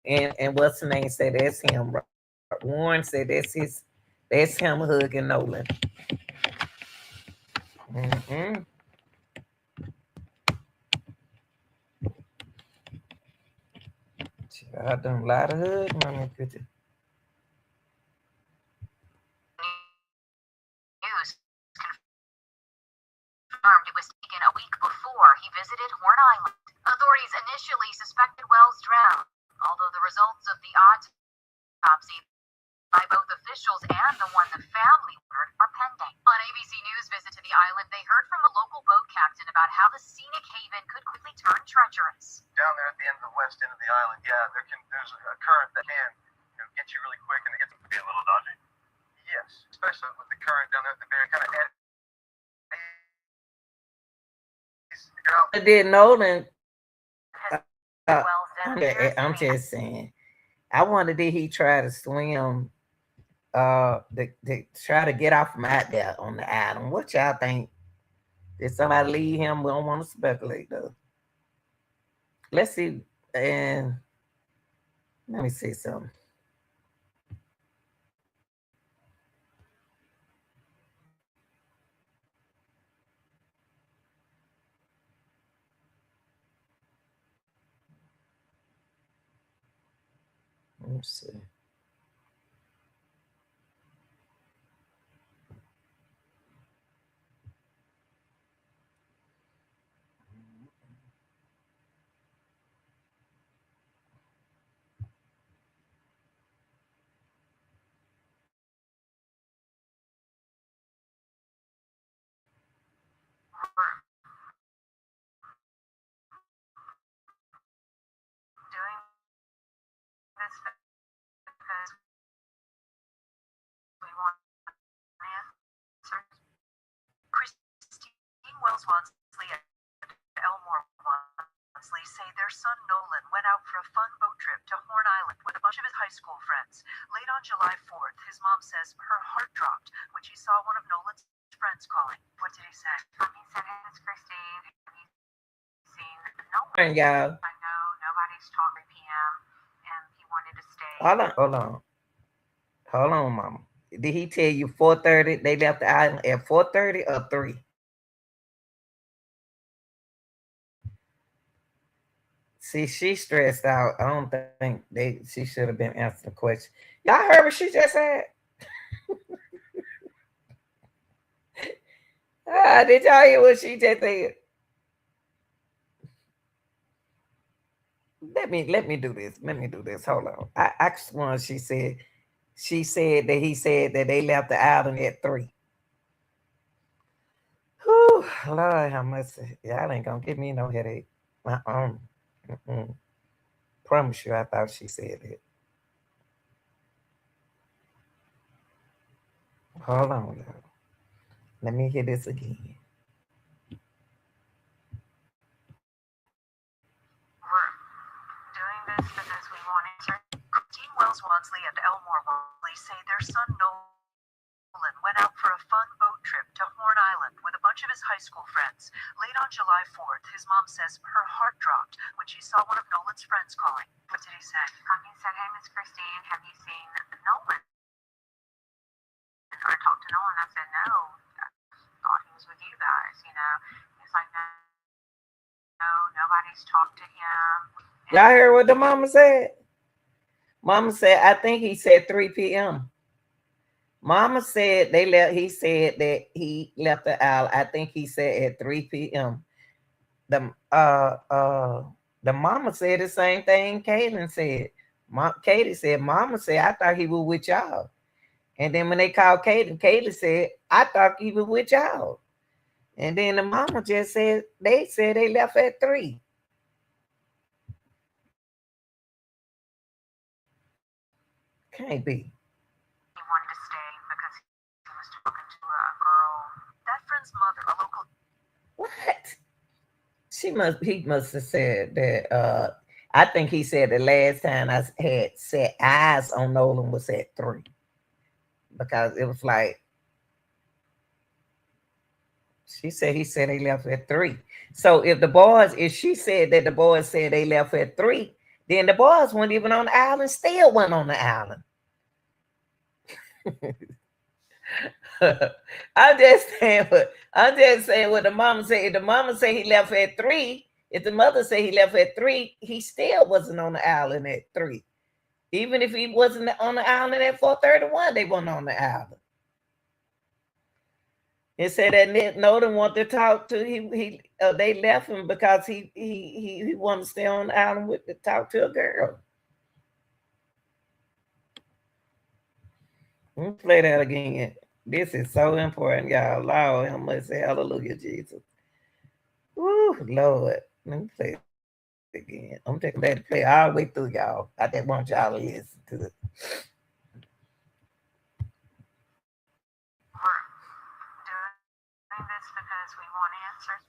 and what's the name said that's him. Warren said that's him hugging Nolan. Mm-hmm. I done a lot of hug, mama. News confirmed it was taken a week before he visited Horn Island. Authorities initially suspected Wells drowned, although the results of the autopsy by both officials and the one the family ordered are pending. On ABC News' visit to the island, they heard from a local boat captain about how the scenic haven could quickly turn treacherous. Down there at the end of the west end of the island, there's a current that can get you really quick, and it gets to be a little dodgy. Yes, especially with the current down there at the very kind of edge. I did Nolan. I'm just saying. I wonder did he try to swim? To try to get off from out there on the island. What y'all think? Did somebody leave him? We don't want to speculate though. Let's see. And let me see something. Let's see. doing this because we want answers. Christine Wells Wansley and Elmore Wansley say their son Nolan went out for a fun boat trip to Horn Island with a bunch of his high school friends. Late on July 4th, his mom says her heart dropped when she saw one of Nolan's friends calling. What did he say? He said, "Hey, it's Christine. Have you seen Nolan? Turn, y'all. I know nobody's talking 3 p.m. and he wanted to stay." Hold on, mama. Did he tell you 4:30? They left the island at 4:30 or 3? See, she stressed out. I don't think she should have been answering the question. Y'all heard what she just said? Did y'all hear what she just said? Let me do this. Let me do this. Hold on. I asked one. She said that he said that they left the island at 3. Whew, Lord, how much y'all ain't gonna give me no headache. Mm-mm. Promise you, I thought she said it. Hold on, y'all. Let me hear this again. We're doing this because we want answers. Christine Wells Wansley and Elmore Wansley say their son Nolan went out for a fun boat trip to Horn Island with a bunch of his high school friends. Late on July 4th, his mom says her heart dropped when she saw one of Nolan's friends calling. What did he say? He said, "Hey, Miss Christine, have you seen Nolan? Or talked to Nolan?" I said, "No. I thought he was with you guys, you know." He's like, "No, nobody's talked to him." Y'all heard what the mama said? Mama said, I think he said 3 p.m. Mama said they left. He said that he left the island. I think he said at 3 p.m. The mama said the same thing Caitlin said. Katie said, Mama said, I thought he was with y'all. And then when they called Caitlin said, I thought he was with y'all. And then the mama just said they left at 3. Can't be. He wanted to stay because he was talking to a girl. That friend's mother, a local. What? He must have said that. I think he said the last time I had set eyes on Nolan was at 3, because it was like he said they left at 3. So if she said that the boys said they left at 3, then the boys weren't even on the island. Still went on the island. I'm just saying what the mama said. If the mama said he left at 3, if the mother said he left at 3, he still wasn't on the island at 3. Even if he wasn't on the island at 4:31, they weren't on the island. It said that Nolan wanted to talk to they left him because he wanted to stay on the island to talk to a girl. Let me play that again. This is so important, y'all. Lord, I must say hallelujah, Jesus. Woo, Lord. Let me play it again. I'm taking that to play all the way through, y'all. I just want y'all to listen to it. We're doing this because we want answers.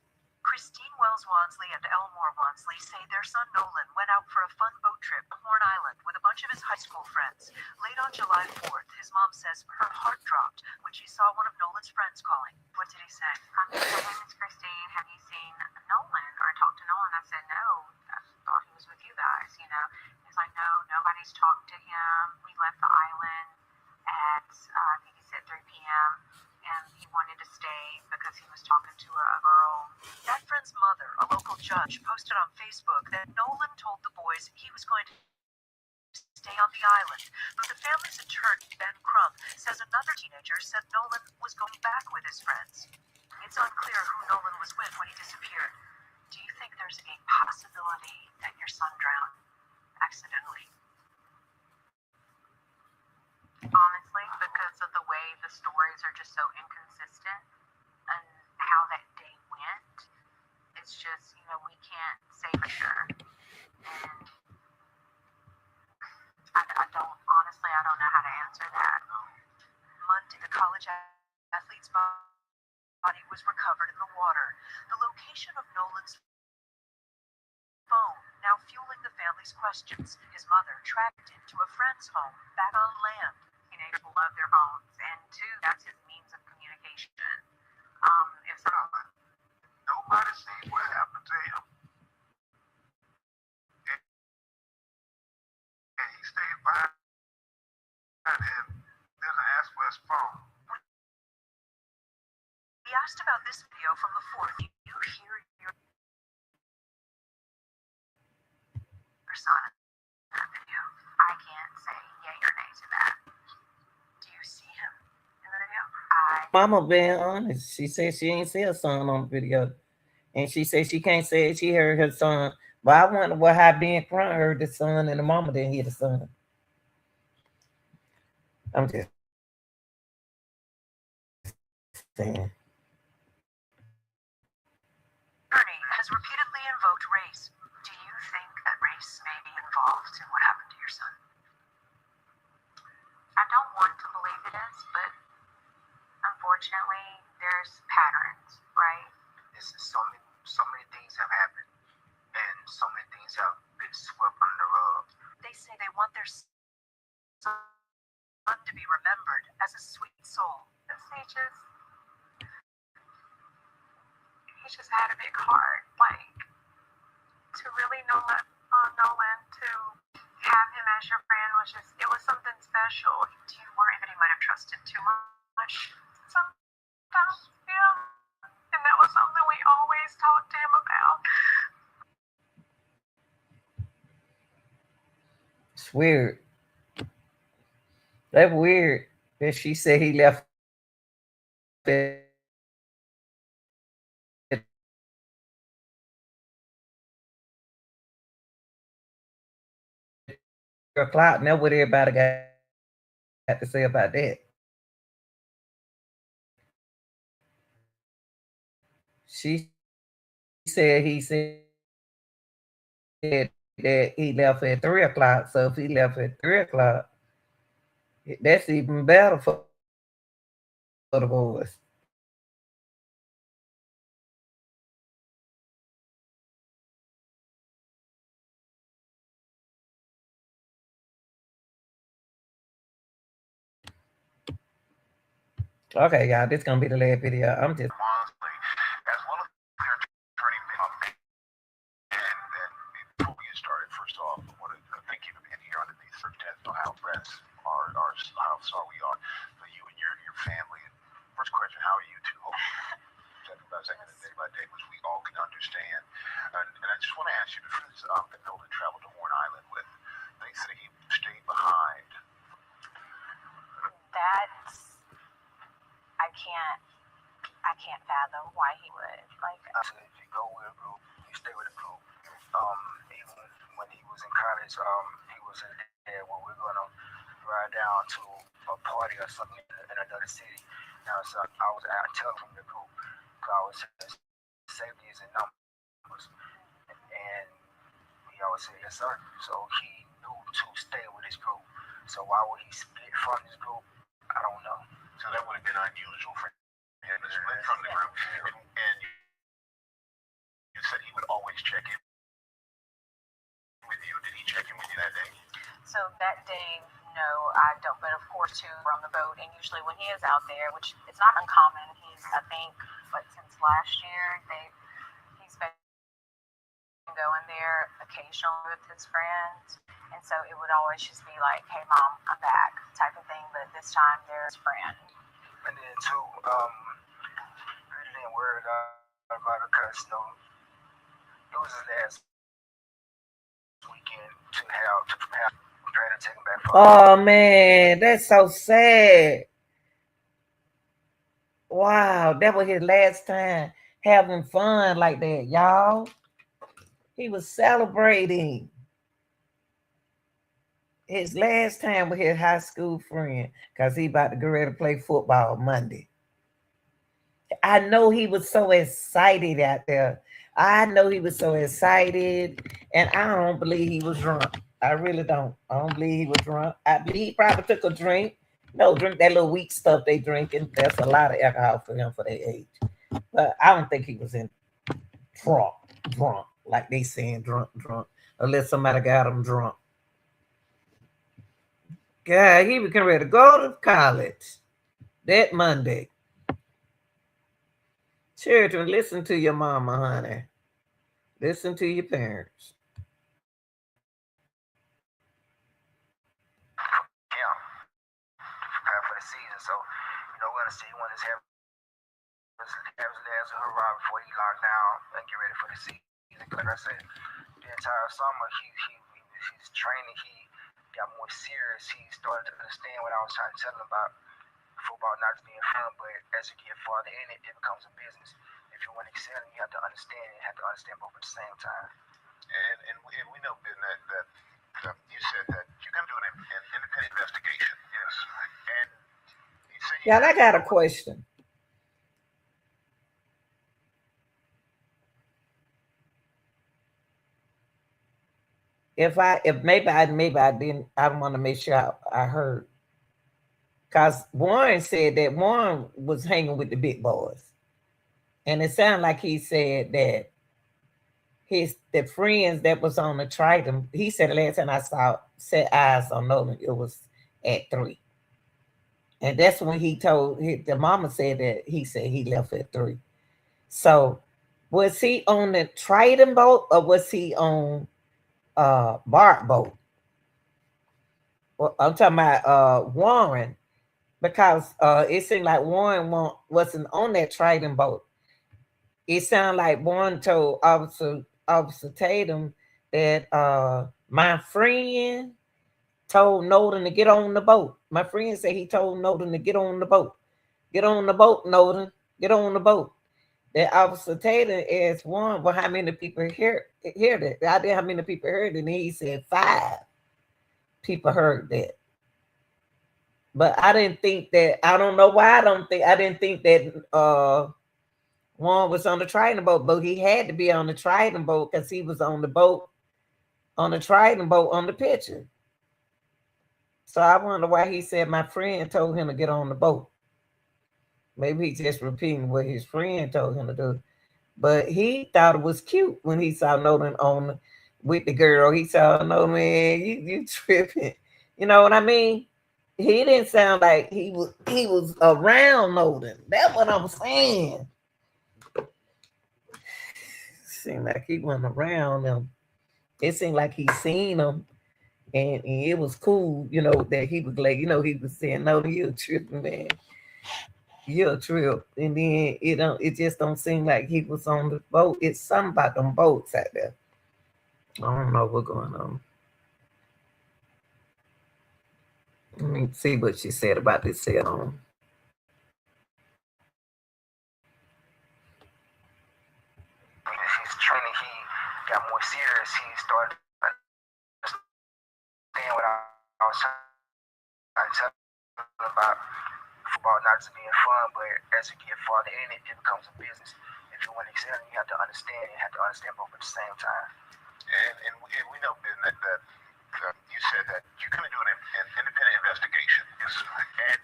Christine Wells Wansley and Elmore Wansley say their son Nolan went out for a fun boat trip to Horn Island with a bunch of his high school friends. Late on July 4th, his mom says her heart dropped when she saw one of Nolan's friends calling. What did he say? He said, "Hey, Miss Christine, have you seen Nolan or talked to Nolan?" I said, "No. I thought he was with you guys, you know." He's like, "No, nobody's talked to him. We left the island at, I think he said 3 p.m. and he wanted to stay because he was talking to a girl." That friend's mother, a local judge, posted on Facebook that Nolan told the boys he was going to stay on the island, but the family's attorney, Ben Crump, says another teenager said Nolan was going back with his friends. It's unclear who Nolan was with when he disappeared. Do you think there's a possibility that your son drowned accidentally? Honestly, because of the way the stories are just so inconsistent and how that day went, was recovered in the water. The location of Nolan's phone now fueling the family's questions. His mother tracked him to a friend's home back on land. Teenagers will love their phones, and two, that's his means of communication. If someone Nobody sees what happened to him. And he stayed behind, and there's an ask for his phone. He asked about this video from the 4th. You hear your son in that video? I can't say yay or nay to that. Do you see him in the video? Mama being honest. She said she ain't see her son on the video. And she said she can't say it. She heard her son. But I wonder what how being front heard the son and the mama didn't hear the son. I'm just saying. Ernie has repeatedly invoked race. Do you think that race may be involved in what happened to your son? I don't want to believe it is, but unfortunately, there's patterns, right? This is so many things have happened, and so many things have been swept under the rug. They say they want their son to be remembered as a sweet soul. He just had a big heart. Like, to really know Nolan, to have him as your friend it was something special. Do you worry that he might have trusted too much? Sometimes, yeah. And that was something we always talked to him about. It's weird. That's weird that she said he left at 3:00. And that's what everybody got to say about that. She said he said that he left at 3:00. So if he left at 3:00, that's even better for the boys. Okay, y'all, this gonna be the last video. I'm just Honestly, as well as their attorney, and before we get started, first off, I want to thank you for being here under these circumstances. Know how blessed how sorry we are for you and your family. And first question: how are you two? Second, day by day, which we all can understand. And I just want to ask you, the friends that Nolan traveled to Horn Island with, they say he stayed behind. That's, I can't fathom why he would. Like, I said, if you go with a group, you stay with a group. Even when he was in college, he was in there where we're gonna ride down to a party or something in another city. Now, so I was out telling him the group, because I was saying safety is in numbers, and he always said yes sir. So he knew to stay with his group. So why would he split from his group? I don't know. So that would have been unusual for him to split from the group. And you said he would always check in with you. Did he check in with you that day? so that day, no, I don't. But of course, too, we're on the boat, and usually when he is out there, which it's not uncommon, I think, but since last year, he's been going there occasionally with his friends. And so it would always just be like, hey, Mom, I'm back, type of thing. But this time, there's a friend. And then too, really didn't worry about it because it was his last weekend to prepare to take him back for. Oh man, that's so sad. Wow, that was his last time having fun like that, y'all. He was celebrating his last time with his high school friend because he about to get ready to play football Monday. I know he was so excited out there. I know he was so excited, and I don't believe he was drunk. I really don't. I don't believe he was drunk. I believe he probably took a drink. No, drink that little weak stuff they drinking. That's a lot of alcohol for him for their age. But I don't think he was in drunk, like they saying drunk, unless somebody got him drunk. God, he was getting ready to go to college that Monday. Children, listen to your mama, honey. Listen to your parents. Yeah, prepare for the season. So, we're gonna see when this have his last hurrah before he locked down and get ready for the season. Because like I said, the entire summer he's training. He got more serious. He started to understand what I was trying to tell him about football not just being fun, but as you get farther in it, it becomes a business. If you want to excel, you have to understand it. You have to understand both at the same time. And we know, Ben, that you said that you're going to do an independent investigation. Yes. And you said Yeah, I got a question. If maybe I didn't, I want to make sure I heard. Because Warren said that Warren was hanging with the big boys. And it sounded like he said that the friends that was on the Triton, he said the last time I set eyes on Nolan, it was at 3. And that's when he told the mama said that he said he left at 3. So was he on the Triton boat or was he on Bart boat? Well, I'm talking about Warren, because it seemed like Warren wasn't on that Triton boat. It sounded like Warren told Officer Tatum that my friend told Nolan to get on the boat. My friend said he told Nolan to get on the boat. Get on the boat, Nolan. Get on the boat. That Officer Tatum asked Warren, well, how many people heard it? I did how many people heard it, and he said 5 people heard that. But I didn't think that, I don't know why I didn't think that Warren was on the Triton boat, but he had to be on the Triton boat because he was on the boat, on the Triton boat on the picture. So I wonder why he said my friend told him to get on the boat. Maybe he's just repeating what his friend told him to do. But he thought it was cute when he saw Nolan on with the girl. He saw, no, man, you tripping. You know what I mean? He didn't sound like he was around Nolan. That's what I'm saying. Seemed like he went around him. It seemed like he seen him, and it was cool, that he was like, he was saying, "No, you're tripping, man. You're a trip." And then it just don't seem like he was on the boat. It's something about them boats out there. I don't know what's going on. Let me see what she said about this cell phone. His training, he got more serious. He started to understand what I was trying to tell him about football not just being fun, but as you get farther in it, it becomes a business. If you want to excel, you have to understand. You have to understand both at the same time. And we know, Ben, that you said that you're going to do an independent investigation. Yes. And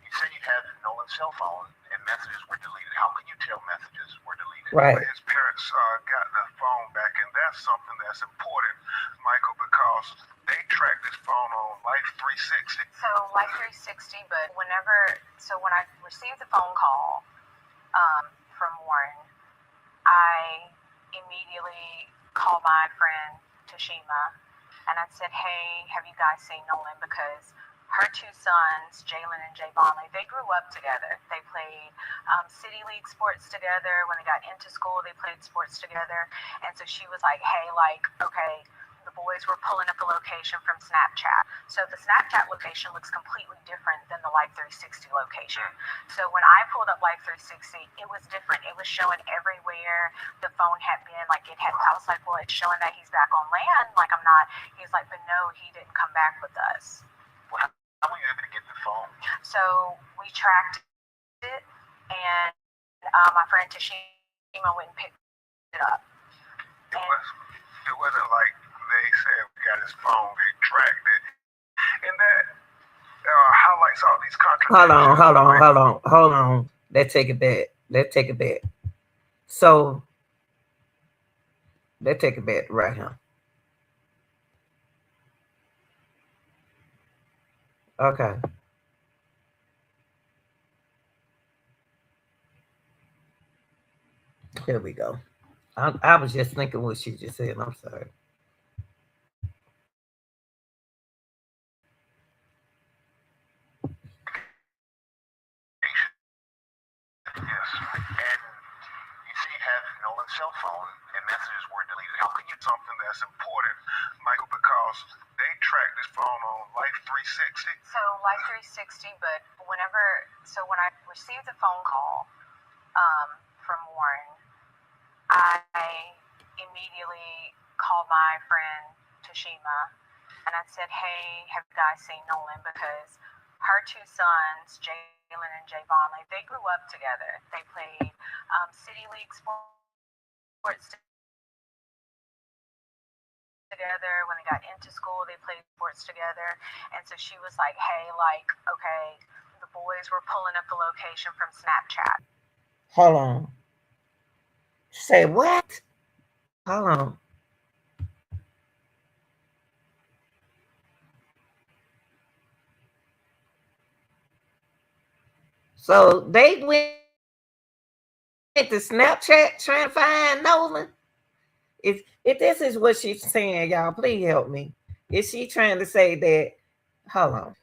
you said you had Nolan's cell phone and messages were deleted. How can you tell messages were deleted? Right. His parents got the phone back, and that's something that's important, Michael, because they track this phone on Life 360. So Life 360, but when I received the phone call from Warren, I immediately called my friend Tashima, and I said, "Hey, have you guys seen Nolan?" Because her 2 sons, Jalen and Javon, they grew up together. They played City League sports together. When they got into school, they played sports together. And so she was like, "Hey, okay." The boys were pulling up the location from Snapchat. So the Snapchat location looks completely different than the Life 360 location. So when I pulled up Life 360, it was different. It was showing everywhere the phone had been. I was like, well, it's showing that he's back on land. I'm not. He's like, but no, he didn't come back with us. Well, how were you able to get the phone? So we tracked it, and my friend Tashima went and picked it up. It wasn't like they said we got his phone, they tracked it, and that highlights all these contradictions. Hold on. Let's take it back. Let's take it back. So let's take it back right here. Okay. Here we go. I was just thinking what she just said. I'm sorry. Yes. And you see, you have Nolan's cell phone and messages were deleted. How can you something that's important, Michael? Because they tracked this phone on Life 360. So Life 360, but when I received the phone call from Warren, I immediately called my friend Tashima and I said, hey, have you guys seen Nolan? Because her two sons, Jalen and Javon, like, they grew up together. They played City League sports together. When they got into school, they played sports together. And so she was like, hey, like, okay, the boys were pulling up the location from Snapchat. Hold on. Say what? Hold on. So they went to Snapchat trying to find Nolan. If this is what she's saying, y'all, please help me. Is she trying to say that? Hold on.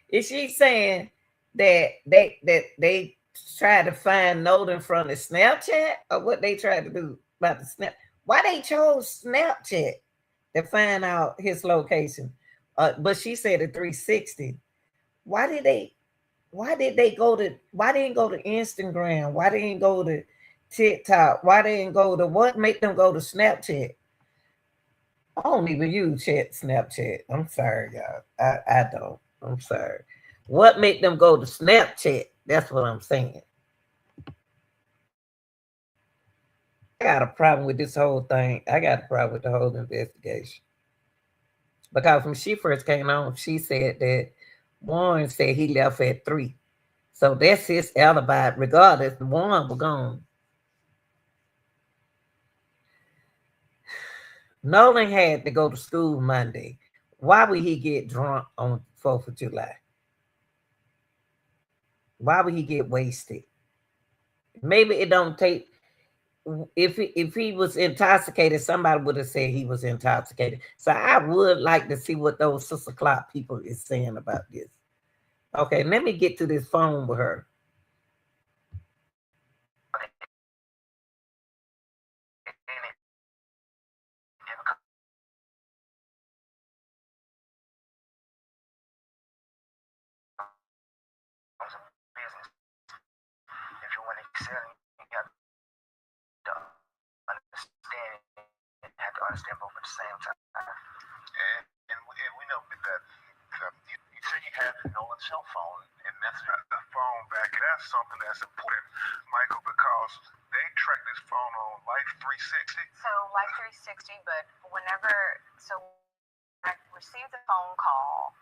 Is she saying that they tried to find Nolan from the Snapchat, or what they tried to do about the Snap? Why they chose Snapchat to find out his location? But she said a 360. Why did they? Why didn't go to Instagram? Why didn't go to TikTok? Why didn't go to what make them go to Snapchat? I don't even use Snapchat. I'm sorry, y'all. I don't. I'm sorry. What make them go to Snapchat? That's what I'm saying. I got a problem with this whole thing. I got a problem with the whole investigation. Because when she first came on, she said that Warren said he left at 3. So that's his alibi. Regardless, Warren was gone. Nolan had to go to school Monday. Why would he get drunk on 4th of July? Why would he get wasted? Maybe it don't take. If he was intoxicated, somebody would have said he was intoxicated. So I would like to see what those Sister Clock people is saying about this. Okay, let me get to this phone with her. If you want to excel, you got to understand and have to understand both at the same time. And we know that you said you have Nolan's cell phone and message the phone back. That's something that's important, Michael, because they track this phone on Life 360. So Life 360, but I received the phone call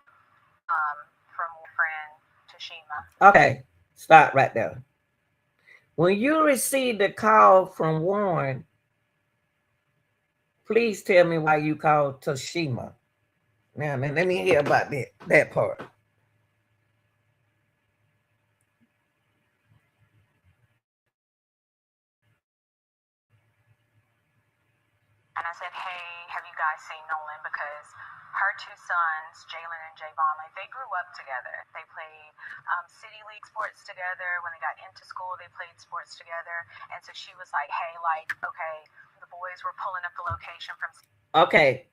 from a friend Tashima. Okay, stop right there. When you received the call from Warren, please tell me why you called Tashima. Now, let me hear about that part. And I said, hey, have you guys seen Nolan? Because her two sons, Jalen and Javon, like, they grew up together. They played City League sports together. When they got into school, they played sports together. And so she was like, hey, like, okay, the boys were pulling up the location from. Okay.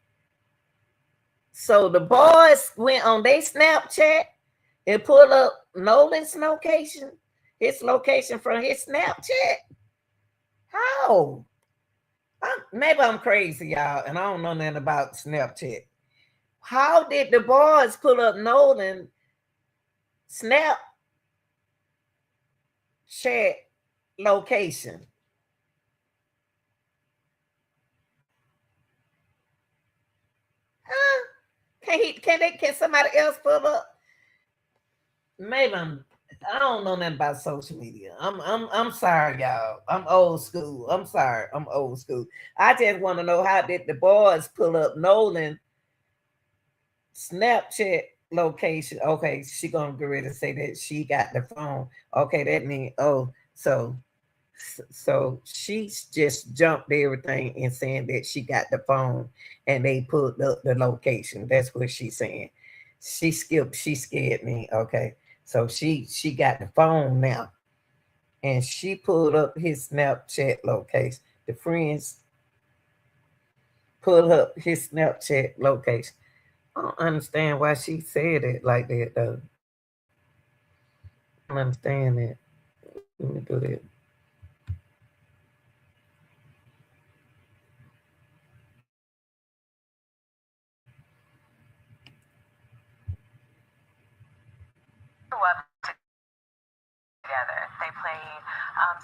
So the boys went on their Snapchat and pulled up Nolan's location, his location from his Snapchat. How? Maybe I'm crazy, y'all, and I don't know nothing about Snapchat. How did the boys pull up Nolan Snapchat location? Huh? Can somebody else pull up? Maybe I'm I don't know nothing about social media. I'm sorry, y'all. I'm old school. I'm sorry. I'm old school. I just want to know how did the boys pull up Nolan Snapchat location? Okay, she gonna get ready to say that she got the phone. Okay, that means so she just jumped everything and saying that she got the phone and they pulled up the location. That's what she's saying. She skipped. She scared me. Okay, so she got the phone now and she pulled up his Snapchat location. The friends pulled up his Snapchat location. I don't understand why she said it like that though. I don't understand that. Let me do that. Together. They played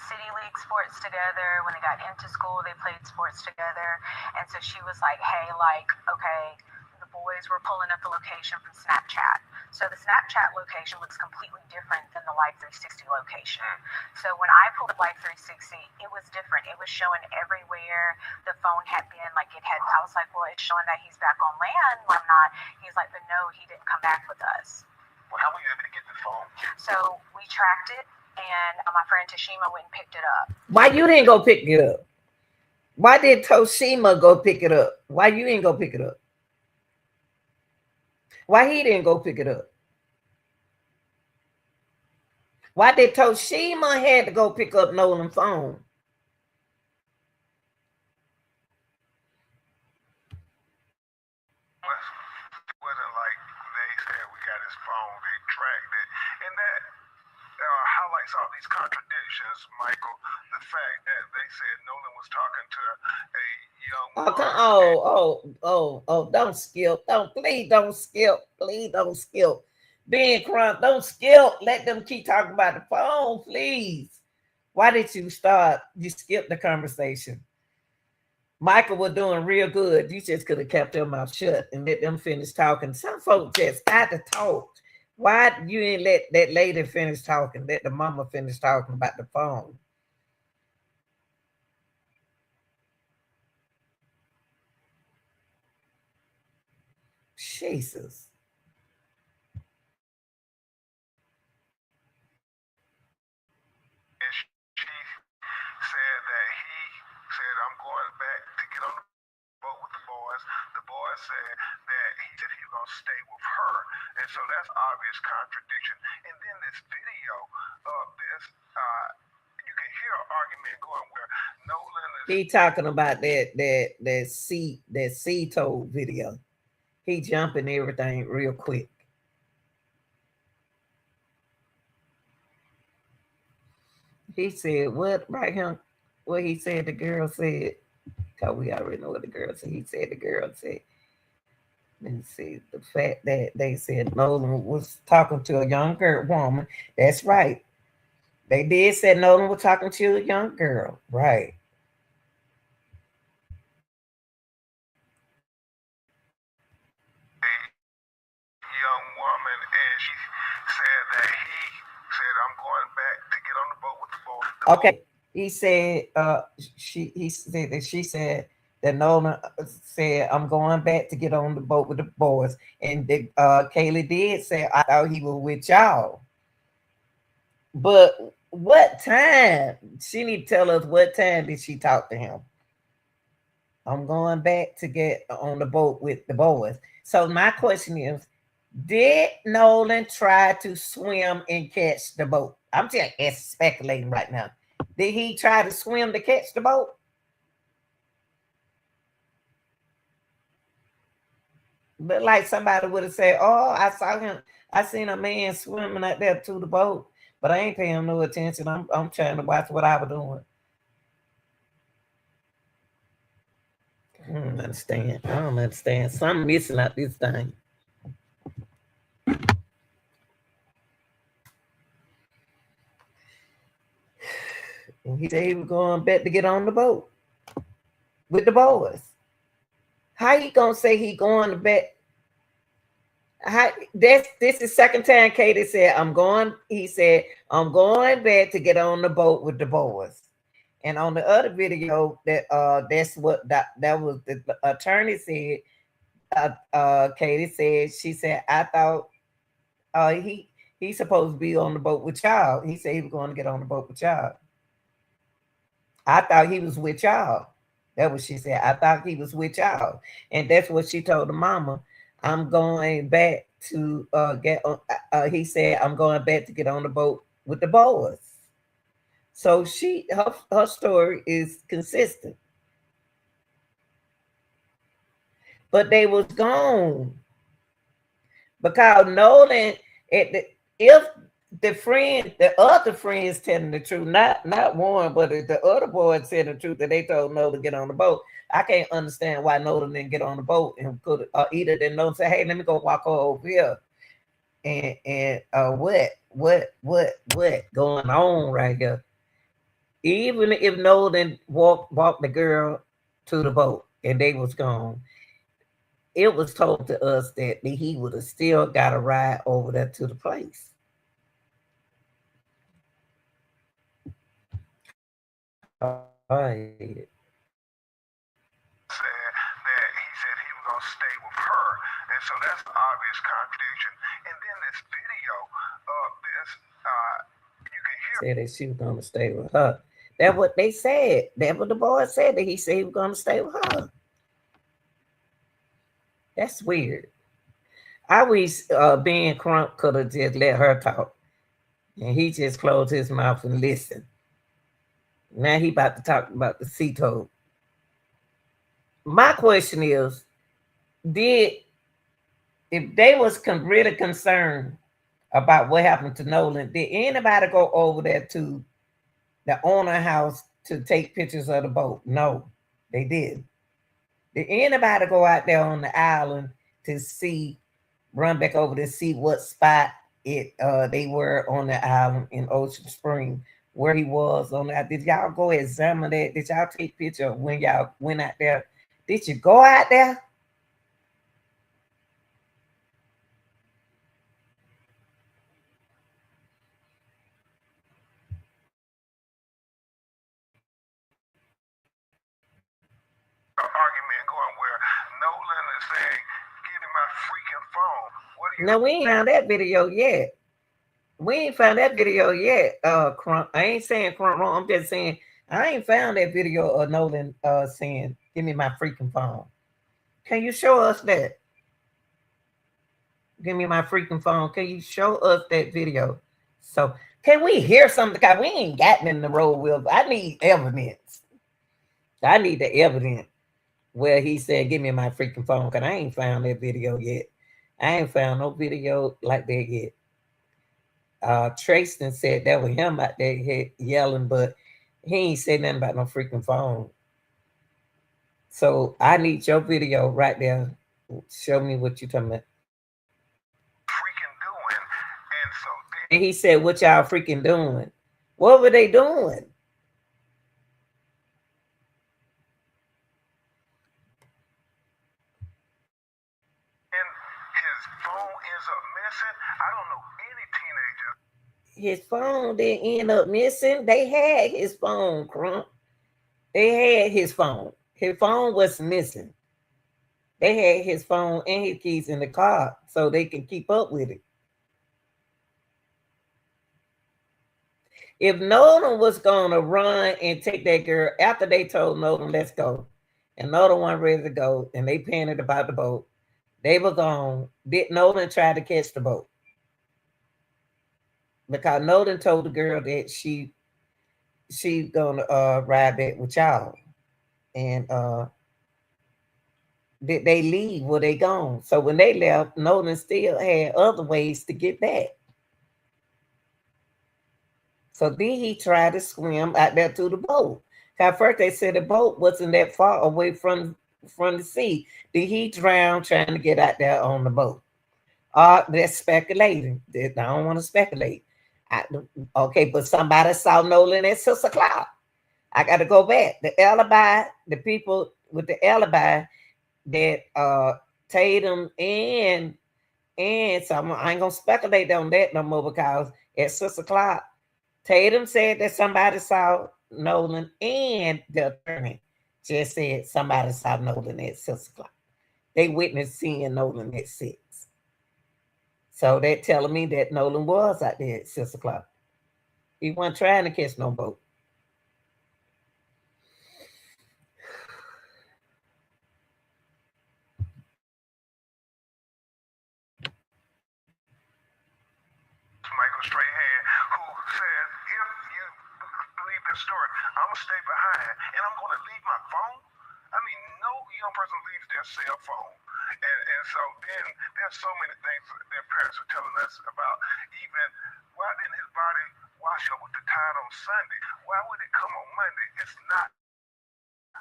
city league sports together. When they got into school, they played sports together. And so she was like, hey, like, okay, the boys were pulling up the location from Snapchat. So the Snapchat location looks completely different than the Life 360 location. So when I pulled up Life 360, it was different. It was showing everywhere the phone had been. Like it had, I was like, well, it's showing that he's back on land. Well, I'm not. He's like, but no, he didn't come back with us. Well, how were you able to get the phone? So we tracked it, and my friend Tashima went and picked it up. Why you didn't go pick it up? Why did Toshima go pick it up? Why you didn't go pick it up? Why he didn't go pick it up? Why did Toshima had to go pick up Nolan's phone? It wasn't like they said we got his phone, they tracked it. And that highlights all these contradictions, Michael. The fact that they said Nolan was talking to a young Don't skip. Don't skip. Please don't skip. Ben Crump, don't skip. Let them keep talking about the phone, please. Why did you start? You skipped the conversation. Michael was doing real good. You just could have kept their mouth shut and let them finish talking. Some folks just got to talk. Why you didn't let that lady finish talking? Let the mama finish talking about the phone. Jesus. and she said that he said, I'm going back to get on the boat with the boys. The boys said that he said he was going to stay with her. And so that's obvious contradiction. And then this video of this, you can hear an argument going where Nolan is. He talking about that sea told video. He jumping everything real quick. He said what right here? What he said the girl said. Cause we already know what the girl said. He said the girl said. Let me see. The fact that they said Nolan was talking to a young woman. That's right. They did say Nolan was talking to a young girl. Right. Young woman, and she said that he said, I'm going back to get on the boat with the boys. Okay. He said he said that she said that Nolan said, I'm going back to get on the boat with the boys. And Kaylee did say, I thought he was with y'all. But what time? She need to tell us what time did she talk to him? I'm going back to get on the boat with the boys. So my question is, did Nolan try to swim and catch the boat? I'm just speculating right now. Did he try to swim to catch the boat? But like somebody would have said, oh, I saw him. I seen a man swimming out there to the boat, but I ain't paying no attention. I'm trying to watch what I was doing. I don't understand. I don't understand. Something missing out this thing. And he said he was going back to get on the boat with the boys. How you gonna say he going to bet? This is second time Katie said, I'm going, he said, I'm going back to get on the boat with the boys. And on the other video, that's what that was the attorney said. Katie said, she said, I thought he's supposed to be on the boat with y'all. He said he was going to get on the boat with y'all. I thought he was with y'all. That's what she said. I thought he was with y'all. And that's what she told the mama. I'm going back to get on. He said, I'm going back to get on the boat with the boys. So her story is consistent. But they was gone. Because Nolan, if the other friends telling the truth, not one, but if the other boy said the truth that they told Nolan to get on the boat, I can't understand why Nolan didn't get on the boat and could either than Nolan say, hey, let me go walk over here. And what going on right here? Even if Nolan walked the girl to the boat and they was gone, it was told to us that he would have still got a ride over there to the place. Said that he said he was going to stay with her. And so that's an obvious contradiction. And then this video of this, you can hear. Said that she was going to stay with her. That's what they said. That's what the boy said, that he said he was going to stay with her. That's weird. I wish Ben Crump could have just let her talk. And he just closed his mouth and listened. Now he about to talk about the sea toad. My question is, if they was really concerned about what happened to Nolan, did anybody go over there to the owner house to take pictures of the boat? No, they did. Did anybody go out there on the island to run back over to see what spot they were on the island in Ocean Spring, where he was on that? Did y'all go examine that? Did y'all take picture when y'all went out there? Did you go out there? Argument going where Nolan is saying, give me my freaking phone. What do you No, we ain't found that video yet. We ain't found that video yet, Crump. I ain't saying Crump wrong. I'm just saying I ain't found that video of Nolan saying, give me my freaking phone. Can you show us that? Give me my freaking phone. Can you show us that video? So can we hear something? Because we ain't gotten in the road with. I need evidence. I need the evidence where he said, give me my freaking phone. Because I ain't found that video yet. I ain't found no video like that yet. Tristan said that was him out there yelling, but he ain't said nothing about no freaking phone. So I need your video right there. Show me what you talking about. freaking doing? And so And he said, what y'all freaking doing? What were they doing? and his phone ends up missing. I don't know any teenager. His phone didn't end up missing. They had his phone, Crump. They had his phone. His phone was missing. They had his phone and his keys in the car so they can keep up with it. If Nolan was going to run and take that girl after they told Nolan, let's go, and Nolan wasn't ready to go, and they panicked about the boat, they were gone. Did Nolan try to catch the boat? Because Nolan told the girl that she's gonna ride back with y'all, and did they leave? Were they gone? So when they left, Nolan still had other ways to get back. So then he tried to swim out there to the boat. At first they said the boat wasn't that far away from the sea. Did he drown trying to get out there on the boat? That's speculating. I don't want to speculate. Okay, but somebody saw Nolan at 6 o'clock. I got to go back. The alibi, the people with the alibi that Tatum and And so I ain't gonna speculate on that no more because at 6 o'clock, Tatum said that somebody saw Nolan, and the attorney just said somebody saw Nolan at 6 o'clock. They witnessed seeing Nolan at 6. So they're telling me that Nolan was out there at 6 o'clock. He wasn't trying to catch no boat. Michael Strahan, who said, if you believe this story, I'm going to stay behind and I'm going to leave my phone. I mean, no young person leaves their cell phone. And so then there's so many things their parents are telling us about. Even why didn't his body wash up with the tide on Sunday? Why would it come on Monday? It's not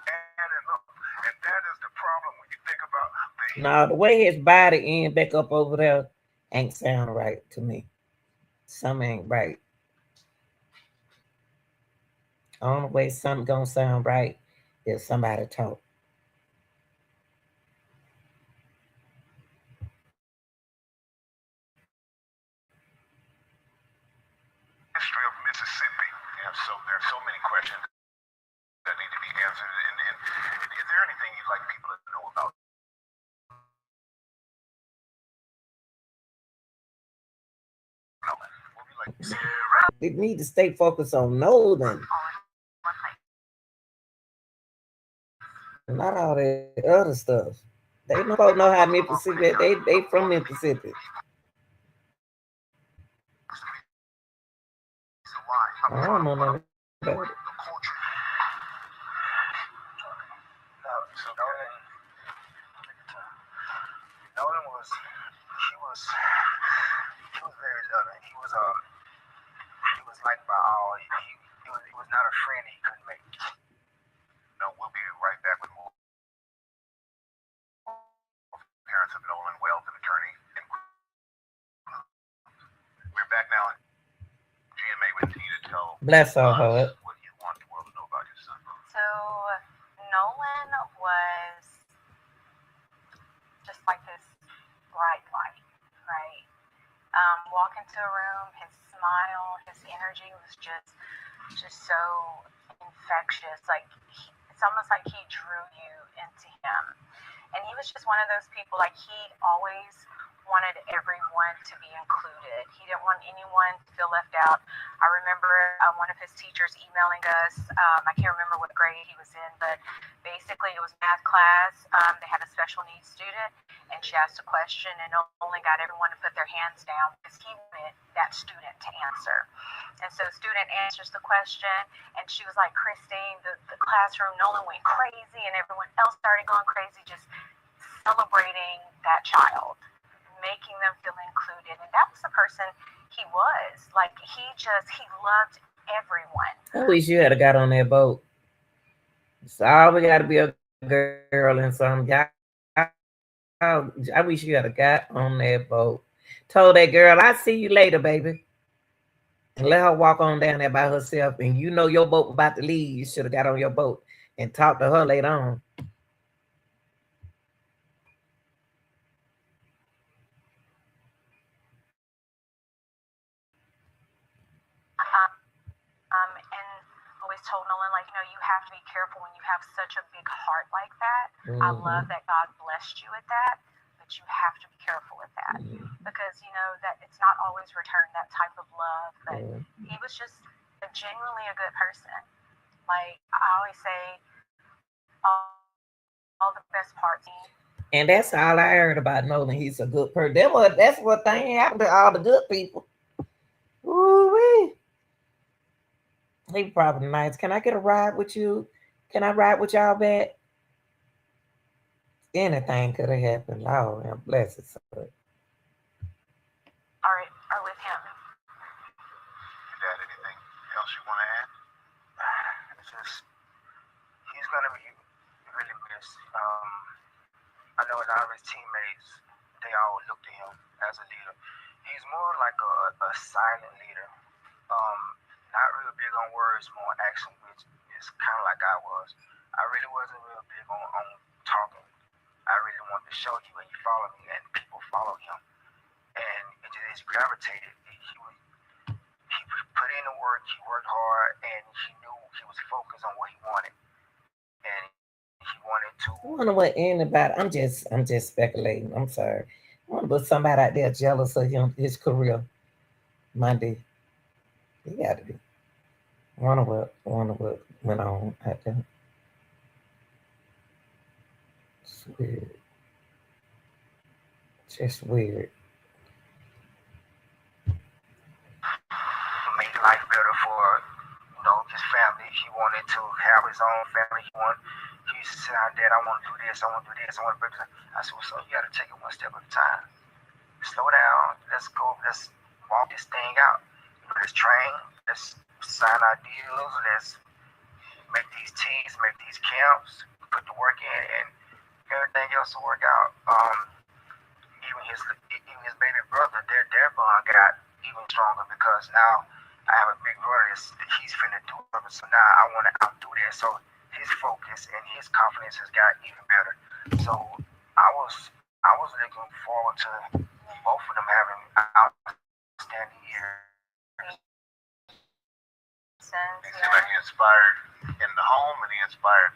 adding up. And that is the problem when you think about the... Now, the way his body end back up over there ain't sound right to me. Something ain't right. Only way something gonna sound right is somebody talk. History of Mississippi. Yeah, so there's so many questions that need to be answered. And is there anything you'd like people to know about? They need to stay focused on Nolan, not all that other stuff. They know how Mississippi. They from Mississippi. I don't know nothing about it. Nolan was very loving. He was liked by all. He was not a friend he couldn't make. No, we'll be right back with more. Parents of Nolan Wells, an attorney. We're back now, and GMA with you to tell Bless her heart. what you want the world to know about your son. So Nolan was just like this bright light, right? Walk into a room, his smile, his energy was just so infectious. Like it's almost like he drew you into him, and he was just one of those people. Like he always wanted everyone to be included. He didn't want anyone to feel left out. I remember one of his teachers emailing us. I can't remember what grade he was in, but basically it was math class. They had a special needs student, and she asked a question, and Nolan got everyone to put their hands down because he wanted that student to answer. And so student answers the question, and she was like, Christine, the classroom, Nolan went crazy, and everyone else started going crazy, just celebrating that child, making them feel included. And that was the person he was. Like he loved everyone. I wish you had got on that boat. So we got to be a girl and some guy. I wish you had got on that boat. Told that girl, I'll see you later, baby. And let her walk on down there by herself. And you know your boat about to leave. You should have got on your boat and talked to her later on. And always told Nolan, like, you have to be careful when you have such a big heart like that. Mm-hmm. I love that God blessed you with that, but you have to be careful with that. Mm-hmm. Because, that it's not always returned, that type of love. But he was just genuinely a good person. Like, I always say, all the best parts. And that's all I heard about Nolan. He's a good person. That's what thing happened to all the good people. Ooh-wee. He probably nice. Can I get a ride with you? Can I ride with y'all back? Anything could have happened. Lord, and bless his soul. Are with him. Dad, anything else you want to add? It's just, he's going to be really missed. I know a lot of his teammates, they all look to him as a leader. He's more like a silent leader. Not real big on words, more action, which is kind of like I was. I really wasn't real big on talking. I really wanted to show you and you follow me, and people follow him. always gravitated. He put in the work, he worked hard, and he knew he was focused on what he wanted. And he wanted to. I wonder what anybody. I'm just speculating. I'm sorry. I wonder what somebody out there jealous of him, his career. Monday, he got to be. Wonder what went on out there. It's weird. Just weird. Make life better for his family. He wanted to have his own family. He used to say, Dad, I want to do this, I want to do this, I want to do this. I said, well, so you got to take it one step at a time. Slow down. Let's go. Let's walk this thing out. Let's train. Let's sign our deals. Let's make these teams, make these camps, put the work in, and everything else will work out. Even his baby brother, their bond got even stronger because now I have a big brother he's finna do something. So now I want to outdo that. So his focus and his confidence has got even better. So I was looking forward to both of them having outstanding years. He seemed like he inspired in the home and he inspired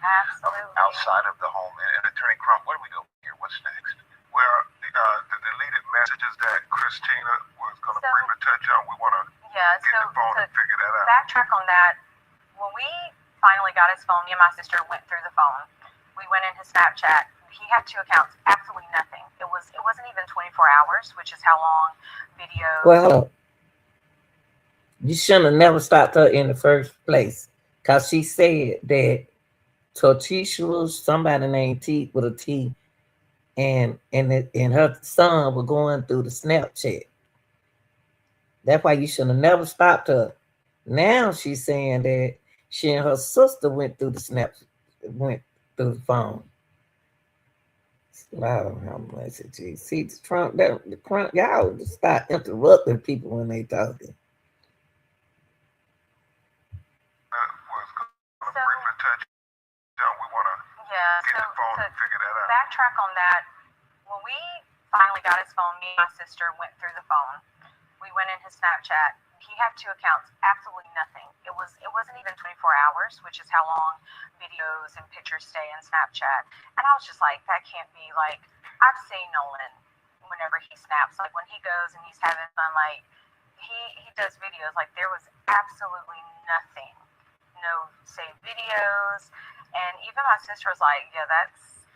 outside of the home. And Attorney Crump, where do we go here? What's next? Well, the deleted messages that Christina was going to briefly touch on, we want to get the phone and figure that out. Backtrack on that. When we finally got his phone, me and my sister went through the phone. We went in his Snapchat. He had 2 accounts, absolutely nothing. It wasn't even 24 hours, which is how long videos. Well, you shouldn't have never stopped her in the first place, because she said that Tortisha was somebody named T with a T, and her son was going through the Snapchat. That's why you should have never stopped her. Now she's saying that she and her sister went through the phone. Wow, how much it is. See, the Trump, y'all just stop interrupting people when they talking. Backtrack on that. When we finally got his phone, me and my sister went through the phone. We went in his Snapchat. He had 2 accounts, absolutely nothing. It wasn't even 24 hours, which is how long videos and pictures stay in Snapchat. And I was just like, that can't be. Like, I've seen Nolan whenever he snaps. Like when he goes and he's having fun, like he does videos. Like there was absolutely nothing, no saved videos. And even my sister was like, yeah, that's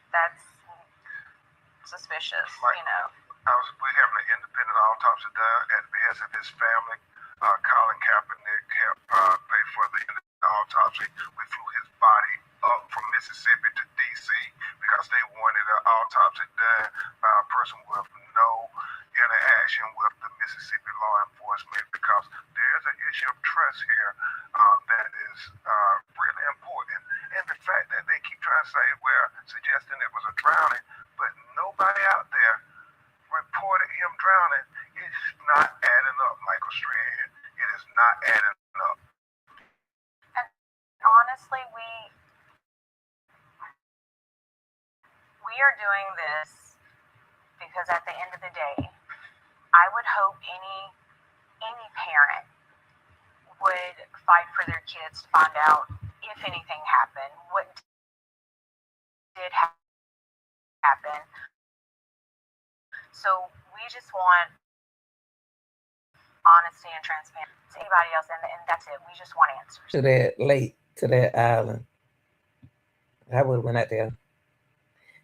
suspicious, you know. We're having an independent autopsy done at the behest of his family. Colin Kaepernick helped pay for the autopsy. We flew his body up from Mississippi to D.C. because they wanted an autopsy done by a person with no interaction with the Mississippi law enforcement, because there's an issue of trust here that is really important. And the fact that they keep trying to say, well, suggesting it was a drowning, but nobody out there reported him drowning. It's not adding up, Michael Strahan. It is not adding up. And honestly, we are doing this because at the end of the day, I would hope any parent would fight for their kids to find out if anything happened, what did happen. So we just want honesty and transparency to anybody else, and that's it. We just want answers. To that island. I would have went out there.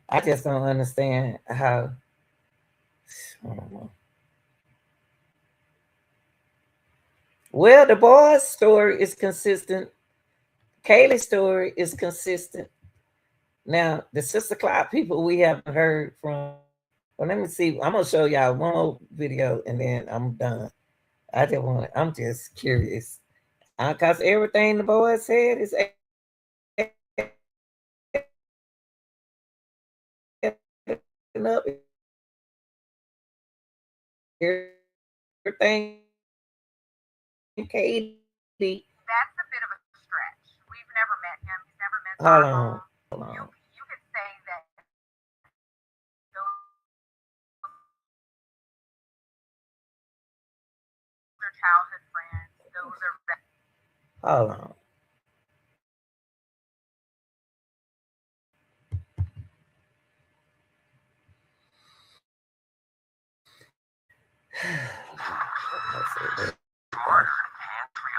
I just don't understand how. I don't know. Well, the boy's story is consistent. Kaylee's story is consistent. Now, the Sister Cloud people we haven't heard from. Well, let me see. I'm gonna show y'all one more video and then I'm done. I'm just curious. Because everything the boy said is up. Everything Katie. That's a bit of a stretch. We've never met him. He's never met Hold on. You could say that are childhood friends. Those are Hold on.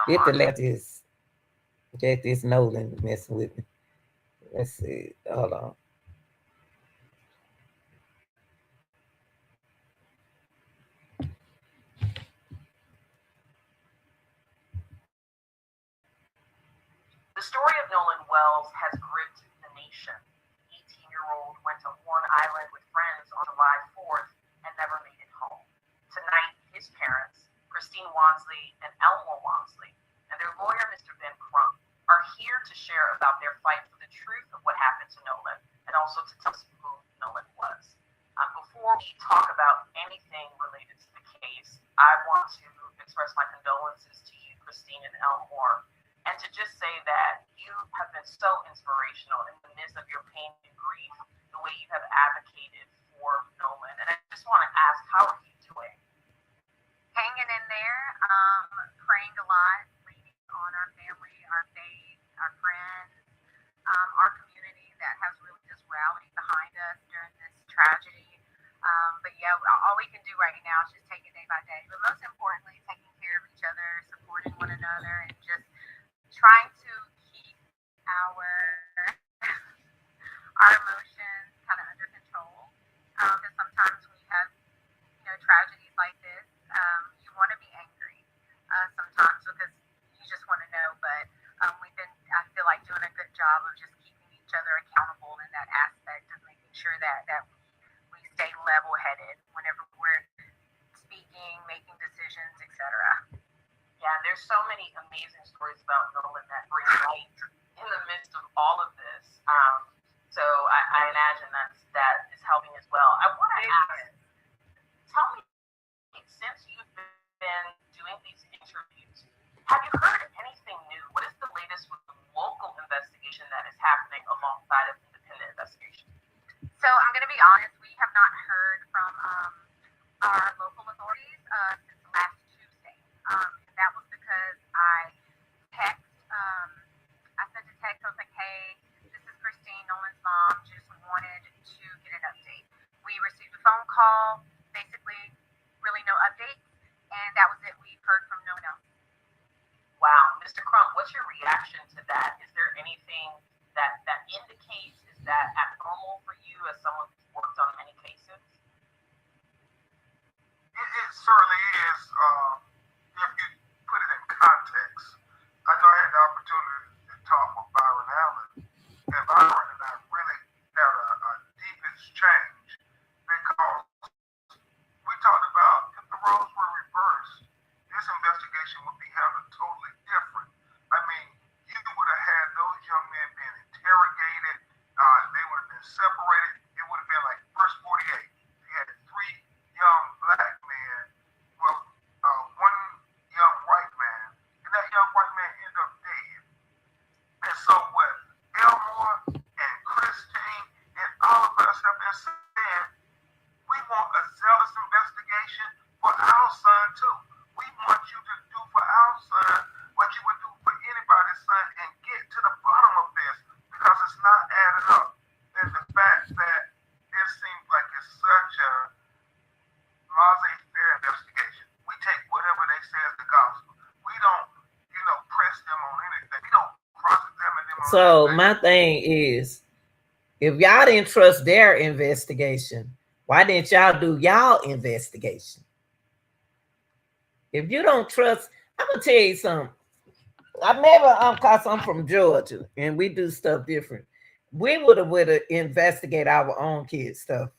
Get the left is get this Nolan messing with me. Let's see. Hold on. The story of Nolan Wells has gripped the nation. 18-year-old went to Horn Island with friends on July 4th and never made it home. Tonight, his parents, Christine Wansley and Elmore Wansley, and their lawyer, Mr. Ben Crump, are here to share about their fight for the truth of what happened to Nolan and also to tell us who Nolan was. Before we talk about anything related to the case, I want to express my condolences to you, Christine and Elmore, and to just say that you have been so inspirational in the midst of your pain and grief, the way you have advocated for Nolan. And I just want to ask, how are you doing? Hanging in there, praying a lot, leaning on our family, our faith, our friends, our community that has really just rallied behind us during this tragedy. But yeah, all we can do right now is just take it day by day. But most importantly, taking care of each other, supporting one another, and just trying to keep our emotions kind of under control. Because sometimes we have, tragedies like this. You want to be angry sometimes because you just want to know. But we've been, I feel like, doing a good job of just keeping each other accountable in that aspect of making sure that we stay level-headed whenever we're speaking, making decisions, etc. Yeah, there's so many amazing stories about Nolan that bring light in the midst of all of this. So I imagine that is helping as well. I want to ask, tell me, since you've been doing these interviews, have you heard anything new? What is the latest with the local investigation that is happening alongside of independent investigation? So I'm going to be honest, we have not heard from our local authorities since last Tuesday. And that was because I sent a text. I was like, hey, this is Christine, Nolan's mom. Just wanted to get an update. We received a phone call, basically really no updates, and that was it. We've heard from no one else. Wow. Mr. Crump, what's your reaction to that? Is there anything that indicates, is that abnormal for you as someone who's worked on many cases? It certainly is. If you put it in context, I know I had the opportunity to talk with Byron Allen, and Byron and I really had a deep exchange because we talked about if the roles were reversed, this investigation would be handled totally different. I mean, you would have had those young men being interrogated, they would have been separated. It would have been like first 48. You had 3 young black men with one young white man, and that young white man ended up dead. And so what Elmore and Christine and all of us have been saying, we want a zealous investigation for our son too. We want you to do for our son what you would do for anybody's son and get to the bottom of this because it's not adding up. And the fact that this seems like it's such a laissez-faire investigation. We take whatever they say as the gospel. We don't, press them on anything. We don't cross-examine them on So anything. my thing is, if y'all didn't trust their investigation, why didn't y'all do y'all investigation? If you don't trust, I'm gonna tell you something. I've never, cause I'm from Georgia and we do stuff different. We would have investigate our own kids stuff.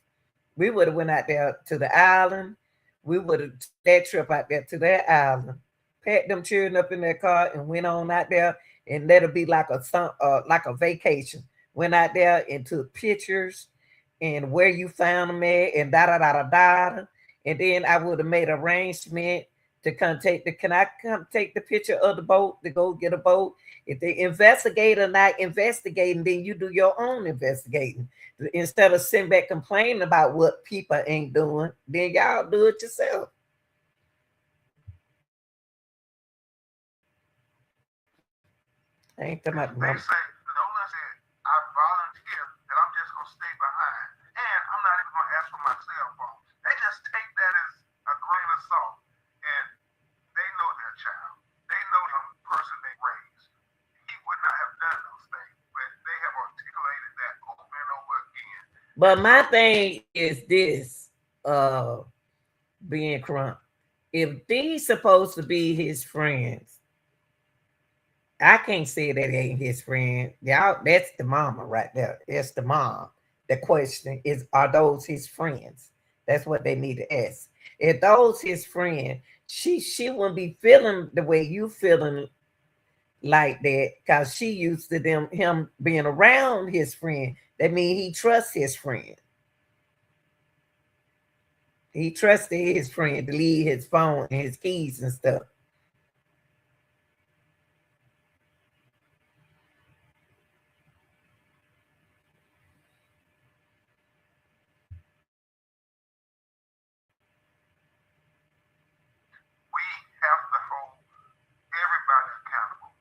We would have went out there to the island. We would have that trip out there to that island, packed them children up in their car and went on out there and let it be like a vacation. Went out there and took pictures and where you found them at and da da da da da. And then I would have made arrangement to can I come take the picture of the boat to go get a boat? If they investigate or not investigating, then you do your own investigating. Instead of sitting back complaining about what people ain't doing, then y'all do it yourself. I ain't talking about the They mama. say, Nolan said, I volunteer that I'm just going to stay behind. And I'm not even going to ask for my cell phone. They just take that as a grain of salt. And they know their child. They know the person they raised. He would not have done those things, but they have articulated that over and over again. But my thing is this, being Crump. If these supposed to be his friends, I can't say that ain't his friend. Y'all, that's the mama right there. That's the mom. The question is, are those his friends? That's what they need to ask. If those his friend, she wouldn't be feeling the way you feeling like that because she used to him being around his friend. That means he trusts his friend. He trusted his friend to leave his phone and his keys and stuff. We have to hold everybody accountable.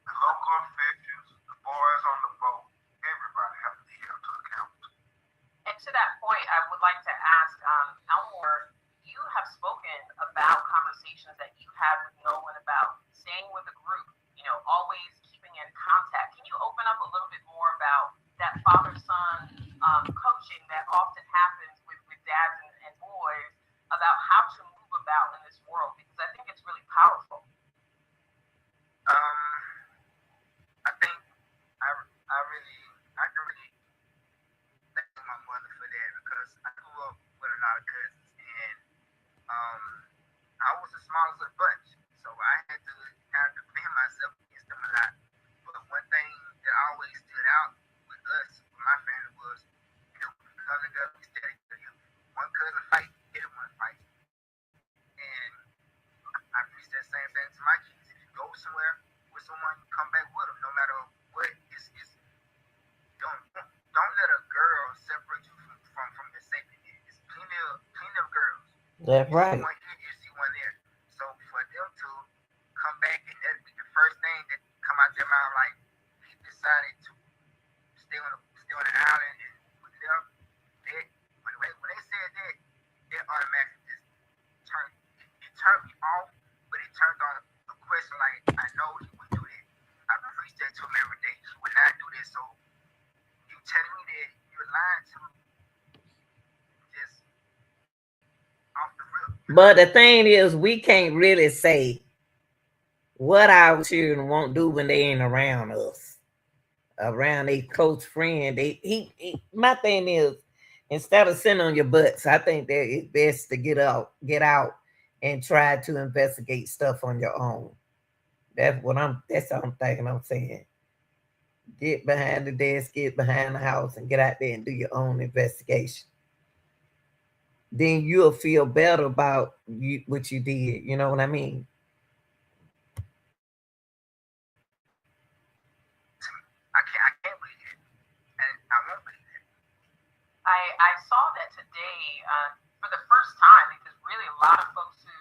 The local officials, the boys on the boat, everybody have to be held to account. And to that point, I would like to ask Elmore, you have spoken about conversations that you had with Nolan about staying with a group, always keeping in contact. Can you open up a little bit more about that father-son coaching that often happens with dads and boys about how to move about in this world? Because I think it's really powerful. I think I can really thank my mother for that because I grew up with a lot of cousins and I was the smallest of the bunch, so I had to kind of defend myself against them a lot. But one thing that always stood out with us, with my family, was we come together, we stay together. One cousin fight, everyone fight, and I preach that same thing to my kids. If you go somewhere with someone, you come back with them, no matter what. Don't let a girl separate you from your safety net. It's plenty of girls. That's You see right. one here, you see one there. So for them to come back and that be the first thing that come out their mouth, like he decided to stay on the island and with them, when they said that, they automatically just turned me off, but it turned on the question like I know he would do that. I preach that to him every day. He would not do this. So you telling me that you're lying to me just off the rip. But the thing is, we can't really say what our children won't do when they ain't around us, around a close friend. My thing is, instead of sitting on your butts, I think that it's best to get out, and try to investigate stuff on your own. That's what I'm thinking. I'm saying, get behind the desk, get behind the house, and get out there and do your own investigation. Then you'll feel better about what you did. You know what I mean? I can't believe it, and I won't believe it. I saw that today for the first time because really a lot of folks who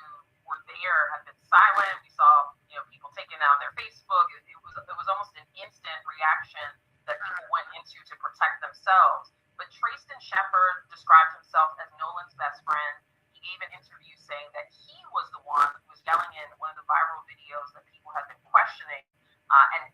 were there have been silent. We saw people taking down their Facebook. It was almost an instant reaction that people went into to protect themselves. But Trayston Shepard described himself as Nolan's best friend. He gave an interview saying that he was the one who was yelling in one of the viral videos that people had been questioning,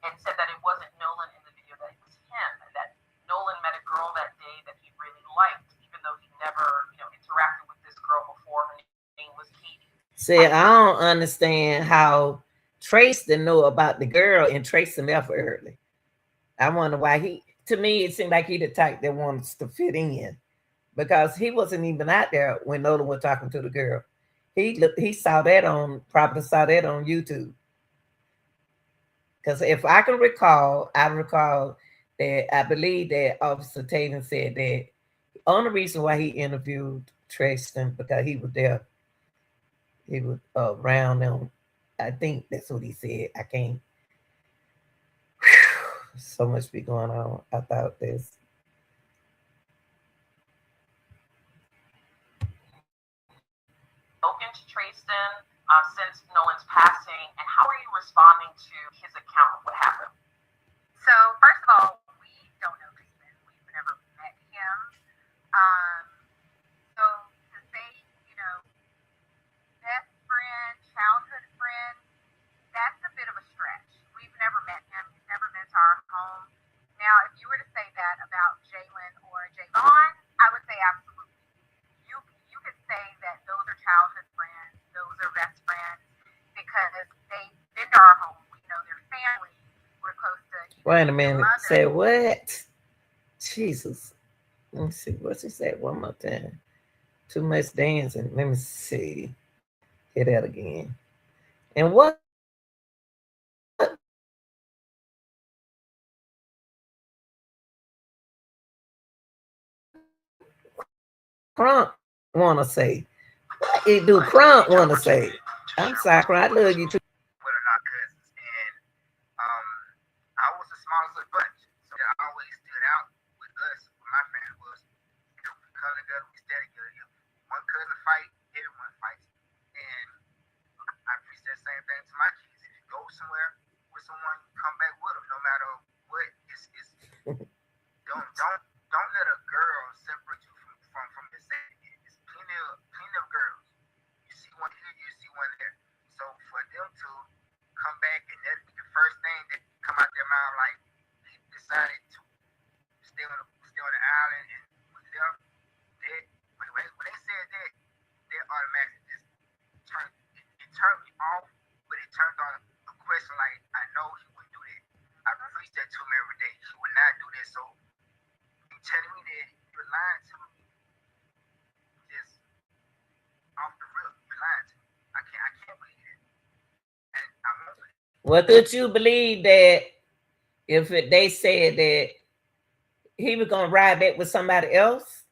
and said that it wasn't Nolan in the video, that it was him, and that Nolan met a girl that day that he really liked, even though he never, interacted with this girl before. Her name was Katie. See, I don't understand how Trace didn't know about the girl and Trace left early. I wonder why to me, it seemed like he the type that wants to fit in because he wasn't even out there when Nolan was talking to the girl. He probably saw that on YouTube. Because if I can recall, I recall that I believe that Officer Tatum said that the only reason why he interviewed Tristan because he was there, he was around them. I think that's what he said. I can't. So much be going on. I thought this. Spoken to Trayston since Nolan's passing, and how are you responding to his account of what happened? So first of all, we don't know Tristan. We've never met him. So to say, you know, best friend, childhood friend, that's a bit of a stretch. We've never met him. He's never been to our home. Now, if you were to say that about Jalen or Javon, I would say absolutely. You could say that those are childhood friends, those are best friends, because they've been to our home. We know their family. We're close to Wait a their minute. mother. Say what? Jesus. Let me see. What's he say? One more time. Too much dancing. Let me see. Hear that again. And what Crump wanna say? What it do Crump wanna say? I'm sorry, Crump. I love you too. Whether or not cousins, and I was the smallest of the bunch, so that always stood out with us. With my family was, you know, we come together, we stay together. If one cousin fight, everyone fights, and I preach that same thing to my kids. If you go somewhere with someone, you come back with them, no matter what. It's don't let a girl separate you from your safety. It's plenty of girls. You see one here, you see one there. So for them to come back and that be the first thing that come out their mouth, like he decided to stay on the island and with them, when they said that, they automatically just turned me off, but it turned on a question like, I know he wouldn't do that. I preach that to him every day. He would not do that. So you telling me that you're lying to me, just off the rip, you're lying to me. I can't believe it. And I won't believe it. Well, could you believe that if they said that he was gonna ride back with somebody else?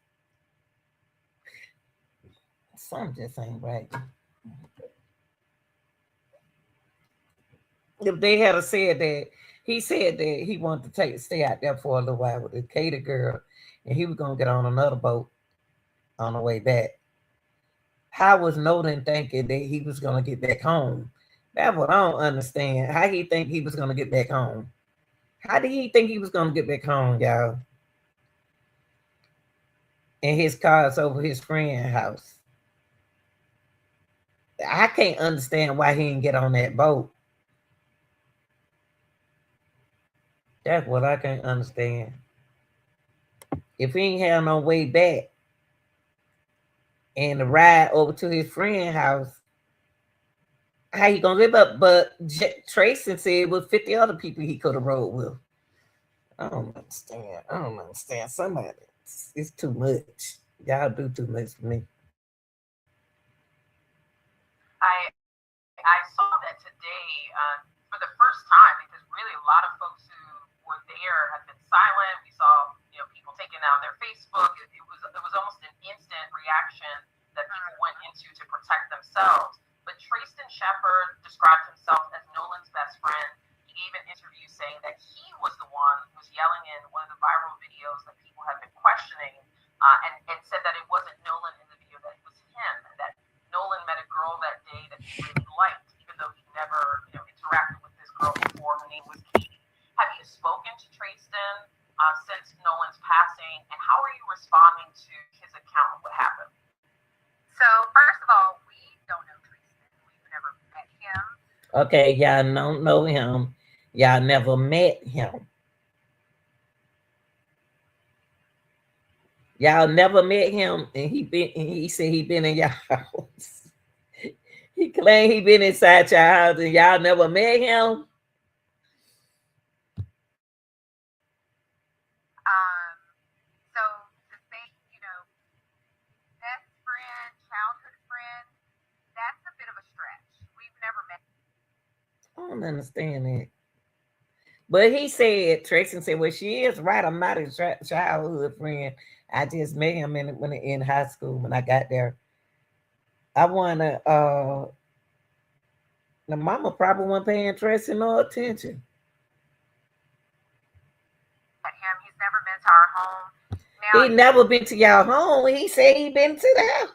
Something just ain't right. If they had said that, he said that he wanted to stay out there for a little while with the Katie girl, and he was gonna get on another boat on the way back. How was Nolan thinking that he was gonna get back home? That's what I don't understand. How he think he was gonna get back home? How did he think he was gonna get back home, y'all? And his car's over his friend's house. I can't understand why he didn't get on that boat. That's what I can't understand. If he ain't have no way back and the ride over to his friend's house, how he gonna live up? But Tracy said it was 50 other people he could have rode with. I don't understand. Somebody, it's too much. Y'all do too much for me. I saw that today for the first time because really a lot of folks who were there have been silent. We saw people taking down their Facebook. It was almost an instant reaction that people went into to protect themselves. But Tristan Shepard described himself as Nolan's best friend. He gave an interview saying that he was the one who was yelling in one of the viral videos that people have been questioning, and said that it wasn't Nolan in the video, that it was him, and that Nolan met a girl that day that he really liked, even though he never interacted with this girl before. Her name was Katie. Have you spoken to Tristan since Nolan's passing, and how are you responding to his account of what happened? So first of all, we don't know Tristan. We've never met him. Okay, y'all don't know him. Y'all never met him. Y'all never met him, and he said he been in your house. He claimed he been inside your house, and y'all never met him. So to say, best friend, childhood friend, that's a bit of a stretch. We've never met. I don't understand that. But he said, Tracy said, well, she is right. I'm not his childhood friend. I just met him in high school when I got there. I wanna the mama probably wasn't paying Tracy no attention. Him, he's never been to our home. Now, He never been to y'all home. He said he been to the house.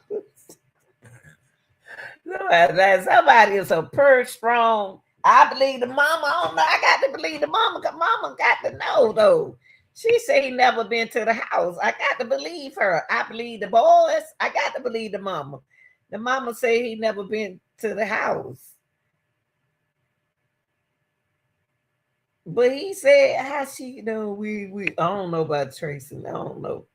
Somebody is a purge strong. I believe the mama. I don't know. I got to believe the mama because mama got to know though. She said he never been to the house. I got to believe her. I believe the boys. I got to believe the mama. The mama say he never been to the house. But he said, how she, we I don't know about Tracy. I don't know.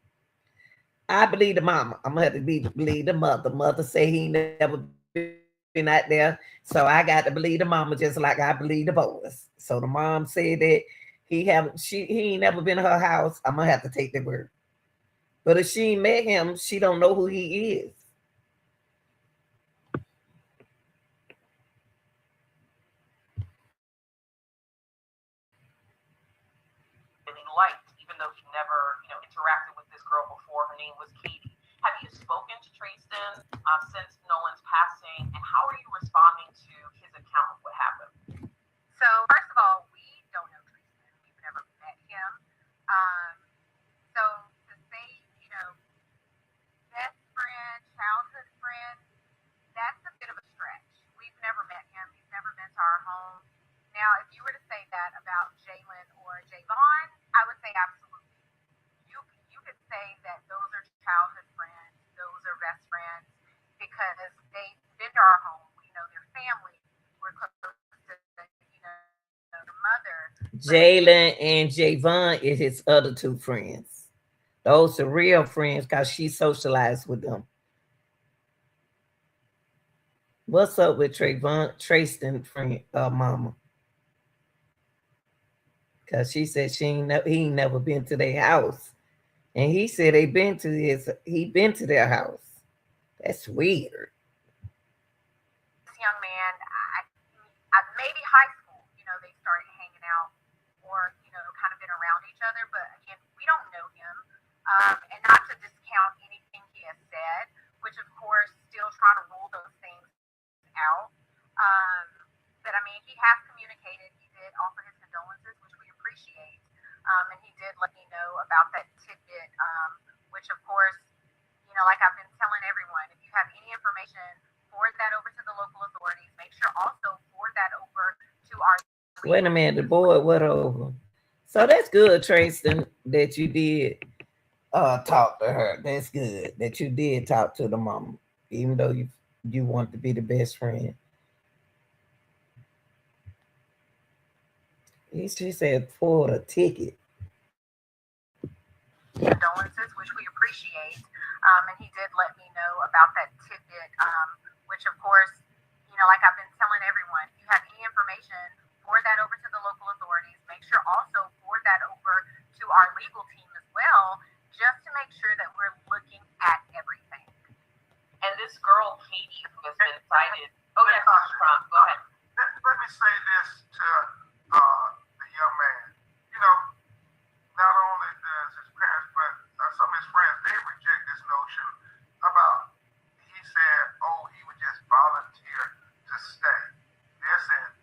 I believe the mama. I'm gonna have to believe the mother. Mother say he never been out there. So I got to believe the mama just like I believe the boys. So the mom said that he ain't never been to her house. I'm gonna have to take the word. But if she ain't met him, she don't know who he is. that he liked, even though he never, interacted with this girl before. Her name was Katie. Have you spoken to Tristan since Nolan's passing, and how are you responding to his account of what happened? So first of all, we don't know Tristan. We've never met him. So to say, best friend, childhood friend, that's a bit of a stretch. We've never met him. He's never been to our home. Now, if you were to say that about Jalen or Javon, I would say absolutely. You could say that those are childhood friends, those are best friends, because they've been to our home. We know their family. We're close to, their mother. Jalen and Javon is his other two friends. Those are real friends because she socialized with them. What's up with Trayvon, Tristan friend, mama? Because she said he ain't never been to their house. And he said he been to their house. That's weird. This young man, I maybe high school, they started hanging out or, kind of been around each other. But again, we don't know him. And not to discount anything he has said, which of course, still trying to rule those things out. But I mean, he has communicated. He did offer his condolences, which we appreciate. And he did let me know about that tidbit, which of course, like I've been telling everyone, if you have any information, forward that over to the local authorities. Make sure also forward that over to our. Wait a minute, the board what over? So that's good, Tristan, that you did talk to her. That's good that you did talk to the mama, even though you want to be the best friend. She said for a ticket. Condolences, which we appreciate. And he did let me know about that tidbit, which of course, like I've been telling everyone, if you have any information, forward that over to the local authorities. Make sure also forward that over to our legal team as well, just to make sure that we're looking at everything. And this girl, Katie, who has been cited. Oh, yes, go ahead. Let me say this to the young man. Not only does his parents, but some of his friends, they reject this notion about, he said, oh, he would just volunteer to stay. They're saying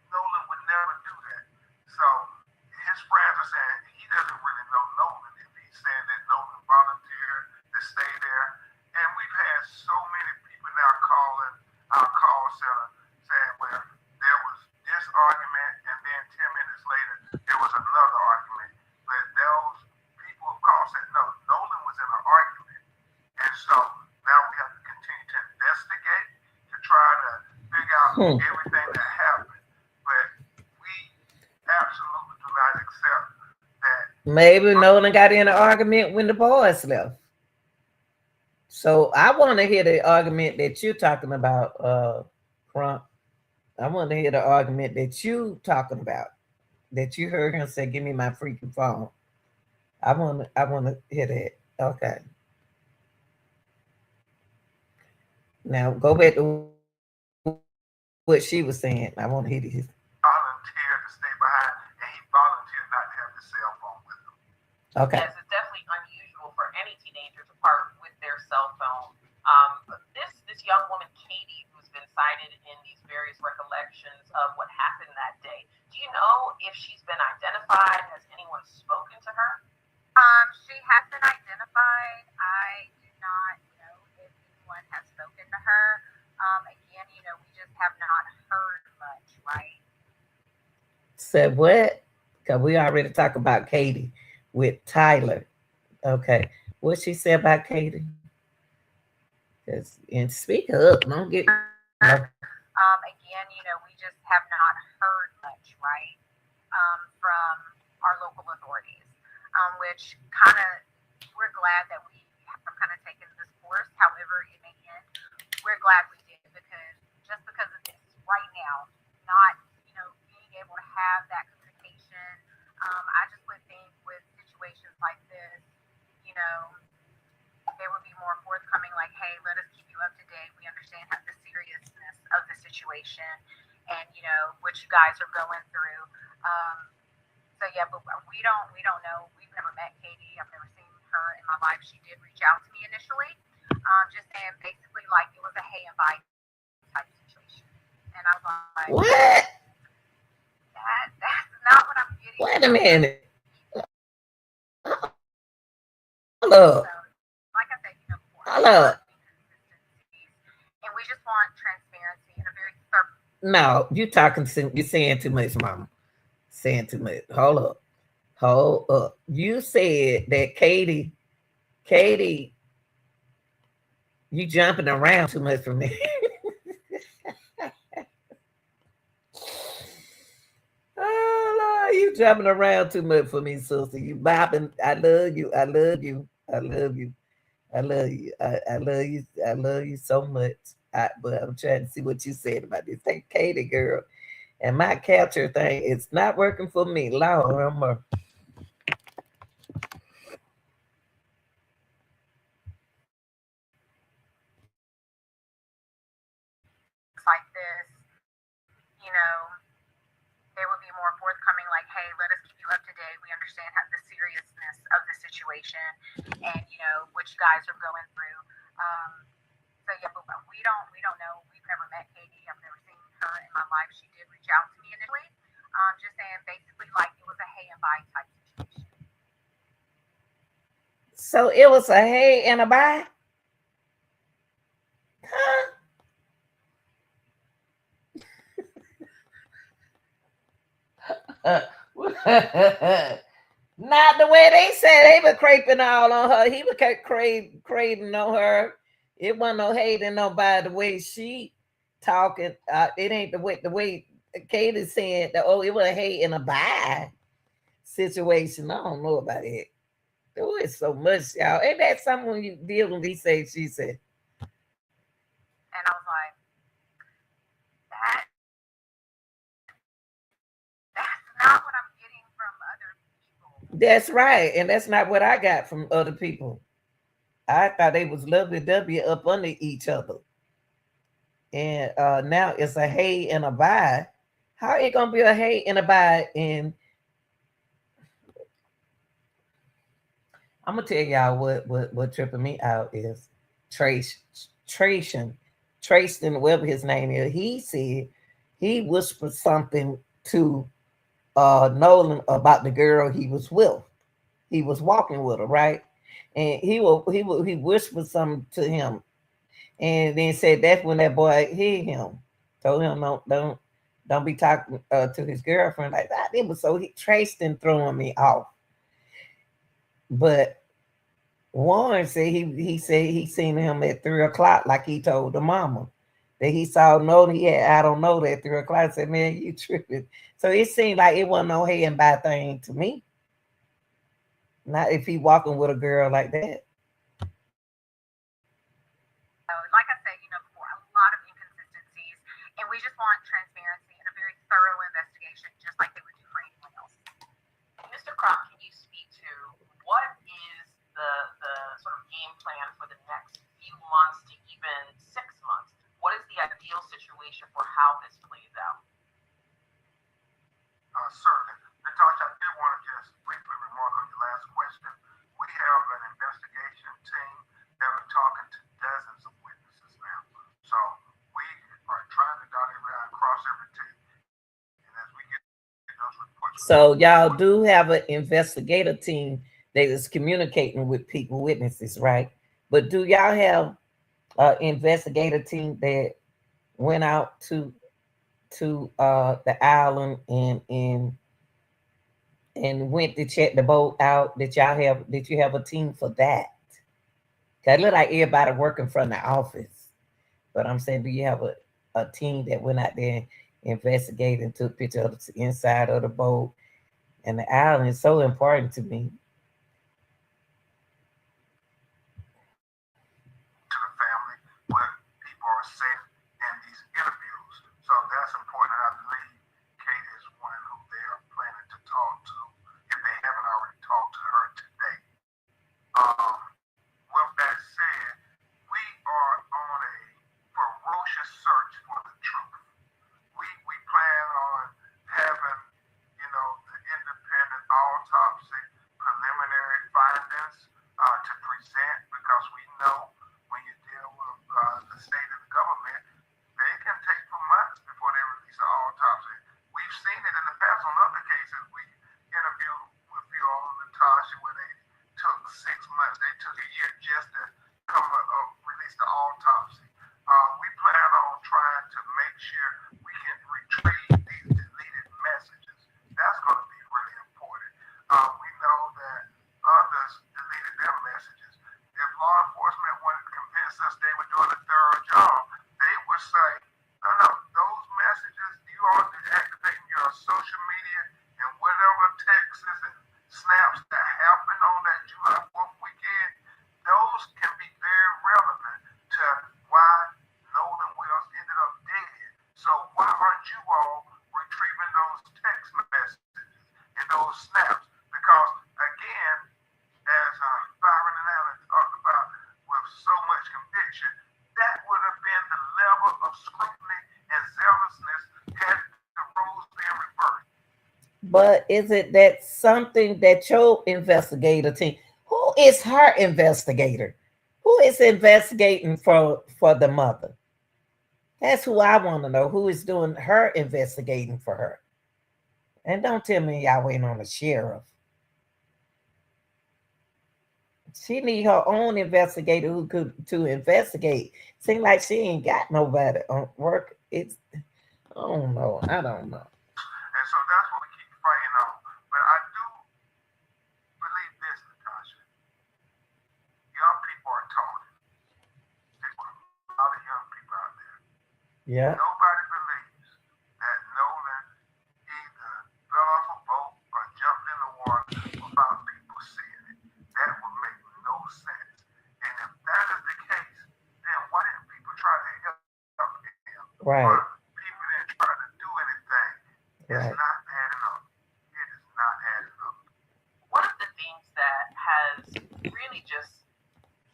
Nolan would never do that. So his friends are saying he doesn't really know Nolan if he's saying that Nolan volunteered to stay there. And we've had so many people now calling our call center saying, well, there was this argument, and then 10 minutes later, there was another argument. But those people of course said, no, Nolan was in an argument. And so now we have to continue to investigate to try to figure out everything that happened. But we absolutely do not accept that. Maybe Nolan got in an argument when the boys left. So I want to hear the argument that you're talking about, Crump. I want to hear the argument that you talking about. That you heard him say, "Give me my freaking phone." I want to hear that. Okay. Now go back to what she was saying. I want to hear this. Volunteered to stay behind, and he volunteered not to have the cell phone with him. Okay. Yes, it's definitely unusual for any teenager to part with their cell phone. This young woman, Katie, who's been cited in these various recollections of what happened that day. Do you know if she's been identified? Has anyone spoken to her? She has been identified. I do not know if anyone has spoken to her. Again, we just have not heard much, right? Said what? Because we already talked about Katie with Tyler. Okay. What she said about Katie? And speak up. Don't get. Again, we just have not heard much, right, from our local authorities, which kind of we're glad that we have kind of taken this course, however it may end. We're glad we did just because of this right now, not being able to have that communication. I just would think with situations like this, they would be more forthcoming, like, hey, let us keep you up to date. We understand the seriousness of the situation and what you guys are going through. So yeah, but we don't know. We've never met Katie. I've never seen her in my life. She did reach out to me initially, just saying basically like it was a hey and bye type situation. And I was like, what? That's not what I'm getting. Wait a minute. Hello. So, like I said, before, Hello. and we just want transparency in a very thorough. No, you're saying too much, Mama. Saying too much. Hold up. You said that Katie, you jumping around too much for me. Oh Lord, you jumping around too much for me, sister. You bopping. I love you. I love you. I love you. I love you. I love you. I love you so much. But I'm trying to see what you said about this. Hey, Katie girl. And my capture thing, it's not working for me. Lord, I'm like this, they would be more forthcoming, like, hey, let us keep you up to date. We understand the seriousness of the situation and what you guys are going through. So yeah, but we don't know. We've never met Katie. I've never seen her in my life. She did reach out to me initially, just saying basically like it was a hey and bye type situation. So it was a hey and a bye? Huh? Not the way they said they were craping all on her. He was craving on her. It wasn't no hating nobody the way she talking. It ain't the way Katie said that. Oh, it was a hate and a bye situation. I don't know about it. There is so much, y'all. Ain't that something when you deal with he say, she said? And I was like, that's not what I'm getting from other people. That's right. And that's not what I got from other people. I thought they was lovely W up under each other. And now it's a hey and a bye. How it gonna be a hey and a bye? And I'm gonna tell y'all what tripping me out is Tracian, whatever his name is. He said he whispered something to Nolan about the girl he was with. He was walking with her, right? And he whispered something to him, and then said that's when that boy hit him. Told him don't be talking to his girlfriend like that. It was so he Tracian throwing me off. But Warren said he said he seen him at 3 o'clock, like he told the mama that he saw Nolan. He had I don't know that 3 o'clock. I said, man, you tripping. So it seemed like it wasn't no hey and bye thing to me. Not if he walking with a girl like that. Like I said, before, a lot of inconsistencies, and we just want transparency and a very thorough investigation, just like they would do for anyone else. Mr. Crump, can you speak to what is the sort of game plan for the next few months to even 6 months? What is the ideal situation for how this plays out? Certainly. Natasha, I did want to just briefly remark on your last question. We have an investigation team that are talking to dozens of witnesses now. So we are trying to dot every I and cross every T. And as we get those reports. So y'all do have an investigative team that is communicating with people, witnesses, right? But do y'all have an investigative team that went out to to the island and went to check the boat out? Did you have a team for that? Cause it look like everybody working from the office. But I'm saying, do you have a team that went out there and investigated and took pictures of the inside of the boat? And the island is so important to me. To the family what people are saying in these interviews. So that's important. And I believe Katie is one who they are planning to talk to if they haven't already talked to her today. With that said, we are on a ferocious search for the truth. We plan on having, the independent autopsy preliminary findings to present because we know when you deal with the state of the government, they can take for months before they release an autopsy. We've seen it in the past on other cases. We interviewed with you all, Natasha, where they took 6 months. They took a year just to come release the autopsy. We plan on trying to make sure we can retrieve these deleted messages. That's going to be really important. We know that others deleted their messages. If law enforcement wanted to convince us they were doing a thorough job, they would say, no, those messages, you all activating your social media and whatever texts and snaps that happened on that July 4th weekend, those can be very relevant to why Nolan Wells ended up dead. So why aren't you all retrieving those text messages and those snaps? Because again, as Byron and Alan talked about with so much conviction, that would have been the level of scrutiny and zealousness had the roles been reversed. But is it that something that your investigator team? Who is her investigator? Who is investigating for the mother? That's who I want to know. Who is doing her investigating for her? And don't tell me y'all waiting on the sheriff. She need her own investigator who could to investigate. Seems like she ain't got nobody on work. It's I don't know. I don't know. And so that's what we keep fighting on. But I do believe this, Natasha. Young people are talking. There's a lot of young people out there. Yeah. Nobody believes that Nolan either fell off a boat or jumped in the water without people seeing it. That would make no sense. And if that is the case, then why didn't people try to help him? Right. Or people didn't try to do anything. It's Right. not adding up. It is not adding up. One of the things that has really just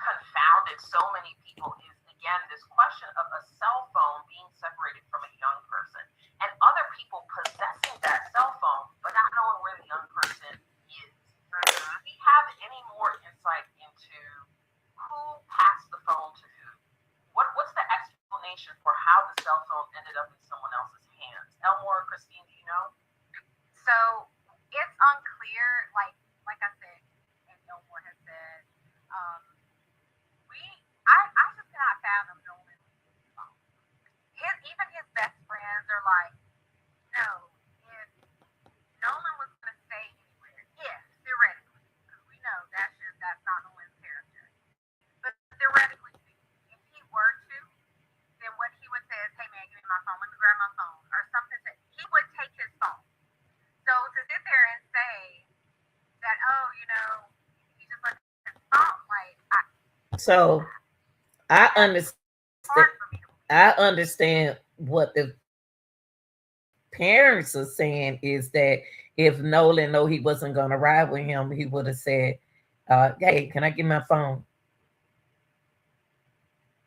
confounded so many people is, again, this question of a cell phone being separated from a young person and other people possessing that cell phone but not knowing where the young person is. Do we have any more insight into who passed the phone to who? What's the explanation for how the cell phone ended up in someone else's hands? Elmore, Christine, do you know? So it's unclear, like I said, and Elmore has said, I just cannot fathom Nolan's phone. Even his best friends are like, no, if Nolan was going to stay anywhere, yes, theoretically, because we know that's not Nolan's character. But theoretically speaking, if he were to, then what he would say is, hey man, give me my phone, let me grab my phone, or something. He would take his phone. So to sit there and say that, oh, he just let his phone, So I understand. hard for me to believe. I understand what the parents are saying is that if Nolan know he wasn't going to ride with him, he would have said, "Hey, can I get my phone?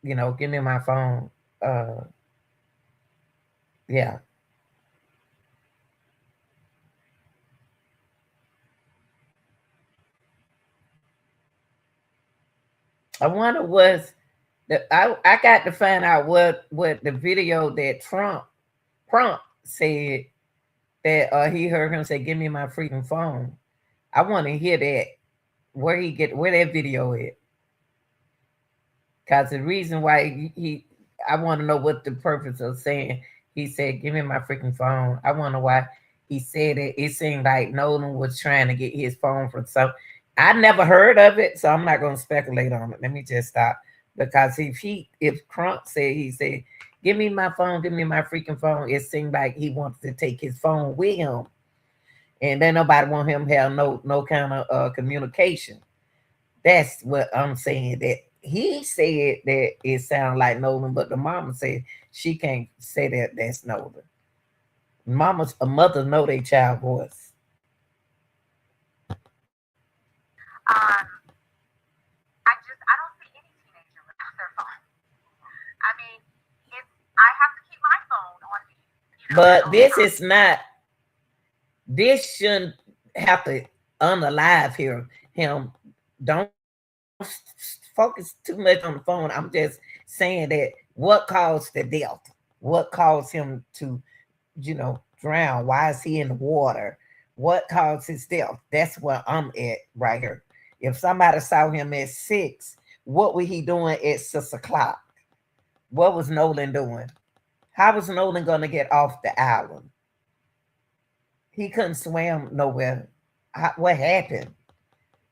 Give me my phone." Yeah. I wonder I got to find out what the video that Trump said that he heard him say, "Give me my freaking phone." I want to hear that where that video is, because the reason why I want to know what the purpose of saying He said, "Give me my freaking phone." I wonder why he said it. It seemed like Nolan was trying to get his phone from some. I never heard of it, so I'm not going to speculate on it. Let me just stop because if Crunk said he said, "Give me my phone, give me my freaking phone," it seemed like he wants to take his phone with him, and then nobody want him to have no kind of communication. That's what I'm saying. That he said that it sounded like Nolan, but the mama said she can't say that that's Nolan. A mother know their child voice. I don't see any teenager without their phone. I mean, it's I have to keep my phone on me, at But all this times. is not. This shouldn't have to unalive him. Don't focus too much on the phone. I'm just saying that what caused the death? What caused him to, drown? Why is he in the water? What caused his death? That's where I'm at right here. If somebody saw him at 6, what was he doing at 6 o'clock? What was Nolan doing? How was Nolan going to get off the island? He couldn't swim nowhere. What happened?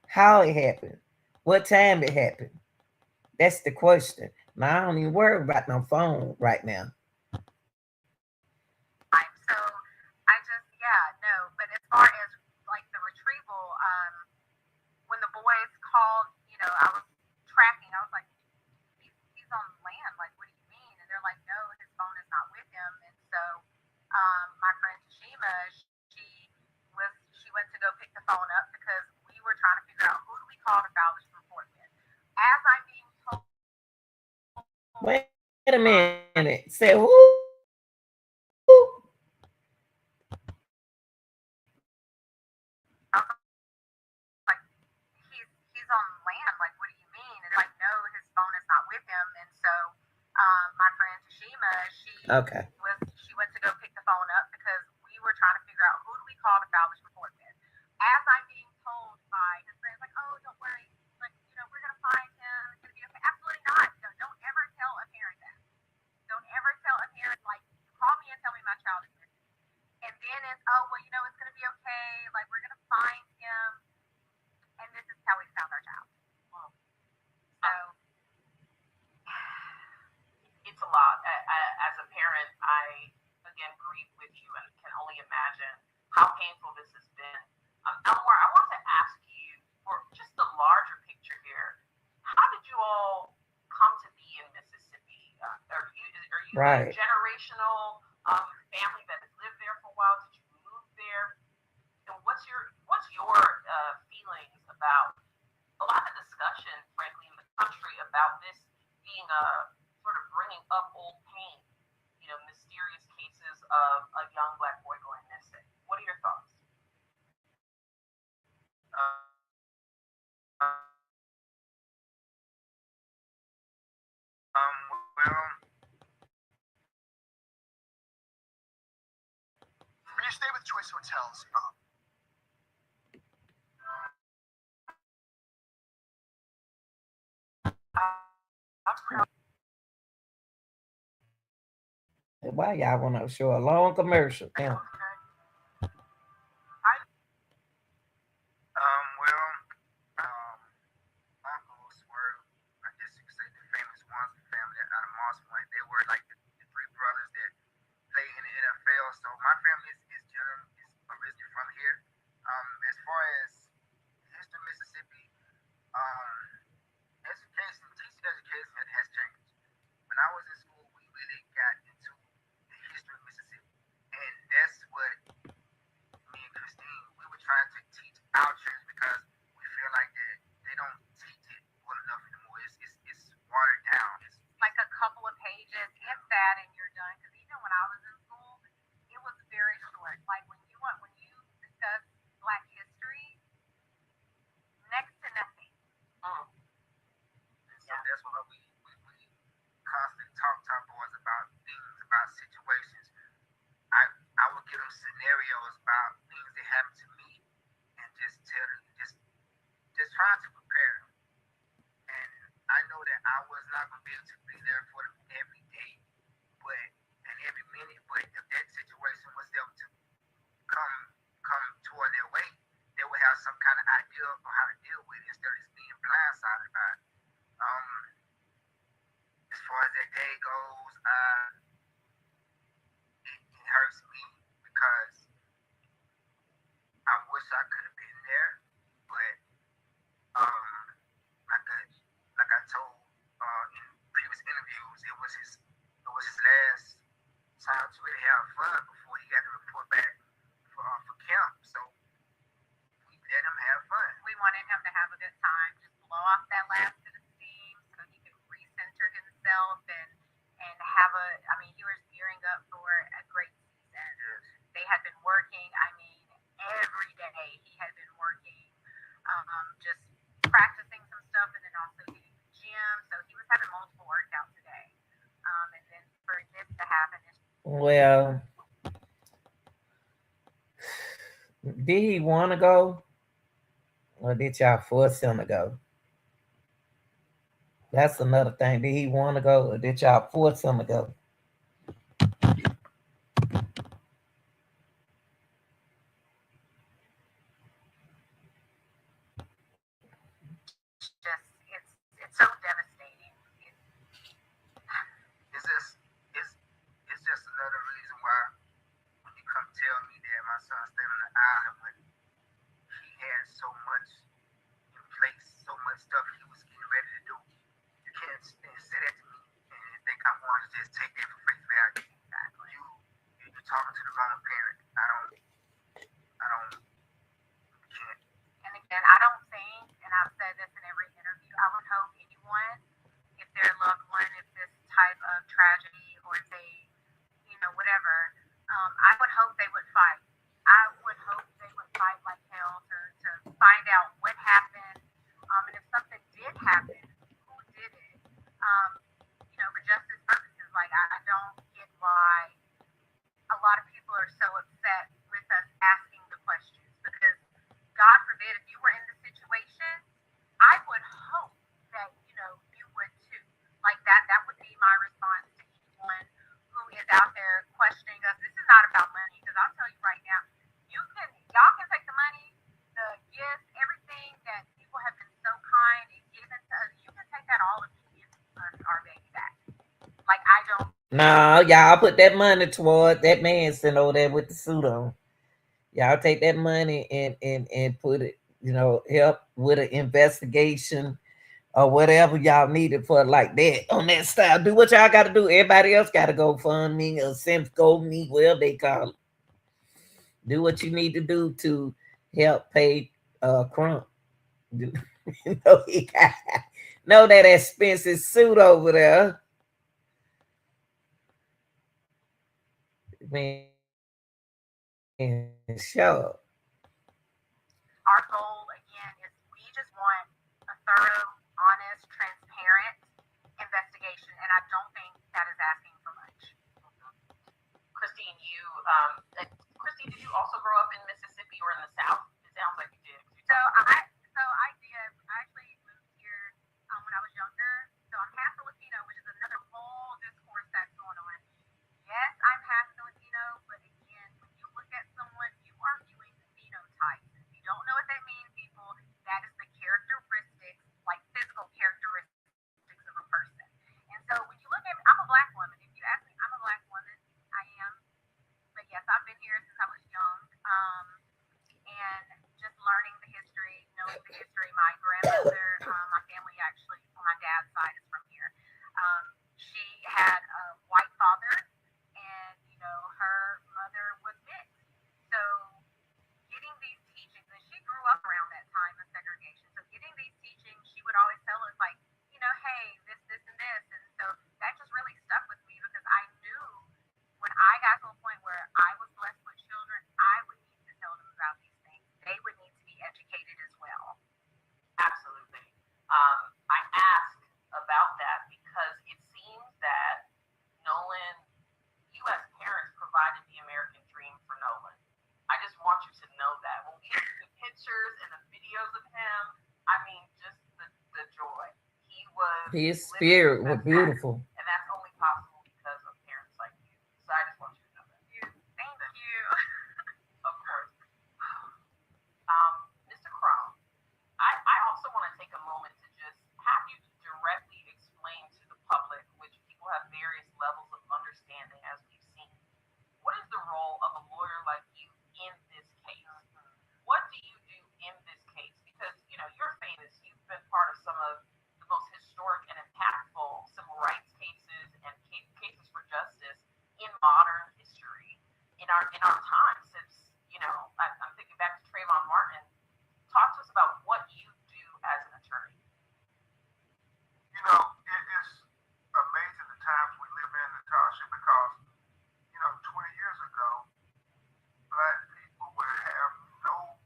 How it happened? What time it happened? That's the question. Now I don't even worry about no phone right now. So I just, yeah, no. But as far as like the retrieval, when the boys called, I was tracking. I was like, he's on land. Like, what do you mean? And they're like, no, his phone is not with him. And so, my friend Tashima, she went to go pick the phone up because we were trying to figure out who do we call to file this report with. As I'm being told, Wait a minute. Say who? like he's on land. Like, what do you mean? And like, no, his phone is not with him. And so, my friend Tashima, Okay. she went to go pick the phone up because we were trying to figure out who do we call to file this report with. As I'm being told by his friends, like, oh, don't worry, like, we're gonna find him. It's gonna be okay. Absolutely not. No, don't ever tell a parent that. Don't ever tell a parent like, call me and tell me my child is missing. And then it's, oh, well, it's gonna be okay. Like, we're gonna find him. And this is how we found our child. So it's a lot. As a parent, I again grieve with you and can only imagine how painful this has been. Elmore, I want to ask you for just the larger picture here. How did you all come to be in Mississippi? Are you Right. a generational family that has lived there for a while? Did you move there? And what's your feelings about a lot of discussion, frankly, in the country about this being a sort of bringing up old pain, mysterious cases of a young Black boy going missing. What are your thoughts? Well, when you stay with Choice Hotels, Why y'all want to show a long commercial? Yeah. well, uncles were, I guess you could say, the famous ones, the family out of Moss Point. They were like the three brothers that play in the NFL. So my family is originally from here. As far as history of Mississippi, teaching education has changed. When I was in school, we really got into the history of Mississippi, and that's what me and Christine, we were trying to teach our children because we feel like that they don't teach it well enough anymore. It's watered down. It's like a couple of pages, if that, and you're done. Because even when I was in school, it was very short. Like when you discuss Black history, next to nothing. so that's what we constantly talk to our boys about things, about situations. I would give them scenarios about things that happened to me and just tell them, just trying to prepare them. And I know that I was not going to be able to be there for them every day, and every minute, but deal with it instead of just being blindsided by it. As far as that day goes, it hurts me because I wish I could have been there, but like I told in previous interviews, it was his last time to really have fun before he got to report back for camp. So we let him have fun. We wanted him to have a good time, just blow off that last bit of steam so he could recenter himself and have a, I mean, he was gearing up for a great season. Yes. They had been working, I mean, every day he had been working, just practicing some stuff and then also hitting the gym. So he was having multiple workouts a day. And then for this to happen, it's Well, did he want to go, or did y'all force him to go? That's another thing. Did he want to go, or did y'all force him to go? just, it's so devastating. It's just another reason why when you come tell me that my son stayed on the island when he had so much in place, so much stuff he was getting ready to do. You can't say that to me and think I want to just take that for face value. Exactly. You're talking to the wrong parent. I can't. And again, I don't think, and I've said this in every interview, I would hope anyone, if their loved one, if this type of tragedy or if they, whatever, I would hope they would fight. I would hope they would fight like hell to find out what happened. And if something did happen, who did it? For justice purposes, like I don't get why a lot of people are so upset with us asking the questions because God forbid if you were in the situation, I would hope that you would too. Like that would be my response to anyone who is out there questioning us. This is not about money because I'll tell you right now, y'all can take the money, the gifts, everything that people have been so kind and given to us. You can take that all if you give us our baby back. Like I don't. No, y'all put that money toward that man sitting over there with the suit on. Y'all take that money and put it, help with an investigation or whatever y'all needed for like that on that style. Do what y'all got to do. Everybody else got to go fund me or go me, whatever they call it. Do what you need to do to help pay Crump. He got that expensive suit over there. Man, sure. Our goal again is we just want a thorough, honest, transparent investigation, and I don't think that is asking for much. Christine, Christine, did you also grow up in Mississippi or in the South? It sounds like you did. So I did. I actually moved here when I was younger. So I'm half Filipino, which is another whole discourse that's going on. Yes, I'm half Filipino, but again, when you look at someone, you are viewing the phenotype. If you don't know what that means, people, that is the characteristics, like physical characteristics of a person. And so when you look at me, I'm a black woman. If you ask me, I'm a black woman. I am. But yes, I've been here since I was young. And just learning the history, knowing the history. My grandmother, my family actually, on my dad's side is from here. She had a white father, and her mother was mixed. So getting these teachings, and she grew up around that time of segregation. So getting these teachings, she would always tell us like, hey, this, and this, and so that just really stuck with me because I knew when I got to a point where I was blessed with children, I would need to tell them about these things. They would need to be educated as well. Absolutely. I asked about that because it seems that Nolan, U.S. parents provided the American dream for Nolan. I just want you to know that. When we see the pictures and the videos of him, I mean, just the joy. His spirit was beautiful. And that's only possible because of parents like you. So I just want you to know that. Thank you. Of course. Mr. Crum, long time since, I'm thinking back to Trayvon Martin. Talk to us about what you do as an attorney. It is amazing the times we live in, Natasha, because, 20 years ago, black people would have no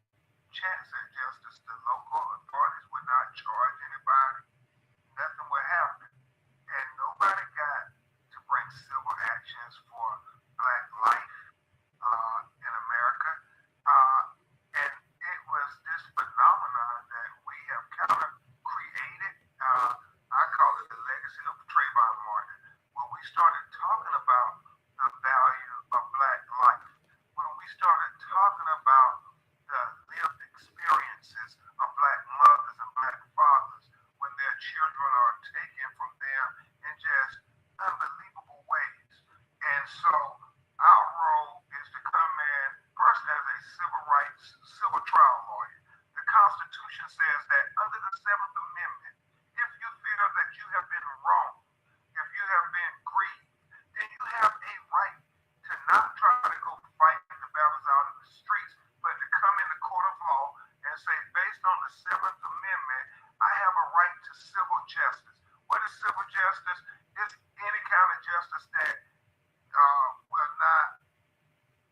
chance at justice. The local authorities would not charge anybody. Nothing would happen. And nobody got to bring civil actions for black life in America. And it was this phenomenon that we have kind of created. I call it the legacy of Trayvon Martin. When we started talking about the value of black life, when we started talking about the lived experiences of black mothers and black fathers, when their children are taken from them in just unbelievable ways. And so our role is to come in first as a civil trial lawyer. The Constitution says that under the Seventh Amendment, if you feel that you have been wronged, if you have been grieved, then you have a right to not try to go fight the battles out in the streets, but to come in the court of law and say, based on the Seventh Amendment, I have a right to civil justice. What is civil justice? It's any kind of justice that will not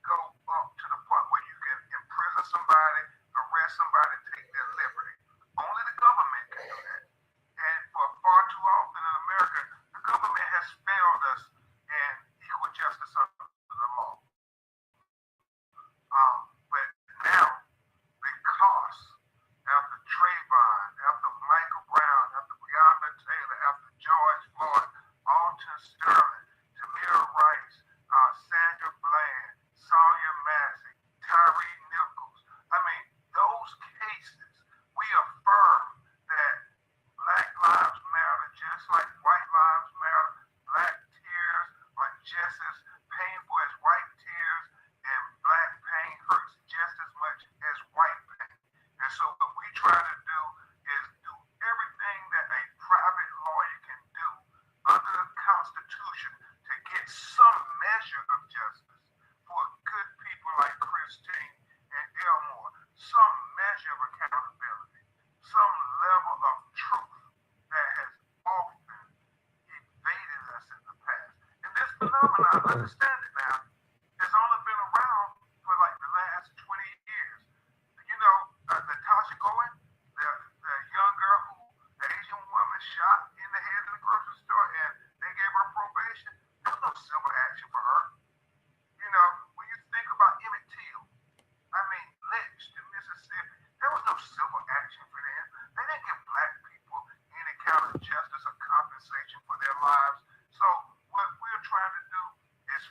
go up to the point where you can imprison somebody, arrest somebody, take their liberty. Only the government can do that. And for far too often in America, the government has failed us in equal justice under the law. But now, because after Trayvon, after Michael Brown, after Breonna Taylor, after George Floyd, Alton Sterling, Tamir Rice, Sandra Bland, Sawyer Massey, Tyree Nichols, those cases, we affirm that black lives matter just like white lives matter. Black tears are just as painful as white tears, and black pain hurts just as much as white pain. And so what we try to do is do everything that a private lawyer can do under the Constitution to get some measure of justice for good people like Christine and Elmore, some measure of accountability, some level of truth that has often evaded us in the past. And this phenomenon, understand it now, has only been around for like the last 20 years. Natasha Cohen, the young girl who the Asian woman shot in the head in the grocery store, and they gave her probation. There was no civil action for her. When you think about Emmett Till, lynched in Mississippi, there was no civil action for them. They didn't give black people any kind of justice or compensation for their lives. So what we're trying to do is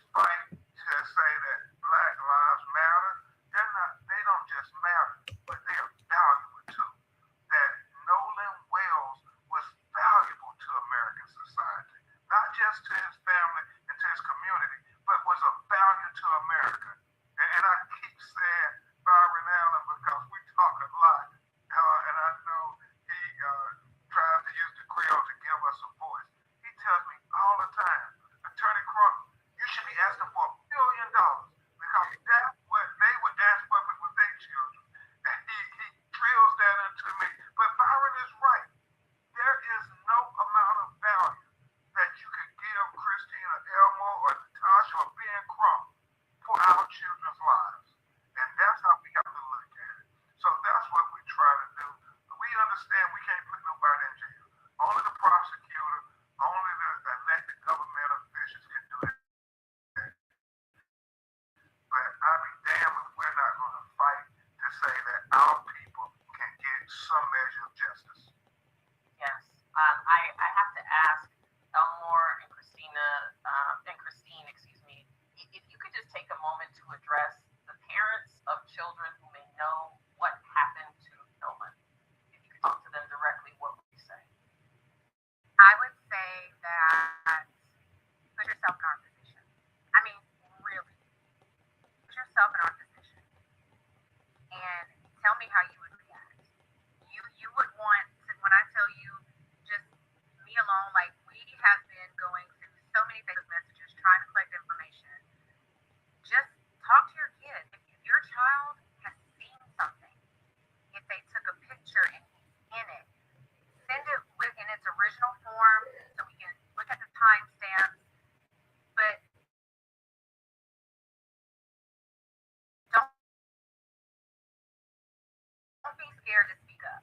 scared to speak up.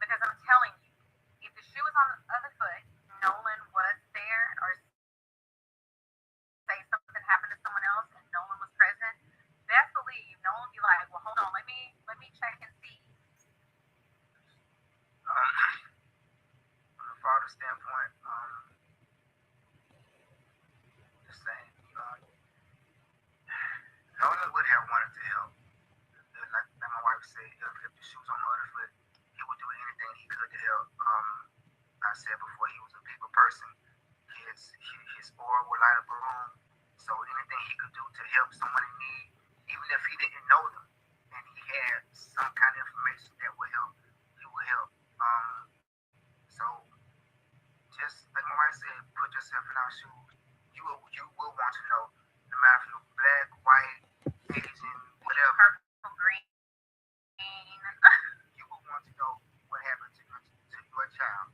Because I'm telling you, if the shoe was on the other foot, Nolan was there, or say something happened to someone else and Nolan was present, best believe Nolan would be like, well, hold on, let me check and see. From the father standpoint, just saying, Nolan would have wanted to help. Like my wife said, if the shoes on the other foot, he would do anything he could to help. I said before, he was a people person. His aura would light up a room. So anything he could do to help someone in need, even if he didn't know them, and he had some kind of information that would help, he would help. So just like my wife said, put yourself in our shoes. You will want to know, no matter if you're black, white, Asian, whatever. Purple, green. You will want to know what happened to your child.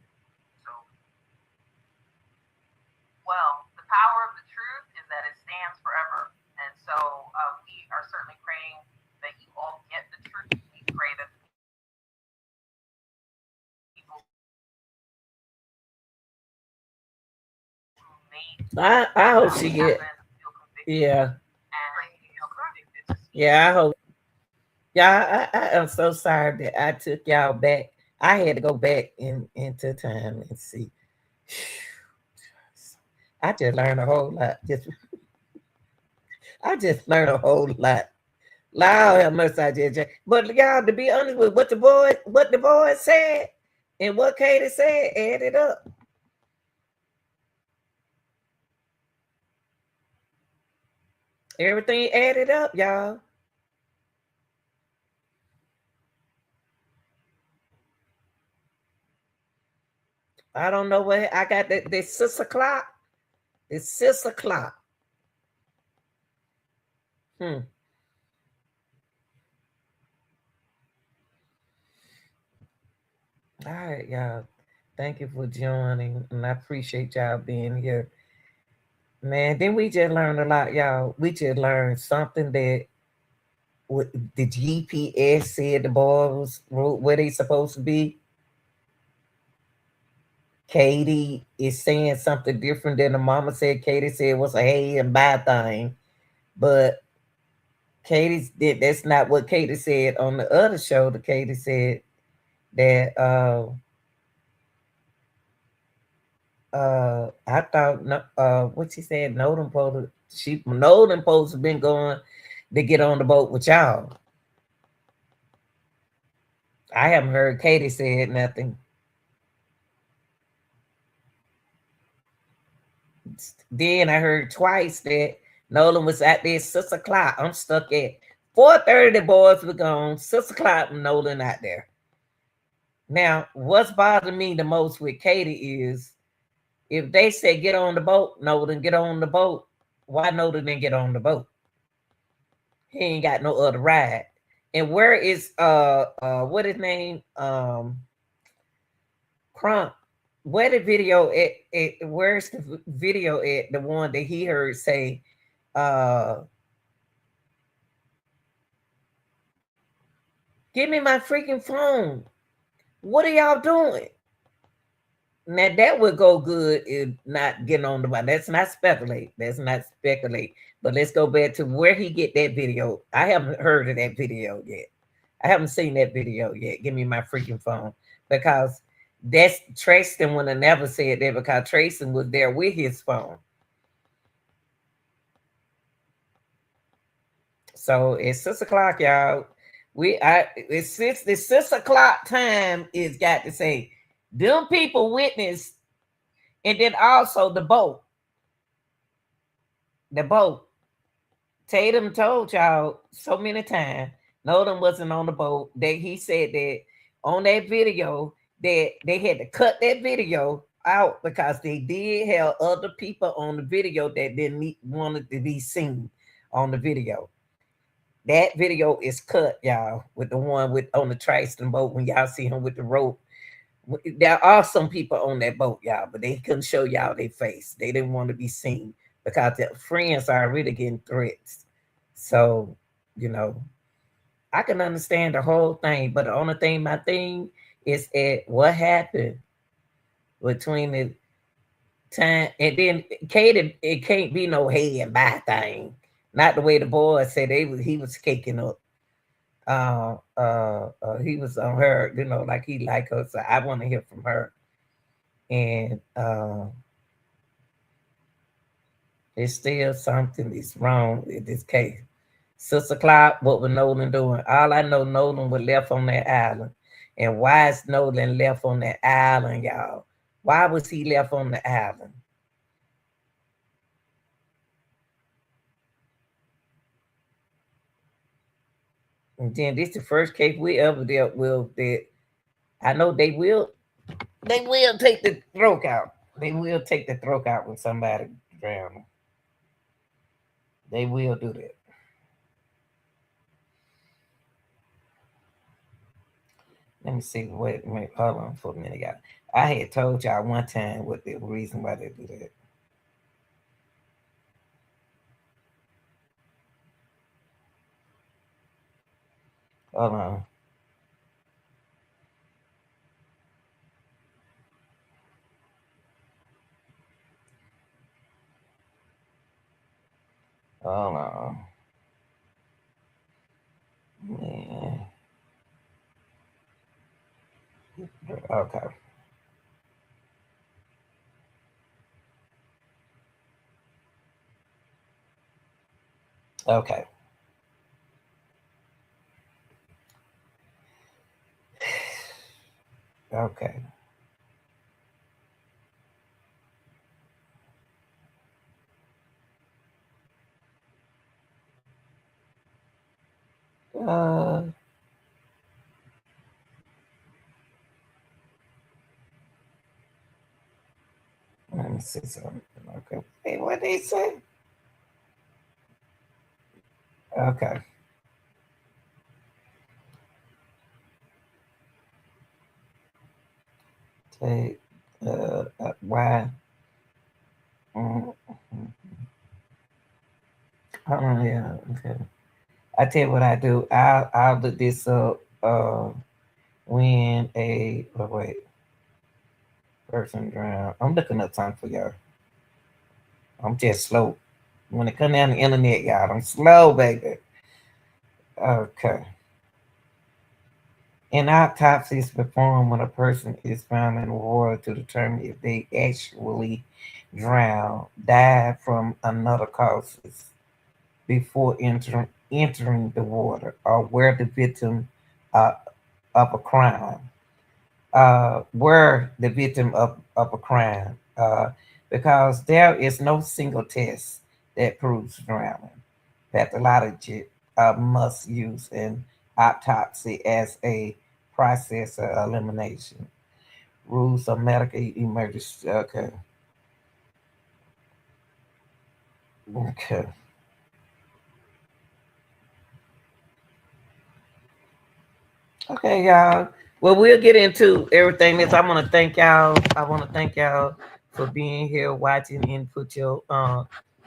So, Well, the power of the truth is that it stands forever. And so we are certainly praying that you all get the truth. We pray that people who made I hope she get. feel convicted Yeah. and convicted to speak. Yeah, I hope. Yeah, I am so sorry that I took y'all back. I had to go back into time and see. I just learned a whole lot. I just learned a whole lot. Loud how much I just. But y'all, to be honest with what the boy said and what Katie said, added up. Everything added up, y'all. I don't know what I got. This 6 o'clock. It's 6 o'clock. All right, y'all. Thank you for joining, and I appreciate y'all being here. Man, then we just learned a lot, y'all. We just learned something that the GPS said the boy was where they supposed to be. Katie is saying something different than the mama said. Katie said it was a hey and bye thing, but that's not what Katie said on the other show. That Katie said that I thought what she said, Nolan supposed to been going to get on the boat with y'all. I haven't heard Katie said nothing. Then I heard twice that Nolan was at there 6 o'clock. I'm stuck at 4:30. The boys were gone. 6 o'clock, Nolan out there. Now, what's bothering me the most with Katie is if they say get on the boat, Nolan, get on the boat. Why Nolan didn't get on the boat? He ain't got no other ride. And where is what his name? Crump. Where the video at where's the video at? The one that he heard say give me my freaking phone. What are y'all doing? Now that would go good if not getting on the bike. Let's not speculate. Let's not speculate. But let's go back to where he get that video. I haven't heard of that video yet. I haven't seen that video yet. Give me my freaking phone. Because that's Tristan would have never said that because Tristan was there with his phone. So it's 6 o'clock, y'all. It's 6 o'clock time is got to say them people witnessed, and then also the boat. The boat. Tatum told y'all so many times Nolan wasn't on the boat. That he said that on that video that they had to cut that video out because they did have other people on the video that didn't wanted to be seen on the video. That video is cut, y'all, with the one with on the Tristan boat when y'all see him with the rope. There are some people on that boat, y'all, but they couldn't show y'all their face. They didn't want to be seen because their friends are already getting threats. So, you know, I can understand the whole thing, but the only thing, my thing is at what happened between the time and then Katie. It can't be no hey and bye thing. Not the way the boys said they was. He was caking up. He was on her, like he like her. So I want to hear from her. And it's still something is wrong with this case. Sister Cloud, what was Nolan doing? All I know, Nolan was left on that island. And why is Nolan left on that island, y'all? Why was he left on the island? And then this is the first case we ever dealt with that I know they will take the throat out. They will take the throat out when somebody drowns. They will do that. Let me see. Wait, hold on for a minute, y'all. I had told y'all one time what the reason why they do that. Hold on. Hold on. Man. Okay. Okay. Okay. Uh, Let me see something. Okay. Hey, what they say? Okay. Take why? Mm, oh yeah. Okay. I tell you what I do. I'll look this up. When a wait person drown. I'm looking up something for y'all. I'm just slow. When it come down the internet, y'all, I'm slow, baby. Okay. An autopsy is performed when a person is found in the water to determine if they actually drowned, died from another causes before entering the water, or were the victim uh, of a crime. Were the victim of a crime, because there is no single test that proves drowning. Pathology must use an autopsy as a process of elimination. Rules of medical emergency. Okay. Okay. Okay, y'all. Well, we'll get into everything this. I want to thank y'all. I want to thank y'all for being here, watching, and put your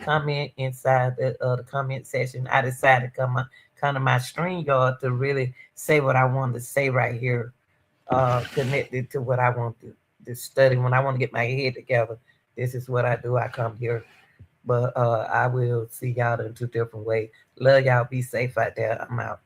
comment inside the comment section. I decided to come to my stream yard to really say what I wanted to say right here, connected to what I want to study. When I want to get my head together, this is what I do. I come here. But I will see y'all in two different ways. Love y'all. Be safe out there. I'm out.